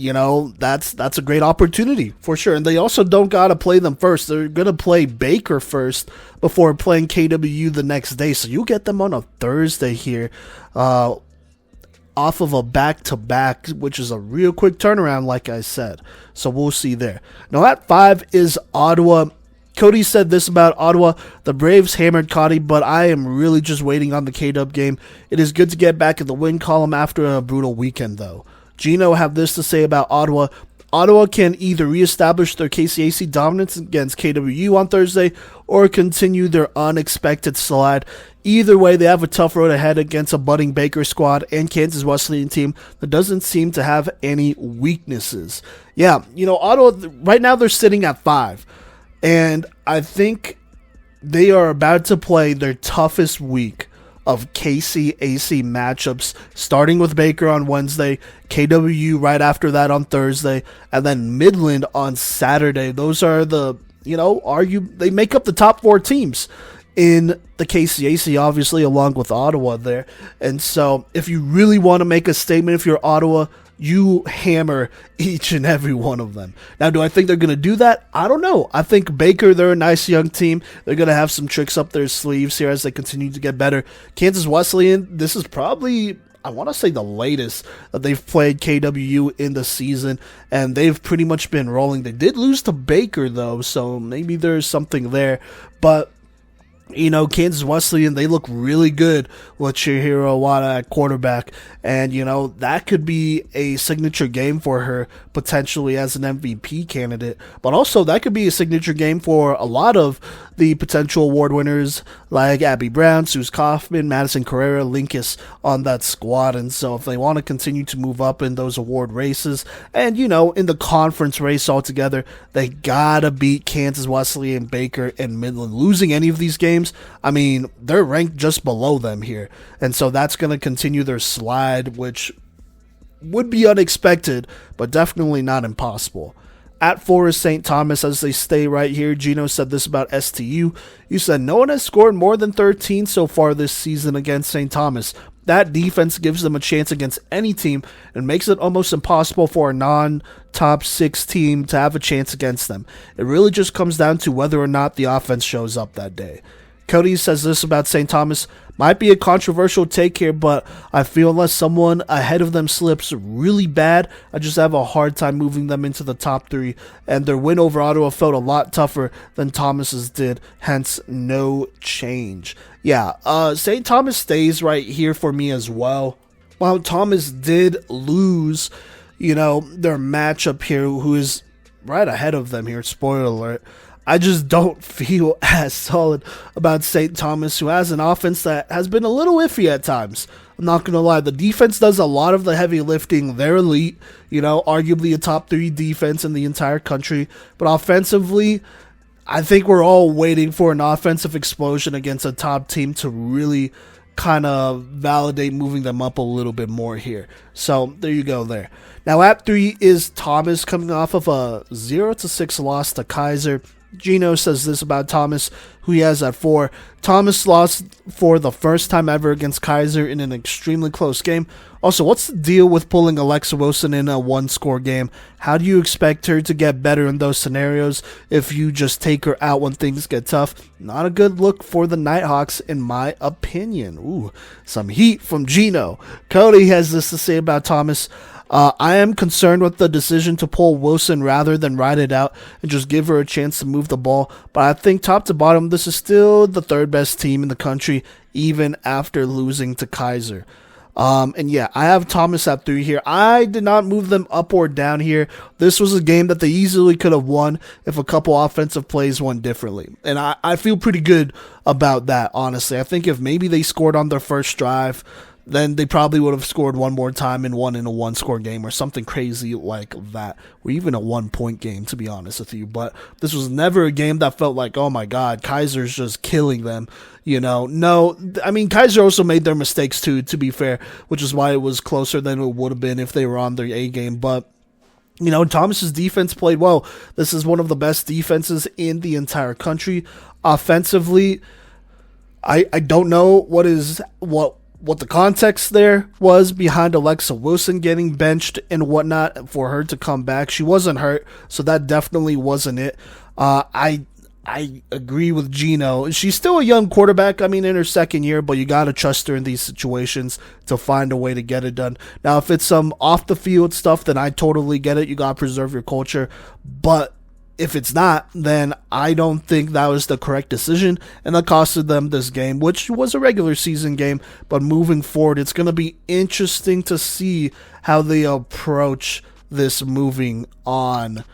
Speaker 1: that's a great opportunity for sure. And they also don't got to play them first. They're going to play Baker first before playing KWU the next day. So you get them on a Thursday here, off of a back-to-back, which is a real quick turnaround, like I said. So we'll see there. Now at 5 is Ottawa. Kodey said this about Ottawa. The Braves hammered Cottey, but I am really just waiting on the K-Dub game. It is good to get back in the win column after a brutal weekend, though. Gino have this to say about Ottawa. Ottawa can either reestablish their KCAC dominance against KWU on Thursday or continue their unexpected slide. Either way, they have a tough road ahead against a budding Baker squad and Kansas Wesleyan team that doesn't seem to have any weaknesses. Yeah, Ottawa, right now they're sitting at 5. And I think they are about to play their toughest week of KC-AC matchups, starting with Baker on Wednesday, KWU right after that on Thursday, and then Midland on Saturday. Those are the, they make up the top 4 teams in the KC-AC, obviously, along with Ottawa there. And so if you really want to make a statement, if you're Ottawa, you hammer each and every one of them. Now, do I think they're going to do that? I don't know. I think Baker, they're a nice young team. They're going to have some tricks up their sleeves here as they continue to get better. Kansas Wesleyan, this is probably, I want to say, the latest that they've played KWU in the season, and they've pretty much been rolling. They did lose to Baker, though, so maybe there's something there. But Kansas Wesleyan, they look really good with Chihiro Wada at quarterback. And, that could be a signature game for her, potentially as an MVP candidate. But also, that could be a signature game for a lot of the potential award winners like Abby Brown, Suze Kaufman, Madison Carrera, Linkus on that squad. And so if they want to continue to move up in those award races and, in the conference race altogether, they gotta beat Kansas Wesleyan, Baker, and Midland. Losing any of these games, they're ranked just below them here. And so that's going to continue their slide, which would be unexpected, but definitely not impossible. At 4 is St. Thomas as they stay right here. Gino said this about STU. You said no one has scored more than 13 so far this season against St. Thomas. That defense gives them a chance against any team and makes it almost impossible for a non-top 6 team to have a chance against them. It really just comes down to whether or not the offense shows up that day. Kodey says this about St. Thomas. Might be a controversial take here, but I feel unless someone ahead of them slips really bad, I just have a hard time moving them into the top 3. And their win over Ottawa felt a lot tougher than Thomas's did, hence no change. Yeah, St. Thomas stays right here for me as well. While Thomas did lose, their matchup here, who is right ahead of them here, spoiler alert, I just don't feel as solid about St. Thomas, who has an offense that has been a little iffy at times. I'm not going to lie. The defense does a lot of the heavy lifting. They're elite, arguably a top 3 defense in the entire country. But offensively, I think we're all waiting for an offensive explosion against a top team to really kind of validate moving them up a little bit more here. So there you go there. Now at 3 is Thomas, coming off of a 0-6 loss to Keiser. Gino says this about Thomas, who he has at 4. Thomas lost for the first time ever against Keiser in an extremely close game. Also, what's the deal with pulling Alexa Wilson in a 1-score game? How do you expect her to get better in those scenarios if you just take her out when things get tough? Not a good look for the Nighthawks, in my opinion. Ooh, some heat from Gino. Kodey has this to say about Thomas. I am concerned with the decision to pull Wilson rather than ride it out and just give her a chance to move the ball. But I think top to bottom, this is still the 3rd best team in the country, even after losing to Keiser. And yeah, I have Thomas at 3 here. I did not move them up or down here. This was a game that they easily could have won if a couple offensive plays went differently. And I feel pretty good about that, honestly. I think if maybe they scored on their first drive, then they probably would have scored one more time and won in a 1-score game or something crazy like that, or even a 1-point game, to be honest with you. But this was never a game that felt like, oh my God, Kaiser's just killing them. No, Keiser also made their mistakes too, to be fair, which is why it was closer than it would have been if they were on their A game. But Thomas's defense played well. This is one of the best defenses in the entire country. Offensively, I don't know what the context there was behind Alexa Wilson getting benched and whatnot for her to come back. She wasn't hurt, so that definitely wasn't it. I agree with Gino. She's still a young quarterback, in her 2nd year, but you got to trust her in these situations to find a way to get it done. Now, if it's some off-the-field stuff, then I totally get it. You got to preserve your culture. But if it's not, then I don't think that was the correct decision, and that costed them this game, which was a regular season game. But moving forward, it's going to be interesting to see how they approach this moving on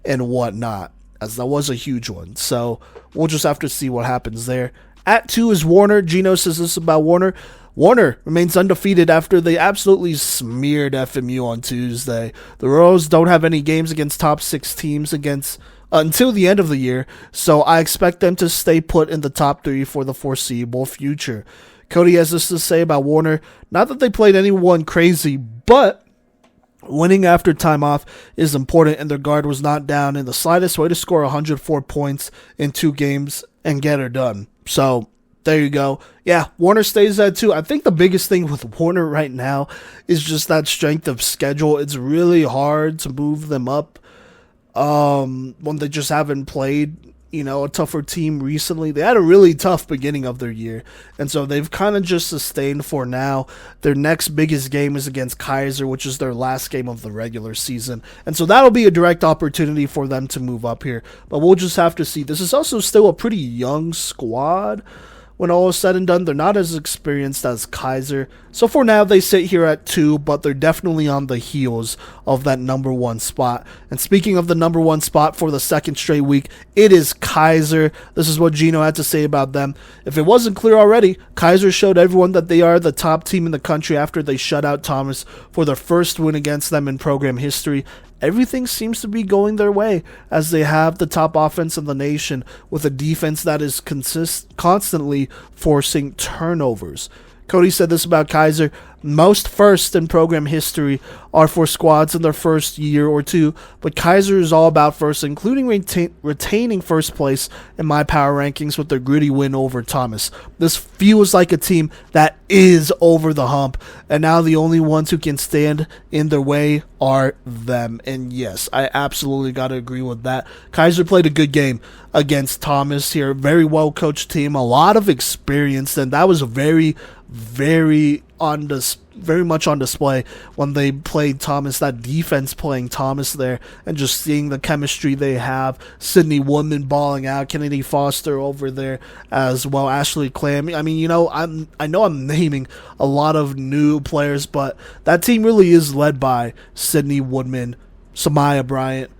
Speaker 1: and whatnot, as that was a huge one. So we'll just have to see what happens there. At 2 is Warner. Gino says this about Warner. Warner remains undefeated after they absolutely smeared FMU on Tuesday. The Royals don't have any games against top 6 teams against until the end of the year, so I expect them to stay put in the top 3 for the foreseeable future. Kodey has this to say about Warner. Not that they played anyone crazy, but winning after time off is important, and their guard was not down in the slightest way to score 104 points in 2 games and get her done. So there you go. Yeah, Warner stays at 2. I think the biggest thing with Warner right now is just that strength of schedule. It's really hard to move them up when they just haven't played, a tougher team recently. They had a really tough beginning of their year, and so they've kind of just sustained for now. Their next biggest game is against Keiser, which is their last game of the regular season, and so that'll be a direct opportunity for them to move up here, but we'll just have to see. This is also still a pretty young squad. When all is said and done, they're not as experienced as Keiser. So for now, they sit here at 2, but they're definitely on the heels of that number 1 spot. And speaking of the number 1 spot for the second straight week, it is Keiser. This is what Gino had to say about them. If it wasn't clear already, Keiser showed everyone that they are the top team in the country after they shut out Thomas for their first win against them in program history. Everything seems to be going their way as they have the top offense in the nation with a defense that is constantly forcing turnovers. Kodey said this about Keiser. Most firsts in program history are for squads in their first year or 2, but Keiser is all about first, including retaining first place in my power rankings with their gritty win over Thomas. This feels like a team that is over the hump, and now the only ones who can stand in their way are them. And yes, I absolutely got to agree with that. Keiser played a good game against Thomas here. Very well coached team, a lot of experience, and that was very much on display when they played Thomas, that defense playing Thomas there, and just seeing the chemistry they have. Sydney Woman balling out, Kennedy Foster over there as well, Ashley Clam. I mean, I know I'm naming a lot of new players, but that team really is led by Sydney Woodman, Samaya Bryant,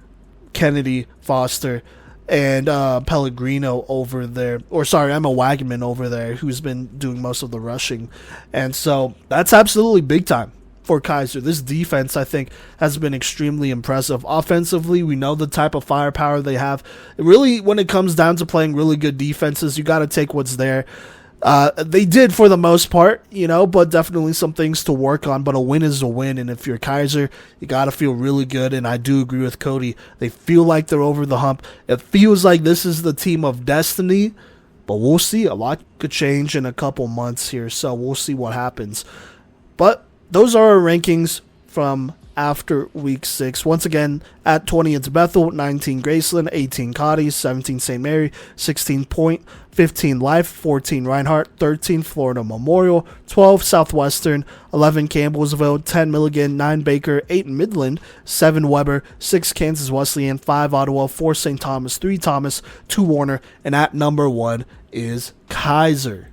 Speaker 1: Kennedy Foster, and Pellegrino over there, Emma Wagman over there, who's been doing most of the rushing. And so that's absolutely big time for Keiser. This defense, I think, has been extremely impressive. Offensively, we know the type of firepower they have. Really, when it comes down to playing really good defenses, you got to take what's there. They did for the most part, but definitely some things to work on. But a win is a win, and if you're Keiser, you got to feel really good. And I do agree with Kodey. They feel like they're over the hump. It feels like this is the team of destiny, but we'll see. A lot could change in a couple months here, so we'll see what happens. But those are our rankings from after week 6. Once again, at 20 it's Bethel, 19 Graceland, 18 Cottey, 17 St. Mary, 16 Point, 15 Life, 14 Reinhardt, 13 Florida Memorial, 12 Southwestern, 11 Campbellsville, 10 Milligan, 9 Baker, 8 Midland, 7 Weber, 6 Kansas Wesleyan, 5 Ottawa, 4 St. Thomas, 3 Thomas, 2 Warner, and at number 1 is Keiser.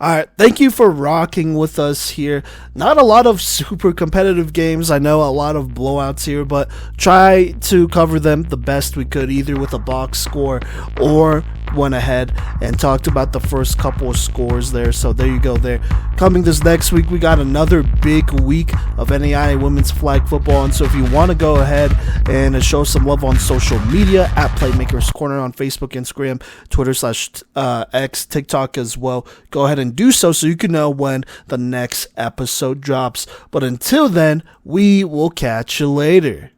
Speaker 1: Alright, thank you for rocking with us here. Not a lot of super competitive games. I know a lot of blowouts here, but try to cover them the best we could, either with a box score or went ahead and talked about the first couple of scores there. So there you go there. Coming this next week, we got another big week of NAIA Women's Flag Football. And so if you want to go ahead and show some love on social media, at Playmakers Corner on Facebook, Instagram, Twitter /X, TikTok as well, go ahead and do so you can know when the next episode drops. But until then, we will catch you later.